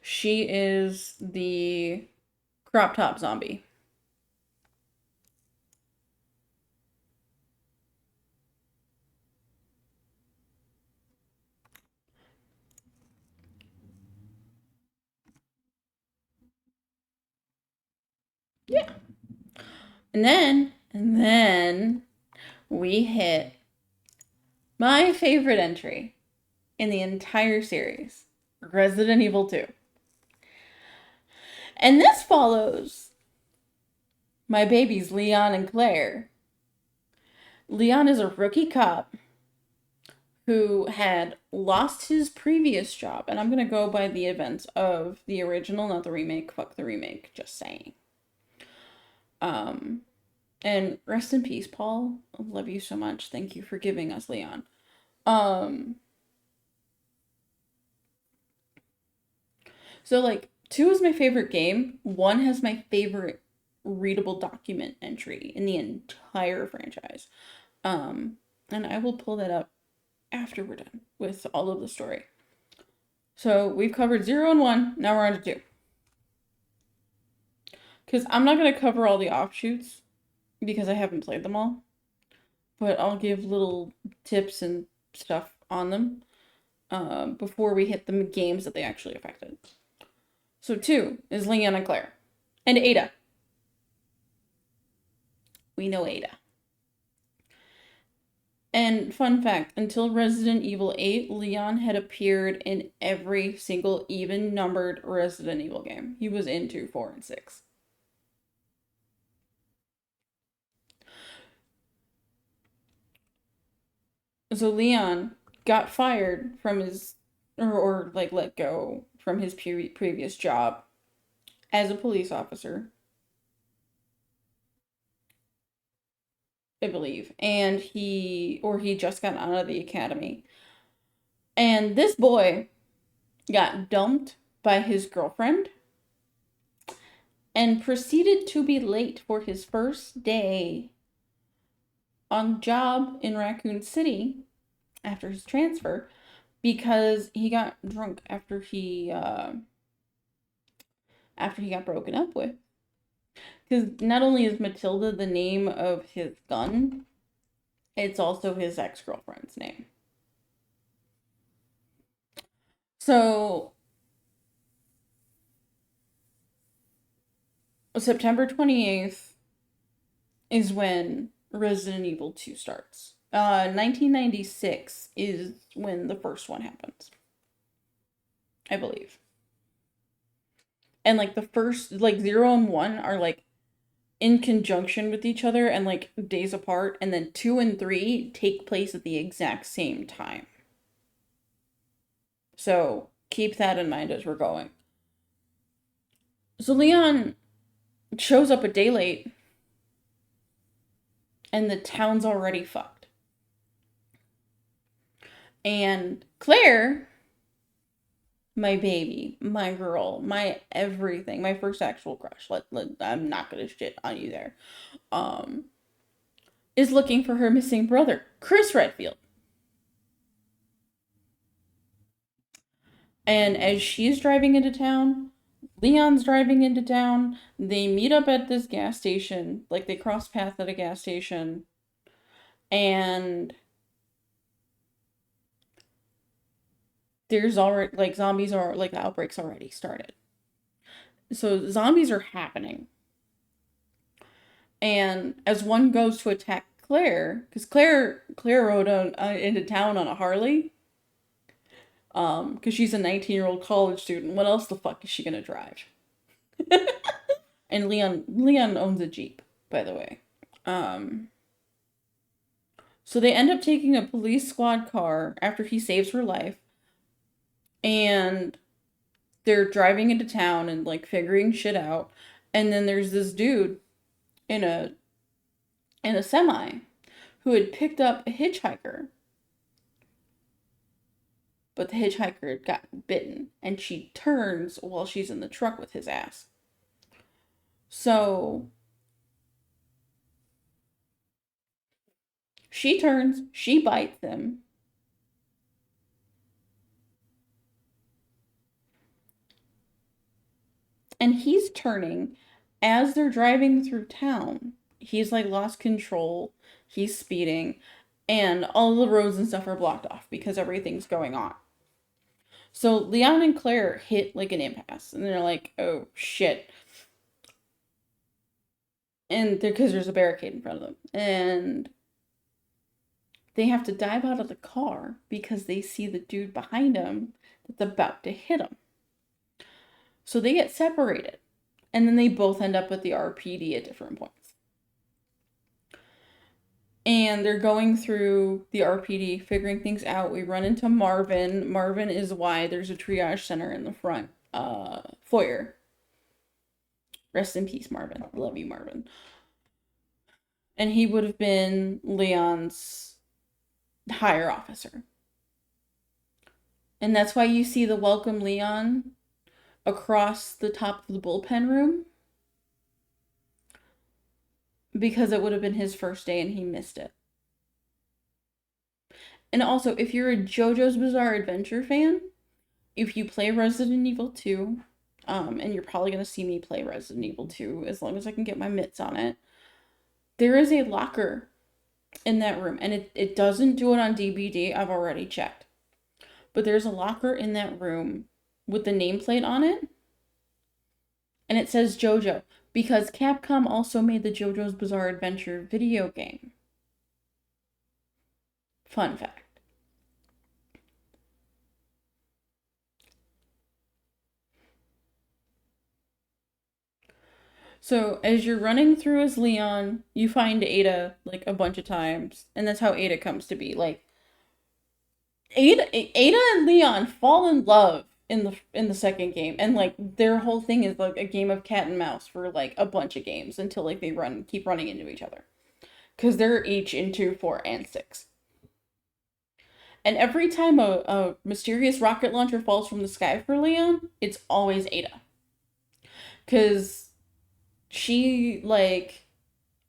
She is the crop top zombie. Yeah. And then we hit my favorite entry in the entire series, Resident Evil 2. And this follows my babies, Leon and Claire. Leon is a rookie cop who had lost his previous job, and I'm going to go by the events of the original, not the remake. Fuck the remake, just saying. And rest in peace, Paul. I love you so much. Thank you for giving us Leon. So like 2 is my favorite game. 1 has my favorite readable document entry in the entire franchise. And I will pull that up after we're done with all of the story. So we've covered 0 and 1. Now we're on to 2. Because I'm not going to cover all the offshoots because I haven't played them all. But I'll give little tips and stuff on them before we hit the games that they actually affected. So 2 is Leon and Claire. And Ada. We know Ada. And fun fact, until Resident Evil 8, Leon had appeared in every single even-numbered Resident Evil game. He was in 2, 4, and 6. So Leon got fired from his, or like let go from his previous job as a police officer, I believe. And he just got out of the academy. And this boy got dumped by his girlfriend and proceeded to be late for his first day on job in Raccoon City after his transfer because he got drunk after he got broken up with. Because not only is Matilda the name of his gun, it's also his ex-girlfriend's name. So September 28th is when Resident Evil 2 starts. 1996 is when the first one happens, I believe. And like the first, like 0 and 1 are like in conjunction with each other and like days apart, and then 2 and 3 take place at the exact same time. So keep that in mind as we're going. So Leon shows up a day late and the town's already fucked. And Claire, my baby, my girl, my everything, my first actual crush, I'm not gonna shit on you there, is looking for her missing brother, Chris Redfield. And as she's driving into town, Leon's driving into town, they meet up at this gas station, like they cross paths at a gas station, and there's already, like, zombies are, like, the outbreak's already started. So zombies are happening. And as one goes to attack Claire, because Claire rode into town on a Harley, because she's a 19-year-old college student. What else the fuck is she gonna drive? And Leon owns a Jeep, by the way. So they end up taking a police squad car after he saves her life, and they're driving into town and like figuring shit out. And then there's this dude in a semi who had picked up a hitchhiker. But the hitchhiker had gotten bitten, and she turns while she's in the truck with his ass. So she turns, she bites him. And he's turning, as they're driving through town, he's like lost control, he's speeding, and all the roads and stuff are blocked off because everything's going on. So Leon and Claire hit like an impasse, and they're like, oh shit. And because there's a barricade in front of them. And they have to dive out of the car because they see the dude behind them that's about to hit them. So they get separated. And then they both end up with the RPD at different points. And they're going through the RPD, figuring things out. We run into Marvin. Marvin is why there's a triage center in the front foyer. Rest in peace, Marvin. Love you, Marvin. And he would have been Leon's higher officer. And that's why you see the welcome Leon across the top of the bullpen room. Because it would have been his first day and he missed it. And also, if you're a JoJo's Bizarre Adventure fan, if you play Resident Evil 2, and you're probably going to see me play Resident Evil 2 as long as I can get my mitts on it, there is a locker in that room. And it doesn't do it on DbD. I've already checked. But there's a locker in that room with the nameplate on it. And it says JoJo. Because Capcom also made the JoJo's Bizarre Adventure video game. Fun fact. So, as you're running through as Leon, you find Ada, like, a bunch of times. And that's how Ada comes to be. Like, Ada and Leon fall in love in the second game, and like their whole thing is like a game of cat and mouse for like a bunch of games until like they keep running into each other because they're each in 2, 4, and 6. And every time a mysterious rocket launcher falls from the sky for Leon, it's always Ada, because she like,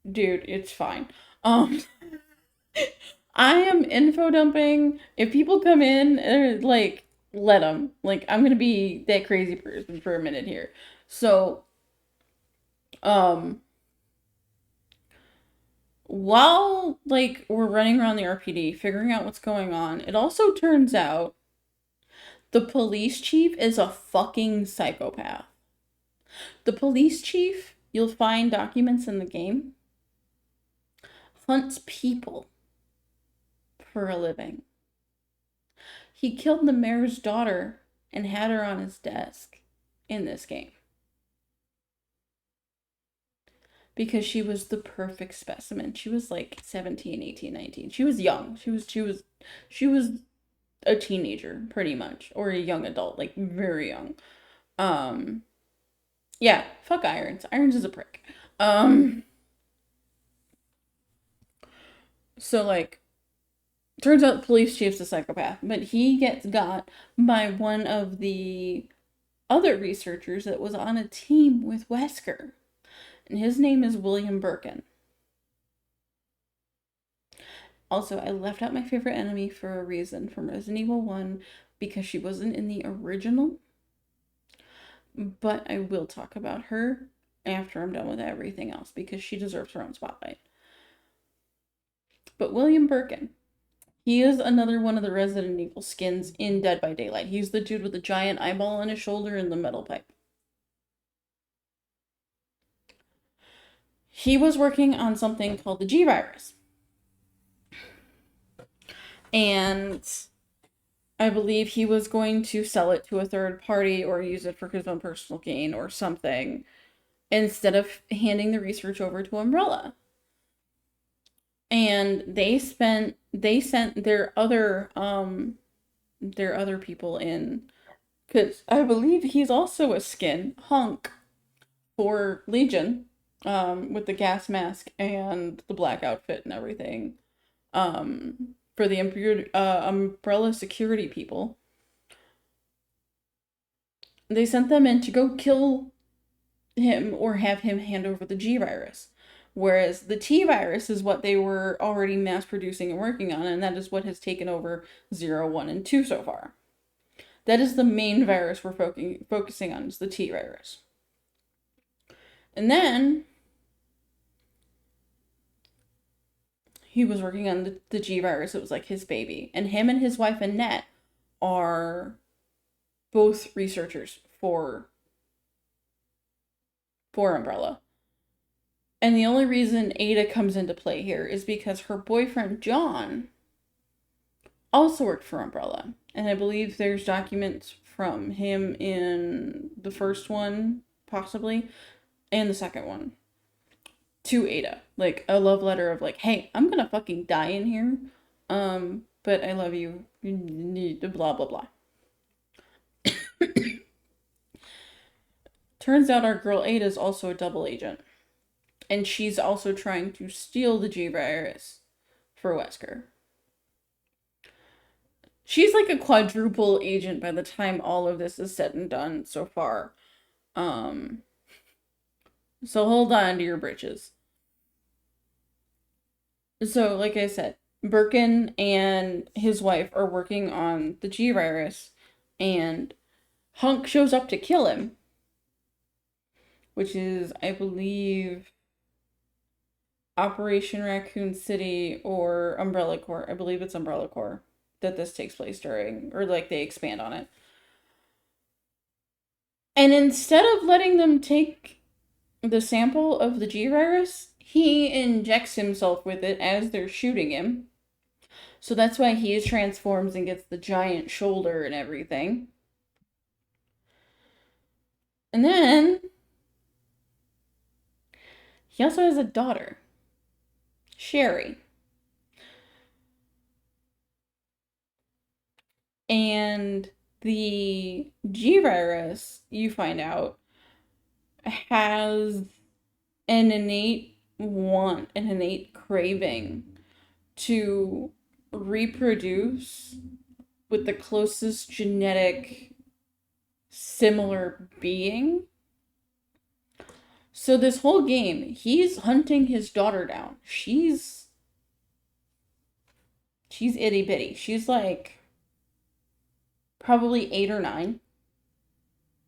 dude, it's fine. I am info dumping. If people come in, like, let them. Like, I'm gonna be that crazy person for a minute here. So, while, like, we're running around the RPD, figuring out what's going on, it also turns out the police chief is a fucking psychopath. The police chief, you'll find documents in the game, hunts people for a living. He killed the mayor's daughter and had her on his desk in this game. Because she was the perfect specimen. She was like 17, 18, 19. She was young. She was a teenager, pretty much. Or a young adult, like very young. Yeah, fuck Irons. Irons is a prick. So like, turns out the police chief's a psychopath, but he gets got by one of the other researchers that was on a team with Wesker. And his name is William Birkin. Also, I left out my favorite enemy for a reason from Resident Evil 1 because she wasn't in the original. But I will talk about her after I'm done with everything else because she deserves her own spotlight. But William Birkin, he is another one of the Resident Evil skins in Dead by Daylight. He's the dude with the giant eyeball on his shoulder and the metal pipe. He was working on something called the G virus. And I believe he was going to sell it to a third party or use it for his own personal gain or something instead of handing the research over to Umbrella. And they sent their other people in, because I believe he's also a skin, Hunk, for Legion, with the gas mask and the black outfit and everything, for the Umbrella security people. They sent them in to go kill him or have him hand over the G virus. Whereas the T virus is what they were already mass producing and working on, and that is what has taken over 0, 1, and 2 so far. That is the main virus we're focusing on, is the T virus. And then he was working on the G virus. It was like his baby. And him and his wife Annette are both researchers for Umbrella. And the only reason Ada comes into play here is because her boyfriend John also worked for Umbrella. And I believe there's documents from him in the first one, possibly, and the second one, to Ada. Like a love letter of like, hey, I'm gonna fucking die in here. But I love you. You need blah blah blah. Turns out our girl Ada is also a double agent. And she's also trying to steal the G virus for Wesker. She's like a quadruple agent by the time all of this is said and done so far. So hold on to your britches. So, like I said, Birkin and his wife are working on the G virus, and Hunk shows up to kill him. Which is, I believe, Operation Raccoon City or Umbrella Corps. I believe it's Umbrella Corps that this takes place during, or like they expand on it. And instead of letting them take the sample of the G virus, he injects himself with it as they're shooting him. So that's why he transforms and gets the giant shoulder and everything. And then he also has a daughter, Sherry. And the G virus, you find out, has an innate want, an innate craving to reproduce with the closest genetic similar being. So this whole game, he's hunting his daughter down. She's itty bitty. She's like probably 8 or 9,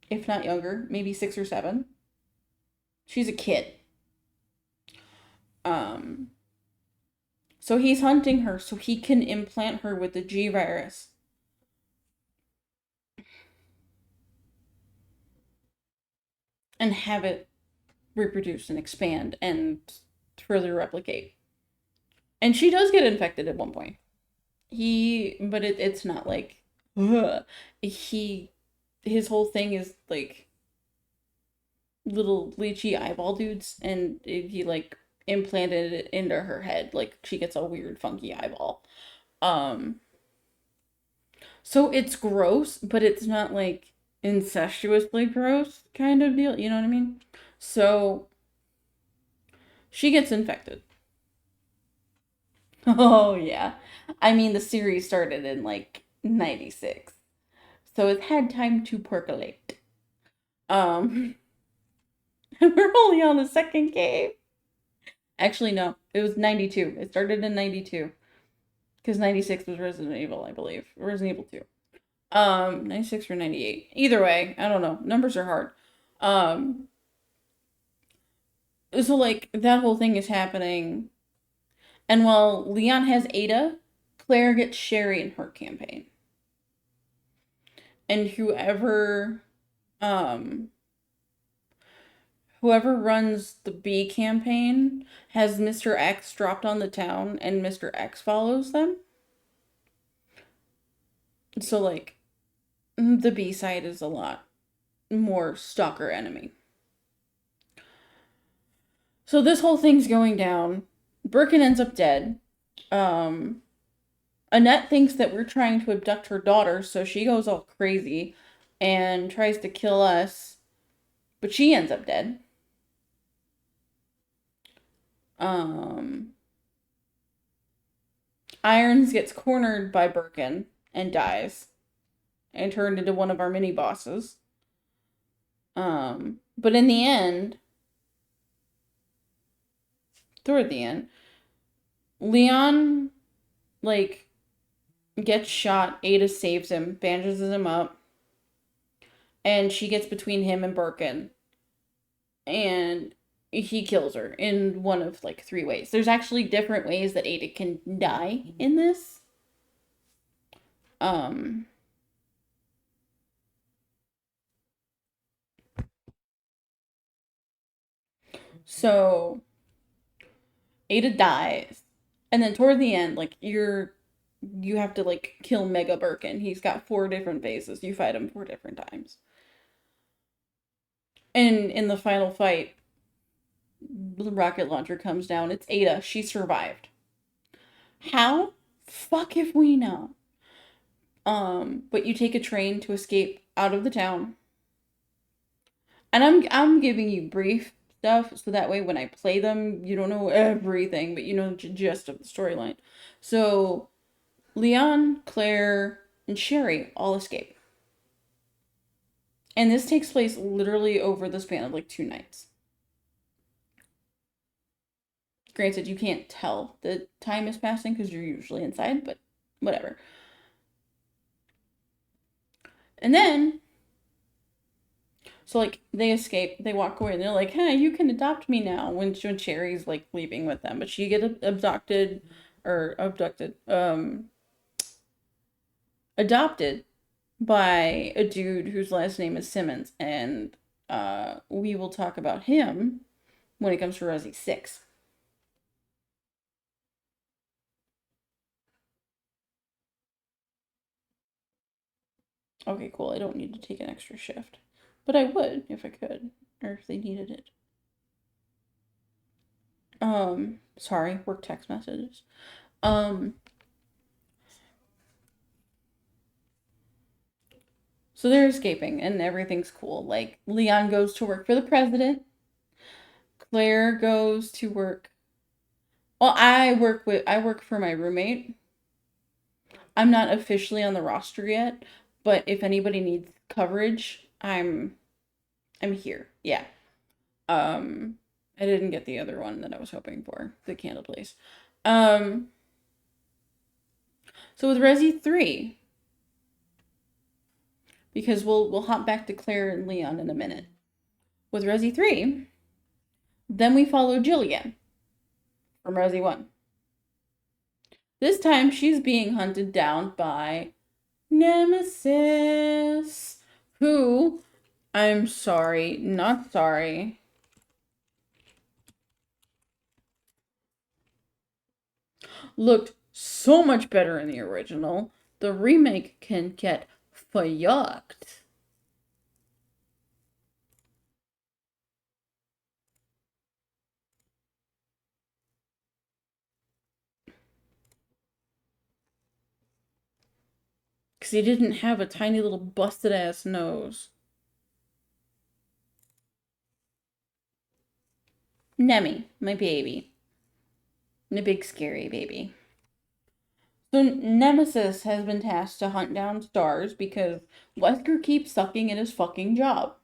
if not younger, maybe 6 or 7. She's a kid. So he's hunting her so he can implant her with the G virus. And have it reproduce and expand and further replicate. And she does get infected at one point. But it's not like, ugh. His whole thing is like little leechy eyeball dudes, and he like implanted it into her head. Like she gets a weird funky eyeball. So it's gross, but it's not like incestuously gross kind of deal. You know what I mean? So she gets infected. Oh yeah. I mean the series started in like 96. So it's had time to percolate. And we're only on the second game. Actually, no. It was 92. It started in 92. Because 96 was Resident Evil, I believe. Resident Evil 2. 96 or 98. Either way, I don't know. Numbers are hard. So like that whole thing is happening. And while Leon has Ada, Claire gets Sherry in her campaign. And whoever runs the B campaign has Mr. X dropped on the town, and Mr. X follows them. So like the B side is a lot more stalker enemy. So this whole thing's going down. Birkin ends up dead. Annette thinks that we're trying to abduct her daughter, so she goes all crazy and tries to kill us, but she ends up dead. Irons gets cornered by Birkin and dies and turned into one of our mini bosses. But in the end, toward the end, Leon, like, gets shot. Ada saves him, bandages him up, and she gets between him and Birkin. And he kills her in one of like 3 ways. There's actually different ways that Ada can die in this. So Ada dies, and then toward the end, like you have to like kill Mega Birkin. He's got 4 different phases. You fight him 4 different times. And in the final fight, the rocket launcher comes down. It's Ada. She survived. How? Fuck if we know. But you take a train to escape out of the town. And I'm giving you brief stuff so that way when I play them, you don't know everything, but you know the gist of the storyline. So Leon, Claire, and Sherry all escape. And this takes place literally over the span of like 2 nights. Granted, you can't tell the time is passing because you're usually inside, but whatever. And then, so like they escape, they walk away, and they're like, "Hey, you can adopt me now." When Sherry's like leaving with them, but she gets abducted, adopted by a dude whose last name is Simmons, and we will talk about him when it comes to Resi 6. Okay, cool. I don't need to take an extra shift, but I would if I could, or if they needed it. Sorry, work text messages. So they're escaping and everything's cool. Like Leon goes to work for the president. Claire goes to work. Well, I work for my roommate. I'm not officially on the roster yet, but if anybody needs coverage, I'm here. Yeah. I didn't get the other one that I was hoping for, the candle place. So with Resi 3, because we'll hop back to Claire and Leon in a minute. With Resi 3, then we follow Jill again from Resi 1. This time she's being hunted down by Nemesis, who, I'm sorry, not sorry, looked so much better in the original. The remake can get fucked. Because he didn't have a tiny little busted ass nose. Nemi, my baby. My big scary baby. So Nemesis has been tasked to hunt down stars because Wesker keeps sucking at his fucking job.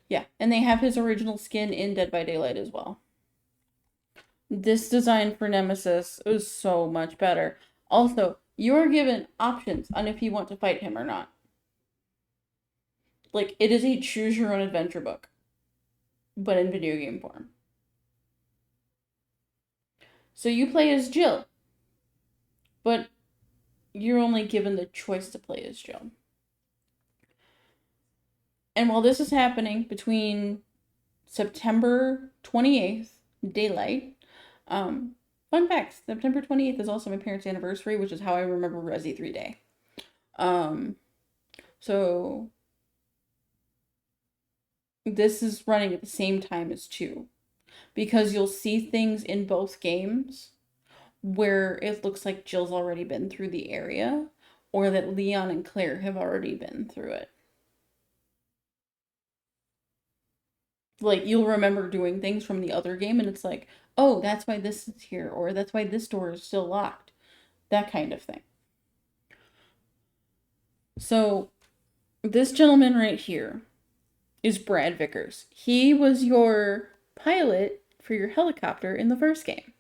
Yeah, and they have his original skin in Dead by Daylight as well. This design for Nemesis is so much better. Also, you are given options on if you want to fight him or not. Like, it is a choose your own adventure book, but in video game form. So you play as Jill, but you're only given the choice to play as Jill. And while this is happening between September 28th, daylight, fun fact, September 28th is also my parents' anniversary, which is how I remember Resi 3 Day. So this is running at the same time as 2, because you'll see things in both games where it looks like Jill's already been through the area, or that Leon and Claire have already been through it. Like, you'll remember doing things from the other game, and it's like, oh, that's why this is here, or that's why this door is still locked. That kind of thing. So, this gentleman right here is Brad Vickers. He was your pilot for your helicopter in the first game.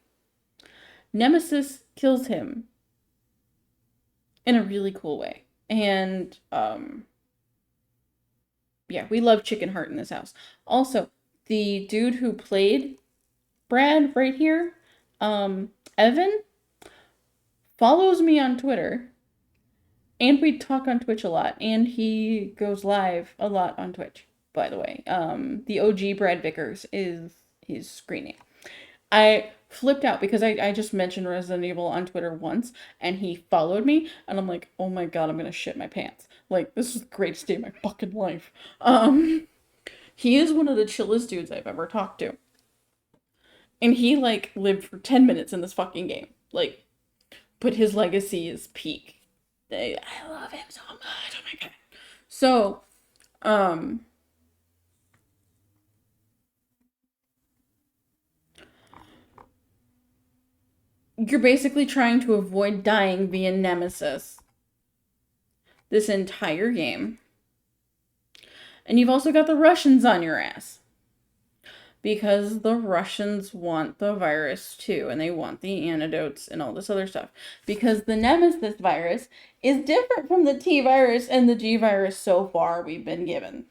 Nemesis kills him in a really cool way. And yeah, we love chicken heart in this house. Also, the dude who played Brad right here, Evan, follows me on Twitter. And we talk on Twitch a lot. And he goes live a lot on Twitch, by the way. The OG Brad Vickers is his screen name. I flipped out because I just mentioned Resident Evil on Twitter once and he followed me and I'm like, oh my god, I'm gonna shit my pants. Like, this is the greatest day of my fucking life. He is one of the chillest dudes I've ever talked to. And he like lived for 10 minutes in this fucking game. Like, but his legacy is peak. I love him so much. Oh my god. So, you're basically trying to avoid dying via Nemesis this entire game. And you've also got the Russians on your ass. Because the Russians want the virus too, and they want the antidotes and all this other stuff. Because the Nemesis virus is different from the T virus and the G virus so far we've been given.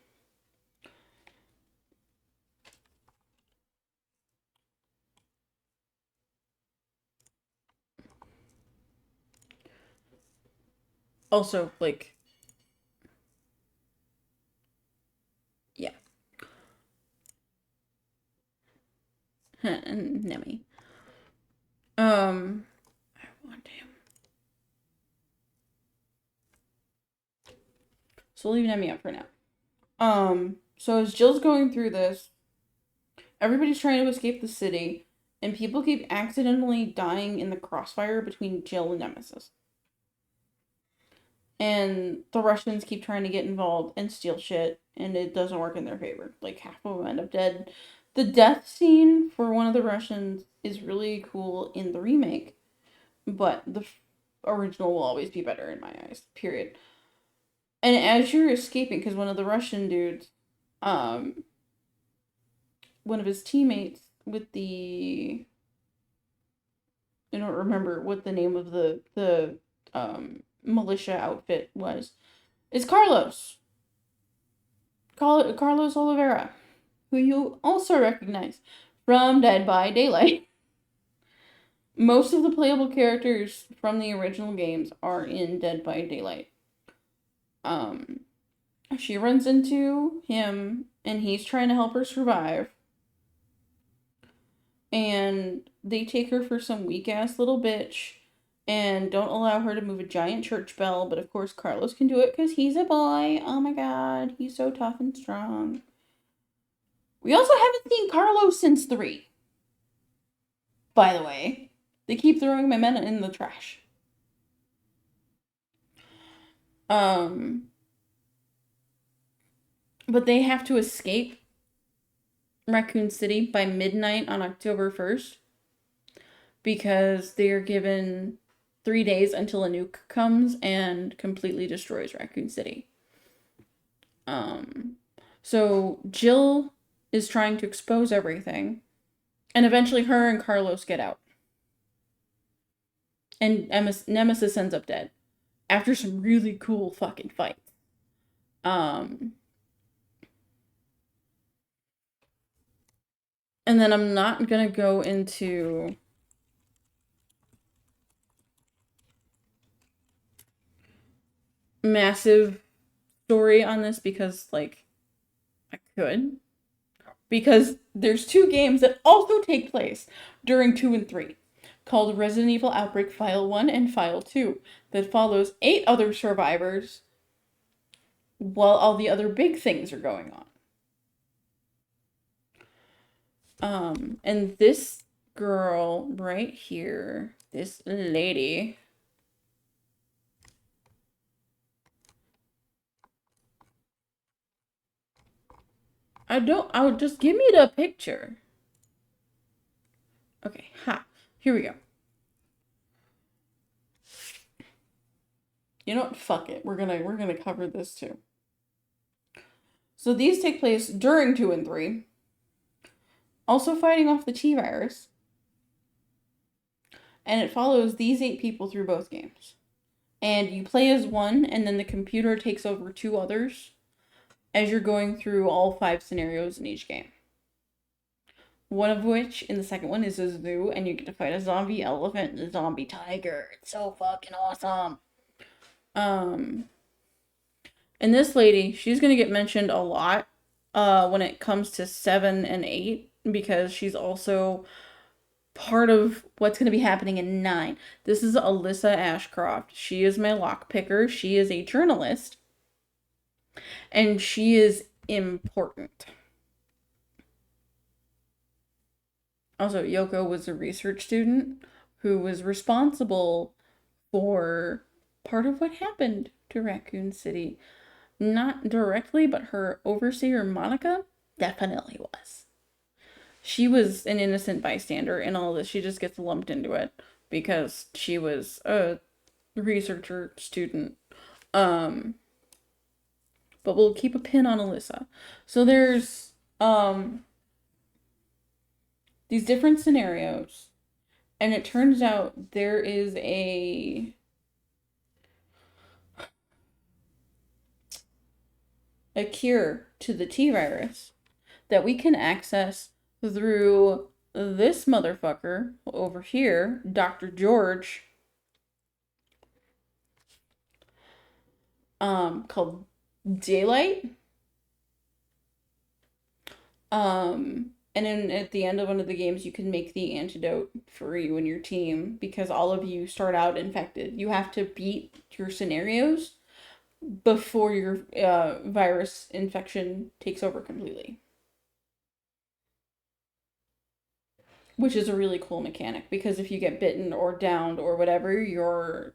Also, like, yeah. And Nemi. I want him. So leave Nemi up for now. So as Jill's going through this, everybody's trying to escape the city, and people keep accidentally dying in the crossfire between Jill and Nemesis. And the Russians keep trying to get involved and steal shit, and it doesn't work in their favor. Like, half of them end up dead. The death scene for one of the Russians is really cool in the remake, but the original will always be better in my eyes, period. And as you're escaping, because one of the Russian dudes, one of his teammates with the, I don't remember what the name of the militia outfit was. It's Carlos. Carlos Oliveira, who you also recognize from Dead by Daylight. Most of the playable characters from the original games are in Dead by Daylight. She runs into him, and he's trying to help her survive. And they take her for some weak-ass little bitch and don't allow her to move a giant church bell, but of course Carlos can do it because he's a boy. Oh my god, he's so tough and strong. We also haven't seen Carlos since 3. By the way, they keep throwing my men in the trash. But they have to escape Raccoon City by midnight on October 1st because they are given 3 days until a nuke comes and completely destroys Raccoon City. So Jill is trying to expose everything, and eventually her and Carlos get out. And Nemesis ends up dead after some really cool fucking fights. And then I'm not gonna go into massive story on this because, like, I could. Because there's 2 games that also take place during 2 and 3, called Resident Evil Outbreak File 1 and File 2, that follows 8 other survivors while all the other big things are going on. And this girl right here, this lady, I'll just give me the picture. Okay, here we go. You know what? Fuck it. We're gonna cover this too. So these take place during 2 and 3. Also fighting off the T virus. And it follows these 8 people through both games. And you play as one, and then the computer takes over two others as you're going through all 5 scenarios in each game. One of which, in the second one, is a zoo, and you get to fight a zombie elephant and a zombie tiger. It's so fucking awesome. And this lady, she's gonna get mentioned a lot when it comes to 7 and 8, because she's also part of what's going to be happening in 9. This is Alyssa Ashcroft. She is my lockpicker. She is a journalist. And she is important. Also, Yoko was a research student who was responsible for part of what happened to Raccoon City. Not directly, but her overseer, Monica, definitely was. She was an innocent bystander in all this. She just gets lumped into it because she was a researcher student. But we'll keep a pin on Alyssa. So there's these different scenarios, and it turns out there is a cure to the T virus that we can access through this motherfucker over here, Dr. George, called Daylight. And then at the end of one of the games, you can make the antidote for you and your team, because all of you start out infected. You have to beat your scenarios before your virus infection takes over completely. Which is a really cool mechanic, because if you get bitten or downed or whatever, your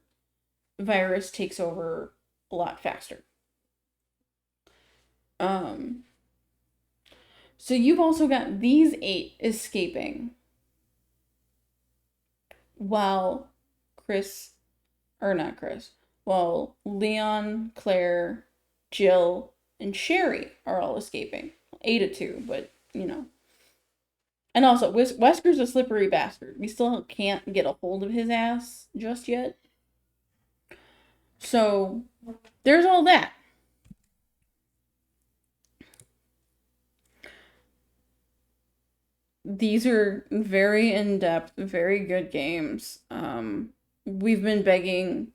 virus takes over a lot faster. So you've also got these 8 escaping, while Leon, Claire, Jill, and Sherry are all escaping. 8 to 2, but you know. And also, Wesker's a slippery bastard. We still can't get a hold of his ass just yet. So, there's all that. These are very in-depth, very good games. We've been begging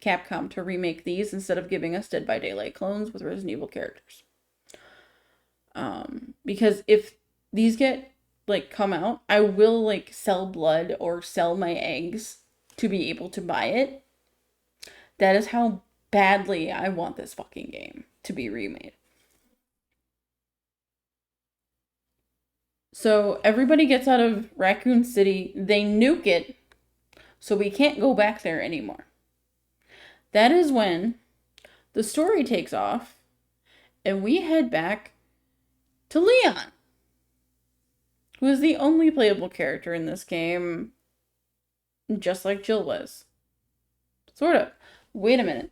Capcom to remake these instead of giving us Dead by Daylight clones with Resident Evil characters. Because if these get come out, I will sell blood or sell my eggs to be able to buy it. That is how badly I want this fucking game to be remade. So everybody gets out of Raccoon City, they nuke it, so we can't go back there anymore. That is when the story takes off, and we head back to Leon, who is the only playable character in this game, just like Jill was. Sort of. Wait a minute.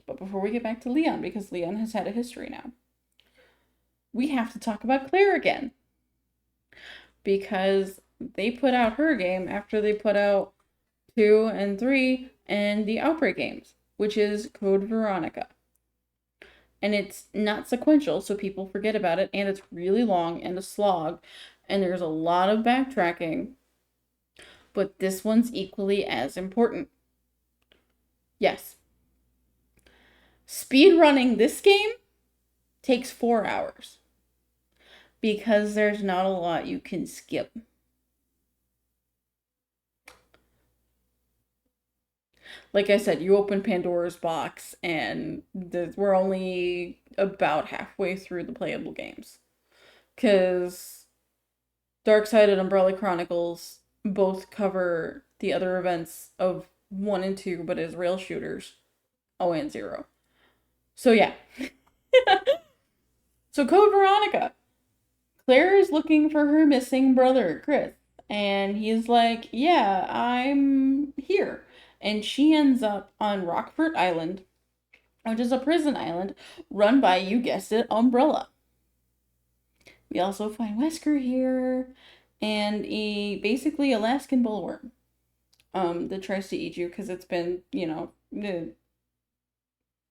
But before we get back to Leon, because Leon has had a history now, we have to talk about Claire again. Because they put out her game after they put out 2 and 3 and the Outbreak games, which is Code Veronica. And it's not sequential, so people forget about it, and it's really long and a slog, and there's a lot of backtracking. But this one's equally as important. Yes. Speedrunning this game takes 4 hours. Because there's not a lot you can skip. Like I said, you open Pandora's box, and we're only about halfway through the playable games. Because Darkside and Umbrella Chronicles both cover the other events of 1 and 2, but as rail shooters. Oh, and 0. So yeah. So Code Veronica. Claire is looking for her missing brother, Chris. And he's like, yeah, I'm here. And she ends up on Rockford Island, which is a prison island run by, you guessed it, Umbrella. We also find Wesker here, and basically Alaskan bullworm that tries to eat you because it's been,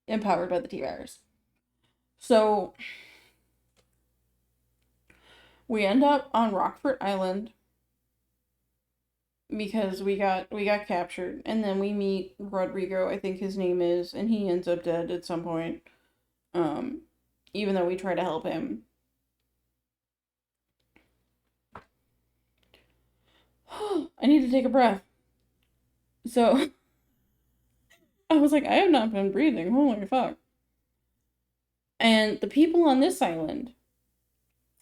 empowered by the T-virus. So we end up on Rockford Island because we got captured, and then we meet Rodrigo, I think his name is, and he ends up dead at some point. Even though we try to help him. I need to take a breath. So I was like, I have not been breathing. Holy fuck. And the people on this island,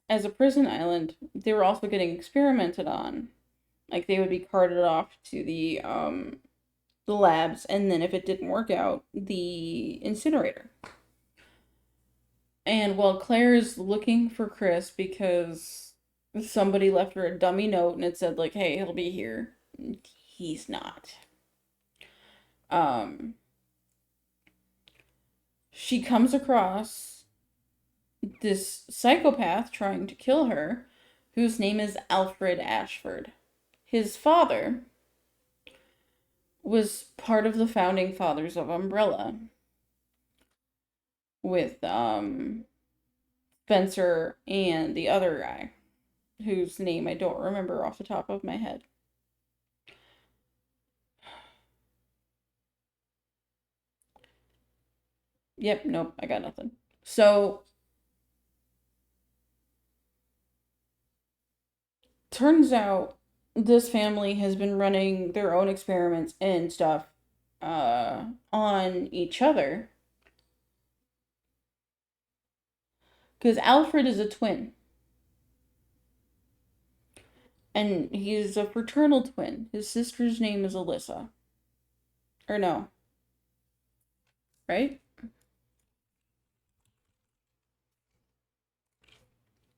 as a prison island, they were also getting experimented on. Like, they would be carted off to the labs, and then if it didn't work out, the incinerator. And while Claire's looking for Chris because somebody left her a dummy note and it said, like, hey, he'll be here, he's not. She comes across this psychopath trying to kill her, whose name is Alfred Ashford. His father was part of the founding fathers of Umbrella, with Spencer and the other guy, whose name I don't remember off the top of my head. Yep, nope, I got nothing. So, turns out this family has been running their own experiments and stuff on each other. Because Alfred is a twin. And he's a fraternal twin. His sister's name is Alyssa. Or no. Right?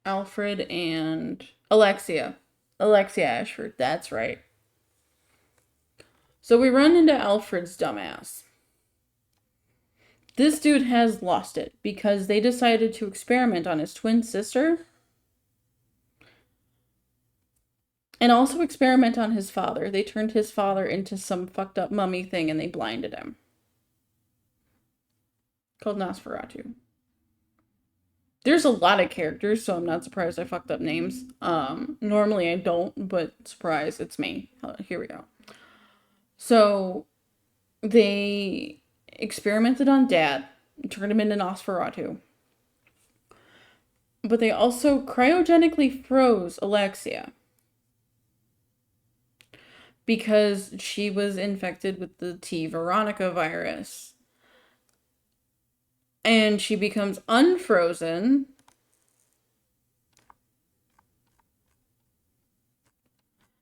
Alfred and Alexia. Alexia Ashford, that's right. So we run into Alfred's dumbass. This dude has lost it because they decided to experiment on his twin sister and also experiment on his father. They turned his father into some fucked up mummy thing and they blinded him. Called Nosferatu. There's a lot of characters, so I'm not surprised I fucked up names. Normally I don't, but surprise, it's me. Here we go. So they experimented on Dad, turned him into Nosferatu. But they also cryogenically froze Alexia because she was infected with the T. Veronica virus. And she becomes unfrozen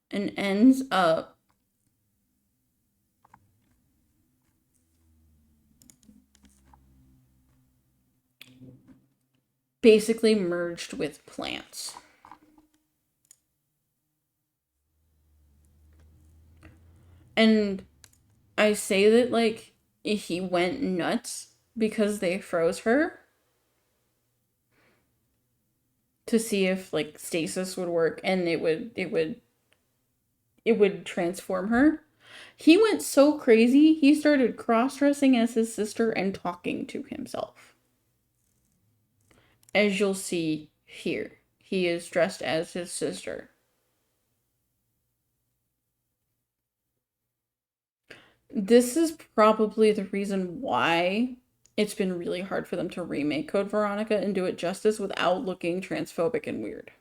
and ends up basically merged with plants. And I say that, like, he went nuts because they froze her to see if, like, stasis would work and it would transform her. He went so crazy, he started cross-dressing as his sister and talking to himself. As you'll see here, he is dressed as his sister. This is probably the reason why it's been really hard for them to remake Code Veronica and do it justice without looking transphobic and weird.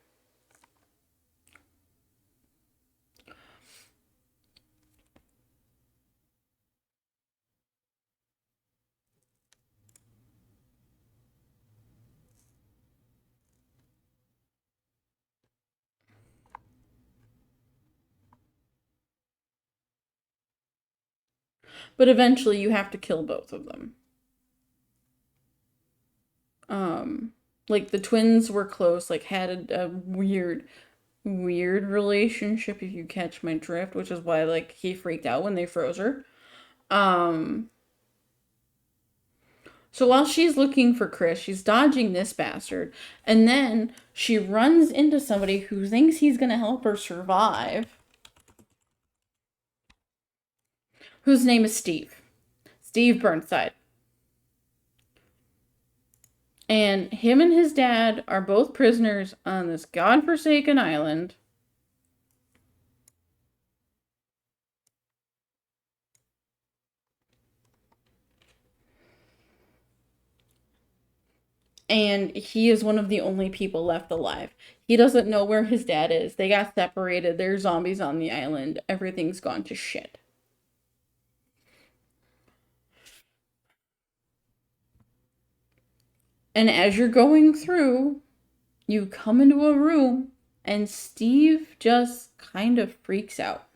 But eventually you have to kill both of them. Like, the twins were close, like, had a weird relationship, if you catch my drift, which is why, like, he freaked out when they froze her. So while she's looking for Chris, she's dodging this bastard, and then she runs into somebody who thinks he's gonna help her survive, whose name is Steve. Steve Burnside. And him and his dad are both prisoners on this godforsaken island. And he is one of the only people left alive. He doesn't know where his dad is. They got separated. There's zombies on the island. Everything's gone to shit. And as you're going through, you come into a room, and Steve just kind of freaks out.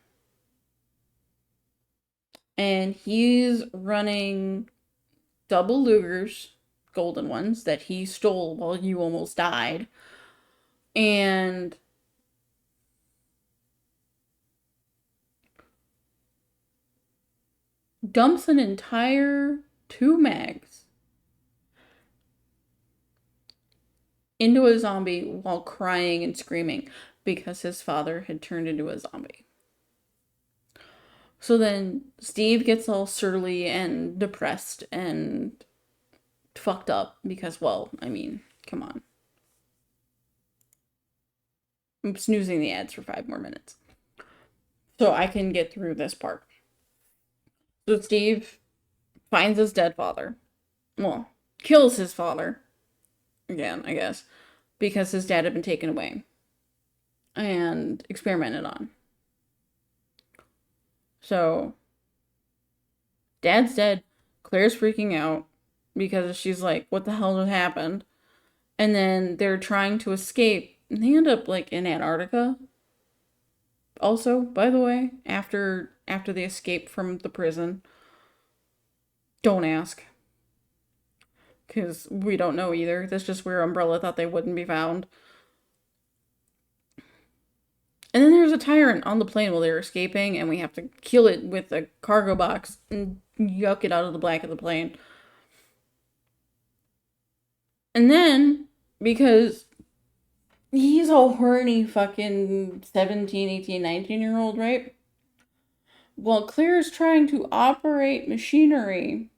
And he's running double Lugers, golden ones, that he stole while you almost died. And dumps an entire 2 mags into a zombie while crying and screaming because his father had turned into a zombie. So then Steve gets all surly and depressed and fucked up because, well, I mean, come on. I'm snoozing the ads for 5 more minutes so I can get through this part. So Steve finds his dead father. Well, kills his father. Again, I guess. Because his dad had been taken away. And experimented on. So, Dad's dead. Claire's freaking out. Because she's like, what the hell just happened? And then they're trying to escape. And they end up, like, in Antarctica. Also, by the way, after they escape from the prison. Don't ask. Because we don't know either. That's just where Umbrella thought they wouldn't be found. And then there's a tyrant on the plane while they're escaping, and we have to kill it with a cargo box and yuck it out of the back of the plane. And then, because he's a horny fucking 17, 18, 19-year-old, right? Well, Claire's trying to operate machinery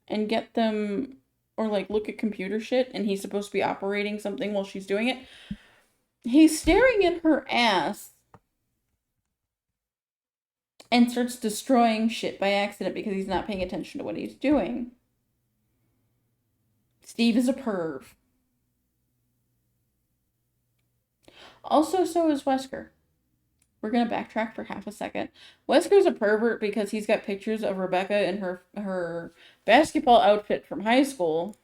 and get them, or like look at computer shit, and he's supposed to be operating something while she's doing it. He's staring at her ass and starts destroying shit by accident because he's not paying attention to what he's doing. Steve is a perv. Also, so is Wesker. We're gonna backtrack for half a second. Wesker's a pervert because he's got pictures of Rebecca in her basketball outfit from high school.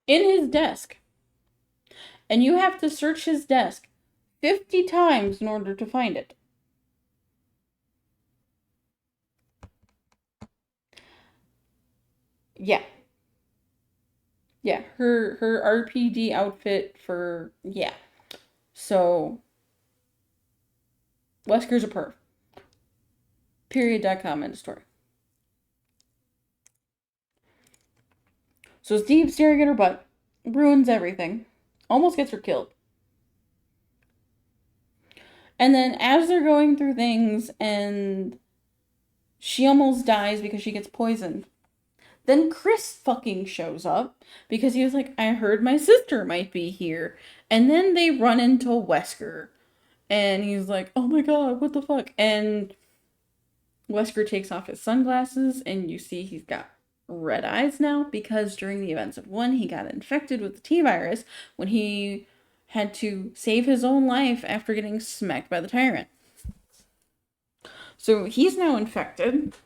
In his desk. And you have to search his desk 50 times in order to find it. Yeah. Yeah, her RPD outfit for, yeah. So, Wesker's a perv. Period.com, end of story. So Steve staring at her butt ruins everything. Almost gets her killed. And then as they're going through things and she almost dies because she gets poisoned. Then Chris fucking shows up because he was like, I heard my sister might be here. And then they run into Wesker. And he's like, oh my god, what the fuck? And Wesker takes off his sunglasses and you see he's got red eyes now because during the events of 1, he got infected with the T-virus when he had to save his own life after getting smacked by the tyrant. So he's now infected.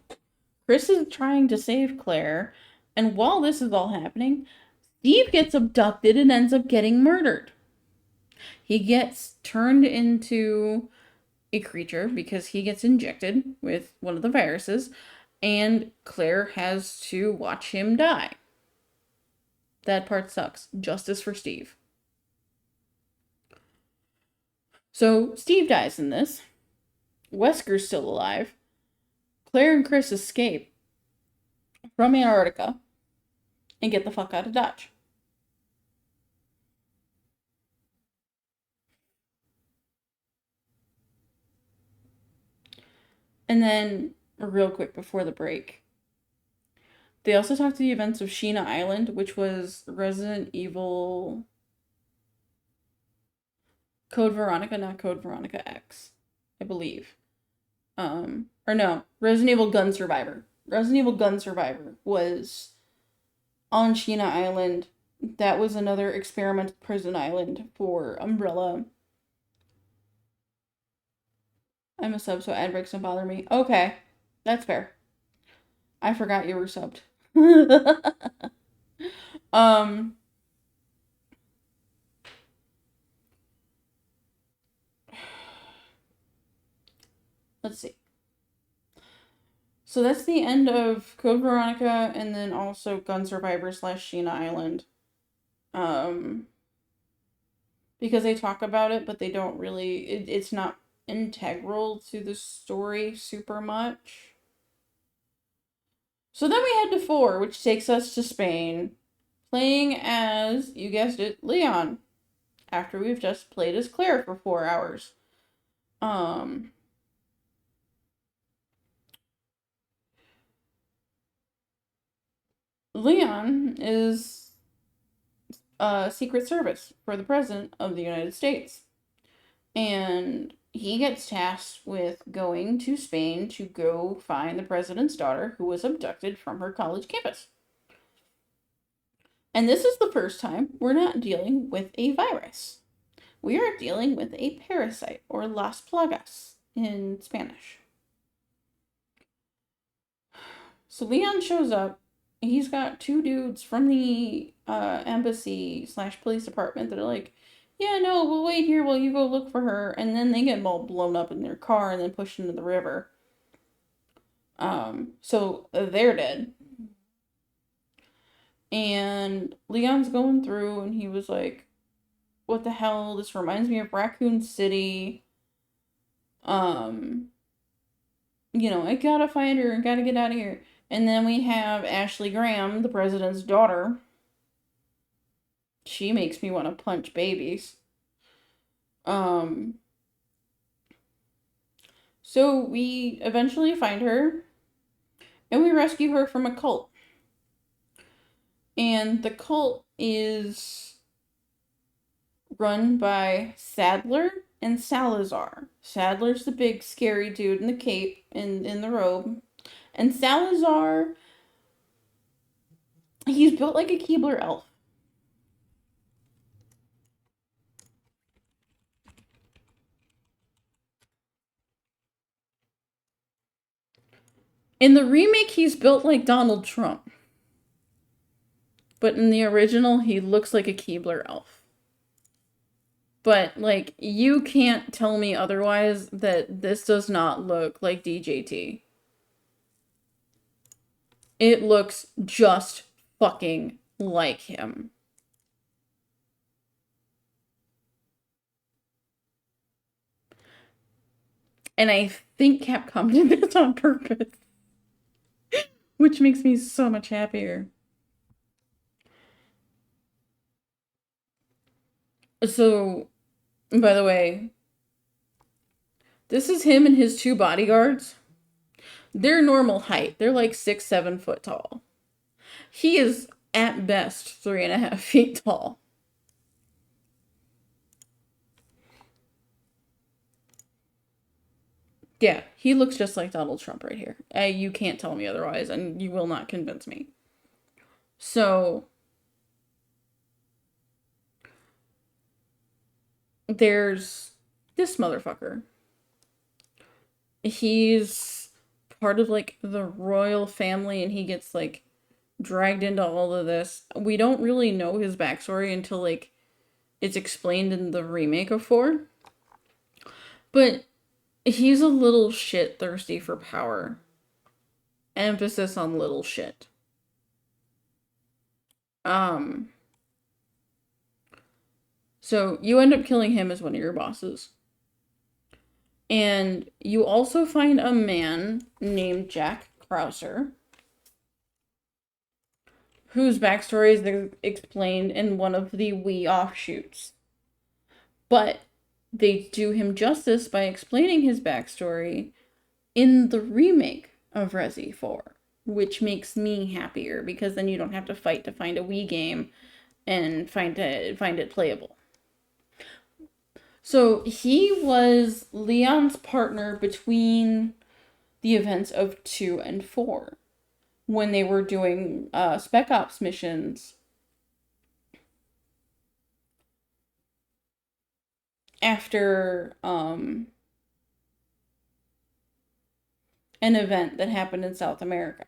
Chris is trying to save Claire, and while this is all happening, Steve gets abducted and ends up getting murdered. He gets turned into a creature because he gets injected with one of the viruses, and Claire has to watch him die. That part sucks. Justice for Steve. So Steve dies in this. Wesker's still alive. Claire and Chris escape from Antarctica and get the fuck out of Dodge. And then, real quick before the break, they also talked to the events of Sheena Island, which was Resident Evil Code Veronica, not Code Veronica X, I believe. Or no, Resident Evil Gun Survivor. Resident Evil Gun Survivor was on Sheena Island. That was another experimental prison island for Umbrella. I'm a sub, so ad breaks don't bother me. Okay, that's fair. I forgot you were subbed. um, let's see. So that's the end of Code Veronica, and then also Gun Survivor / Sheena Island. Because they talk about it, but they don't really. It's not integral to the story super much. So then we head to 4, which takes us to Spain, playing as, you guessed it, Leon. After we've just played as Claire for 4 hours. Leon is Secret Service for the President of the United States. And he gets tasked with going to Spain to go find the president's daughter who was abducted from her college campus. And this is the first time we're not dealing with a virus. We are dealing with a parasite, or Las Plagas in Spanish. So Leon shows up. He's got 2 dudes from the embassy / police department that are like, yeah, no, we'll wait here while you go look for her. And then they get all blown up in their car and then pushed into the river. So they're dead. And Leon's going through and he was like, what the hell? This reminds me of Raccoon City. You know, I gotta find her and gotta get out of here. And then we have Ashley Graham, the president's daughter. She makes me want to punch babies. So we eventually find her and we rescue her from a cult. And the cult is run by Sadler and Salazar. Sadler's the big scary dude in the cape and in the robe. And Salazar, he's built like a Keebler elf. In the remake, he's built like Donald Trump. But in the original, he looks like a Keebler elf. But, like, you can't tell me otherwise that this does not look like DJT. It looks just fucking like him. And I think Capcom did this on purpose. Which makes me so much happier. So, by the way, this is him and his 2 bodyguards. They're normal height. They're like 6-7 foot tall. He is at best 3.5 feet tall. Yeah, he looks just like Donald Trump right here. You can't tell me otherwise, and you will not convince me. So, there's this motherfucker. He's part of, like, the royal family, and he gets, like, dragged into all of this. We don't really know his backstory until, like, it's explained in the remake of 4. But he's a little shit thirsty for power. Emphasis on little shit. So you end up killing him as one of your bosses. And you also find a man named Jack Krauser, whose backstory is explained in one of the Wii offshoots. But they do him justice by explaining his backstory in the remake of Resi 4, which makes me happier because then you don't have to fight to find a Wii game and find it playable. So he was Leon's partner between the events of 2 and 4 when they were doing Spec Ops missions after an event that happened in South America.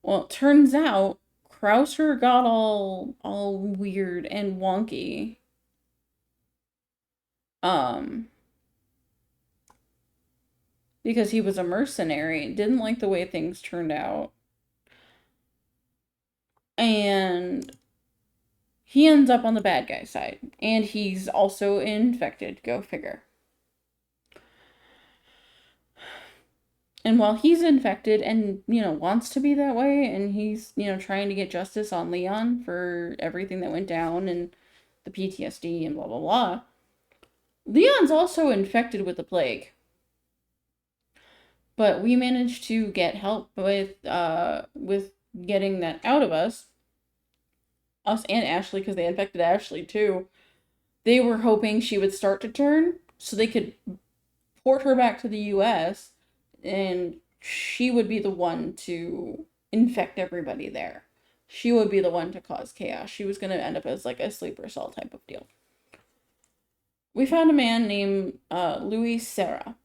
Well, it turns out Krauser got all weird and wonky. Because he was a mercenary, didn't like the way things turned out. And he ends up on the bad guy side. And he's also infected, go figure. And while he's infected and, wants to be that way, and he's, trying to get justice on Leon for everything that went down and the PTSD and blah, blah, blah, Leon's also infected with the plague. But we managed to get help with getting that out of us. Us and Ashley, because they infected Ashley too. They were hoping she would start to turn so they could port her back to the US and she would be the one to infect everybody there. She would be the one to cause chaos. She was going to end up as like a sleeper cell type of deal. We found a man named Luis Serra.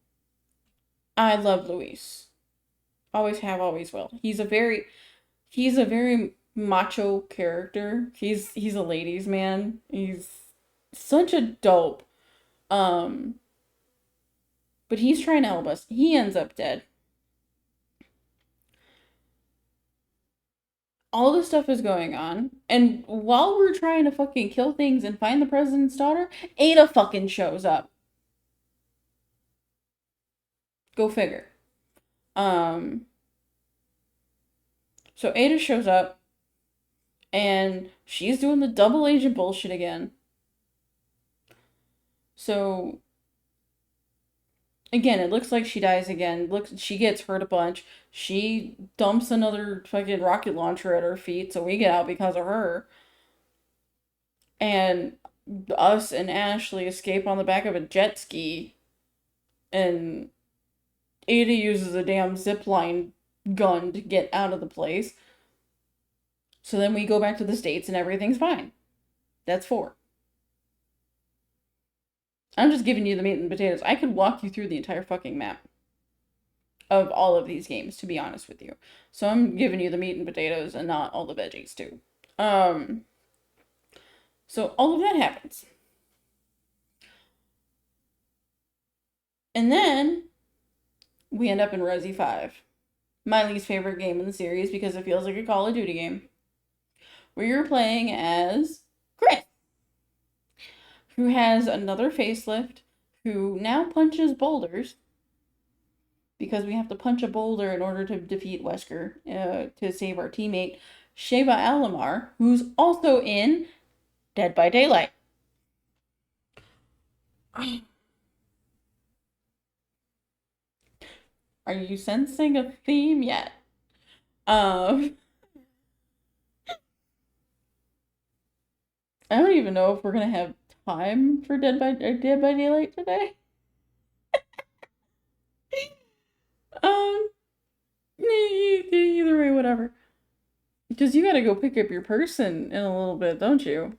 I love Luis. Always have, always will. He's a very macho character. He's a ladies' man. He's such a dope. But he's trying to help us. He ends up dead. All this stuff is going on, and while we're trying to fucking kill things and find the president's daughter, Ada fucking shows up. Go figure. So Ada shows up, and she's doing the double agent bullshit again. So, again, it looks like she dies again. She gets hurt a bunch. She dumps another fucking rocket launcher at her feet, so we get out because of her. And us and Ashley escape on the back of a jet ski, and Ada uses a damn zipline gun to get out of the place. So then we go back to the States and everything's fine. That's 4. I'm just giving you the meat and potatoes. I could walk you through the entire fucking map of all of these games, to be honest with you. So I'm giving you the meat and potatoes and not all the veggies too. So all of that happens. And then we end up in Resi 5. My least favorite game in the series because it feels like a Call of Duty game. Where you're playing as Chris, who has another facelift, who now punches boulders. Because we have to punch a boulder in order to defeat Wesker to save our teammate, Sheva Alomar, who's also in Dead by Daylight. Are you sensing a theme yet? I don't even know if we're gonna have time for Dead by Daylight today. Either way, whatever. Because you gotta go pick up your person in a little bit, don't you?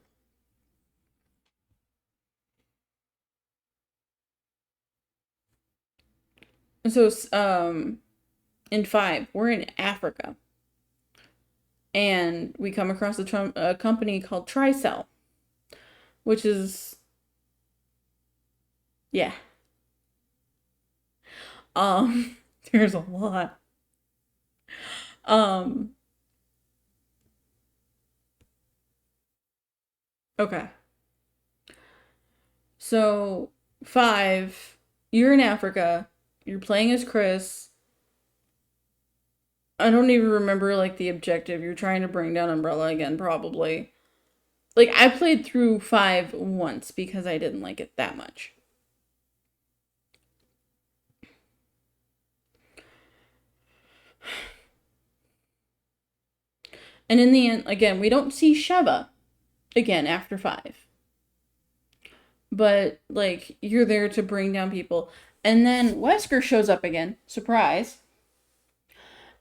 So, in 5, we're in Africa. And we come across a company called Tricell. Which is... yeah. There's a lot. Okay. So, 5, you're in Africa. You're playing as Chris. I don't even remember, like, the objective. You're trying to bring down Umbrella again, probably. Like, I played through 5 once because I didn't like it that much. And in the end, again, we don't see Sheva again after 5. But, like, you're there to bring down people. And then Wesker shows up again. Surprise.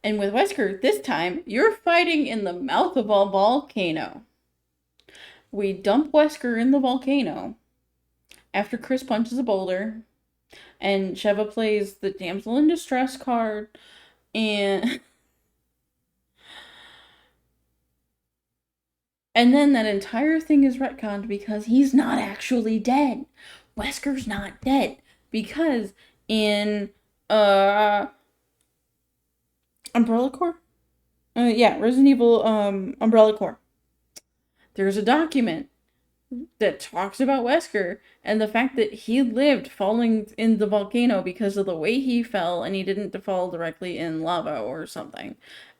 And with Wesker, this time, you're fighting in the mouth of a volcano. We dump Wesker in the volcano after Chris punches a boulder. And Sheva plays the damsel in distress card. And then that entire thing is retconned because he's not actually dead. Wesker's not dead. Because in Umbrella Corps? Yeah, Resident Evil Umbrella Corps. There's a document that talks about Wesker and the fact that he lived falling in the volcano because of the way he fell and he didn't fall directly in lava or something.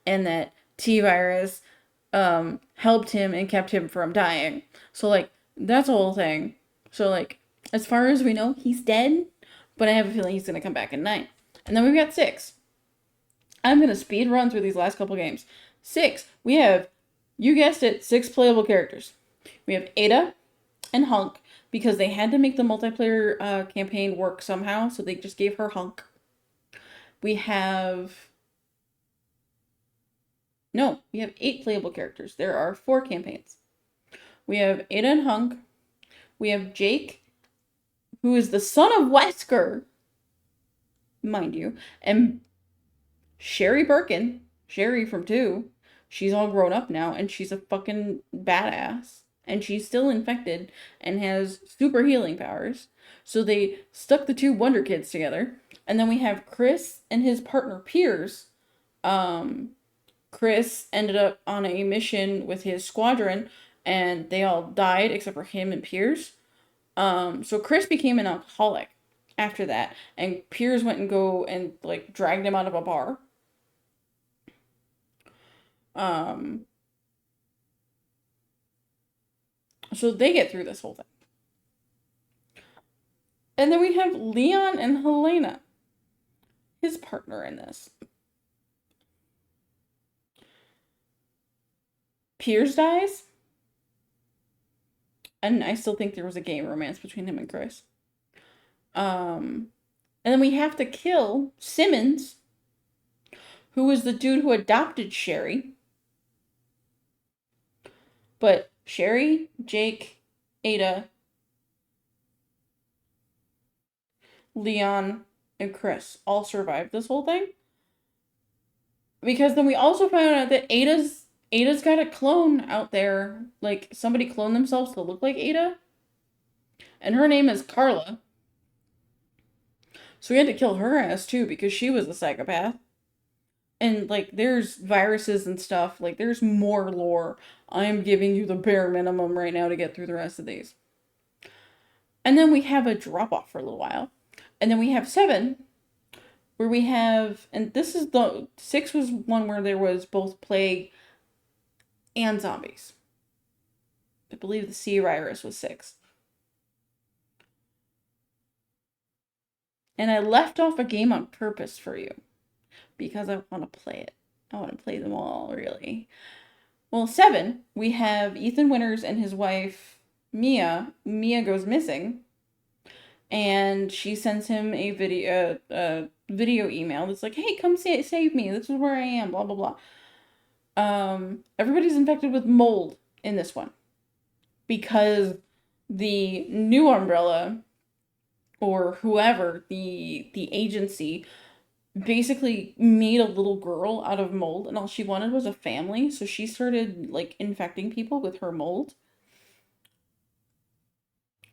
And that T-Virus helped him and kept him from dying. So, like, that's the whole thing. So, like, as far as we know, he's dead, but I have a feeling he's going to come back in 9. And then we've got 6. I'm going to speed run through these last couple games. 6, we have, you guessed it, 6 playable characters. We have Ada and Hunk, because they had to make the multiplayer campaign work somehow, so they just gave her Hunk. We have 8 playable characters. There are 4 campaigns. We have Ada and Hunk. We have Jake, who is the son of Wesker, mind you, and Sherry Birkin, Sherry from 2. She's all grown up now, and she's a fucking badass. And she's still infected and has super healing powers. So they stuck the 2 Wonder Kids together. And then we have Chris and his partner Piers. Chris ended up on a mission with his squadron, and they all died except for him and Piers. So Chris became an alcoholic after that, and Piers went and like dragged him out of a bar. So they get through this whole thing. And then we have Leon and Helena, his partner in this. Piers dies. And I still think there was a gay romance between him and Chris. And then we have to kill Simmons, who was the dude who adopted Sherry. But Sherry, Jake, Ada, Leon, and Chris all survived this whole thing. Because then we also found out that Ada's got a clone out there. Like, somebody cloned themselves to look like Ada. And her name is Carla. So we had to kill her ass too, because she was a psychopath. And, like, there's viruses and stuff. Like, there's more lore. I am giving you the bare minimum right now to get through the rest of these. And then we have a drop-off for a little while. And then we have 7, where we have... And this is 6 was one where there was both plague and zombies. I believe the C virus was 6. And I left off a game on purpose for you, because I want to play it. I want to play them all, really. Well, 7, we have Ethan Winters and his wife, Mia. Mia goes missing. And she sends him a video email that's like, hey, come save me. This is where I am, blah, blah, blah. Everybody's infected with mold in this one. Because the new Umbrella, or whoever, the agency, basically made a little girl out of mold, and all she wanted was a family, so she started, like, infecting people with her mold.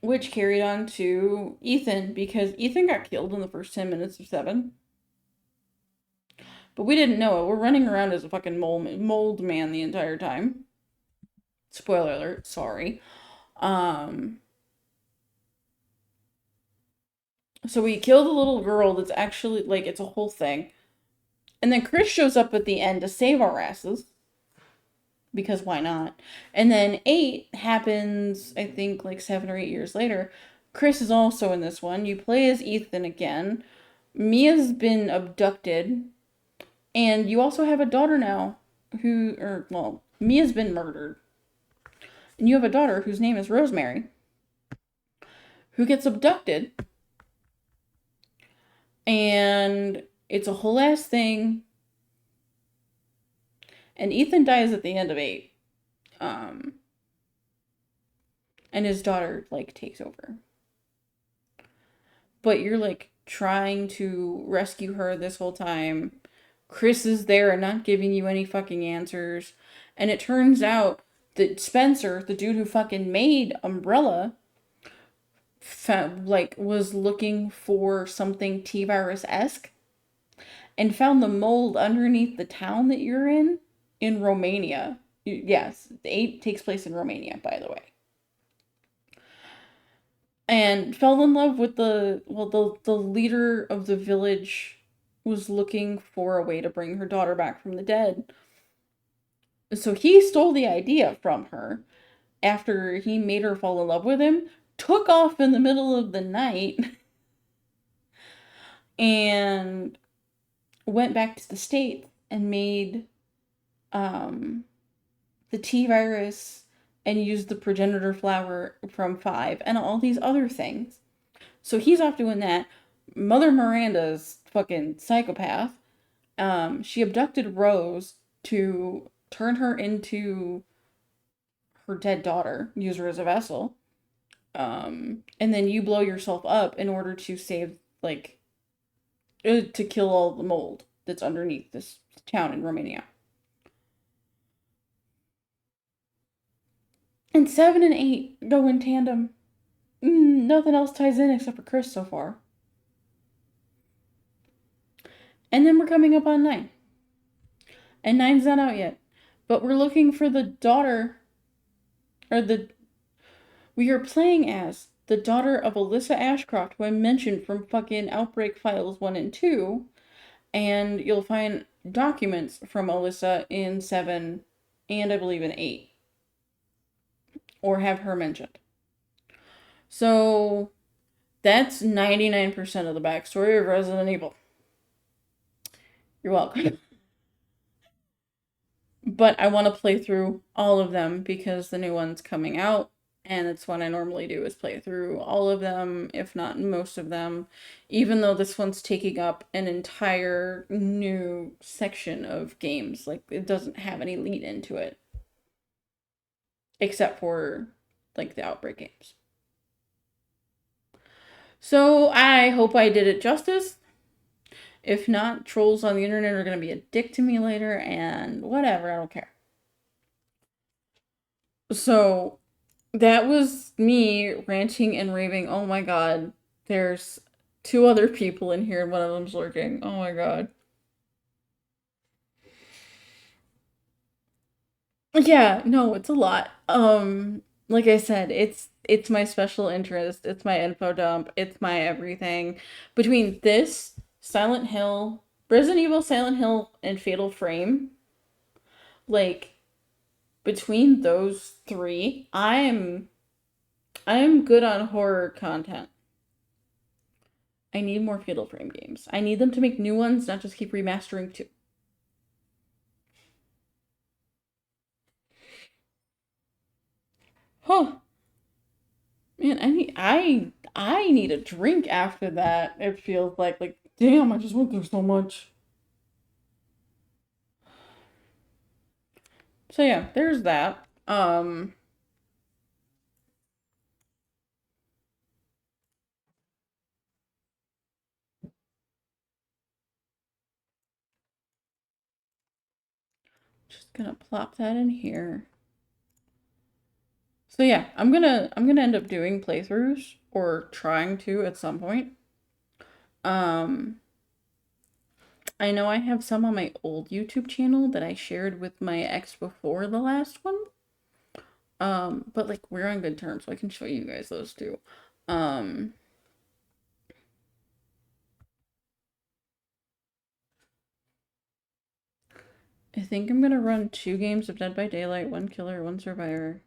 Which carried on to Ethan, because Ethan got killed in the first 10 minutes of 7. But we didn't know it. We're running around as a fucking mold man the entire time. Spoiler alert, sorry. So we kill the little girl that's actually, like, it's a whole thing. And then Chris shows up at the end to save our asses. Because why not? And then 8 happens, I think, like 7 or 8 years later. Chris is also in this one. You play as Ethan again. Mia's been abducted. And you also have a daughter now Mia's been murdered. And you have a daughter whose name is Rosemary, who gets abducted. And it's a whole ass thing. And Ethan dies at the end of 8. And his daughter, like, takes over. But you're, like, trying to rescue her this whole time. Chris is there and not giving you any fucking answers. And it turns out that Spencer, the dude who fucking made Umbrella, was looking for something T-virus-esque and found the mold underneath the town that you're in Romania. Yes, the 8 takes place in Romania, by the way. And fell in love with the leader of the village was looking for a way to bring her daughter back from the dead. So he stole the idea from her after he made her fall in love with him, took off in the middle of the night, and went back to the States and made the T-virus and used the progenitor flower from 5 and all these other things. So he's off doing that. Mother Miranda's fucking psychopath. She abducted Rose to turn her into her dead daughter, use her as a vessel. And then you blow yourself up in order to save, like, to kill all the mold that's underneath this town in Romania. And 7 and 8 go in tandem. Nothing else ties in except for Chris so far. And then we're coming up on 9. And 9's not out yet. But we're looking for the daughter, we are playing as the daughter of Alyssa Ashcroft, who I mentioned from fucking Outbreak Files 1 and 2. And you'll find documents from Alyssa in 7 and I believe in 8. Or have her mentioned. So that's 99% of the backstory of Resident Evil. You're welcome. But I want to play through all of them because the new one's coming out. And it's what I normally do is play through all of them, if not most of them. Even though this one's taking up an entire new section of games. Like, it doesn't have any lead into it. Except for, like, the Outbreak games. So, I hope I did it justice. If not, trolls on the internet are going to be a dick to me later, and whatever, I don't care. So, that was me ranting and raving. Oh my god, there's 2 other people in here, and one of them's lurking. Oh my god. Yeah, no, it's a lot. Like I said, it's my special interest, it's my info dump, it's my everything. Between this, Silent Hill, Resident Evil, Silent Hill, and Fatal Frame, like, between those 3, I'm good on horror content. I need more Fatal Frame games. I need them to make new ones, not just keep remastering 2. Huh. Man, I need a drink after that. It feels like damn, I just went through so much. So yeah, there's that. Just gonna plop that in here. So yeah, I'm gonna end up doing playthroughs or trying to at some point. I know I have some on my old YouTube channel that I shared with my ex before the last one. But like we're on good terms, so I can show you guys those too. I think I'm gonna run 2 games of Dead by Daylight, 1 Killer, 1 Survivor.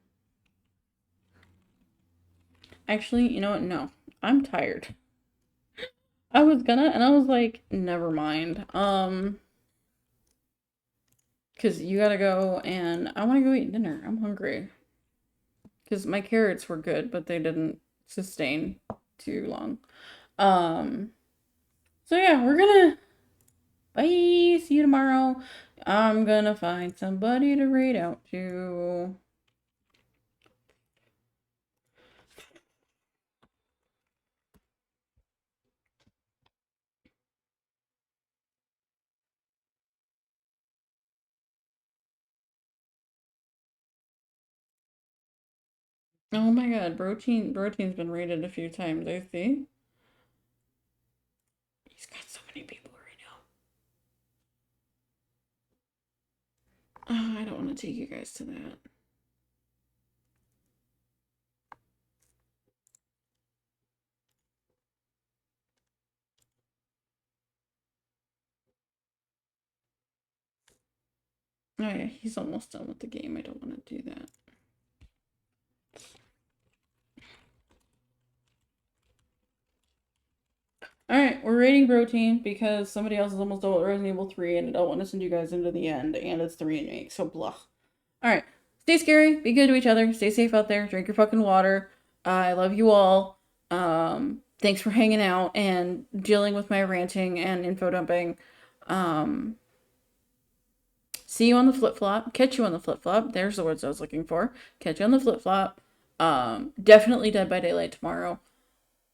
Actually, you know what? No. I'm tired. I was gonna, and I was like, never mind. Because you gotta go, and I want to go eat dinner. I'm hungry. Because my carrots were good, but they didn't sustain too long. So yeah, we're gonna bye. See you tomorrow. I'm gonna find somebody to raid out to. Oh my god, Protein's been raided a few times, I see. He's got so many people right now. Oh, I don't want to take you guys to that. Oh yeah, he's almost done with the game. I don't want to do that. Alright, we're rating Protein because somebody else is almost done with Resident Evil 3 and I don't want to send you guys into the end, and it's the remake, so blah. Alright, stay scary, be good to each other, stay safe out there, drink your fucking water. I love you all. Thanks for hanging out and dealing with my ranting and info dumping. See you on the flip-flop. Catch you on the flip-flop. There's the words I was looking for. Catch you on the flip-flop. Definitely Dead by Daylight tomorrow.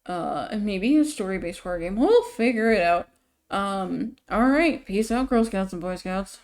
And maybe a story-based horror game. We'll figure it out. Alright. Peace out, Girl Scouts and Boy Scouts.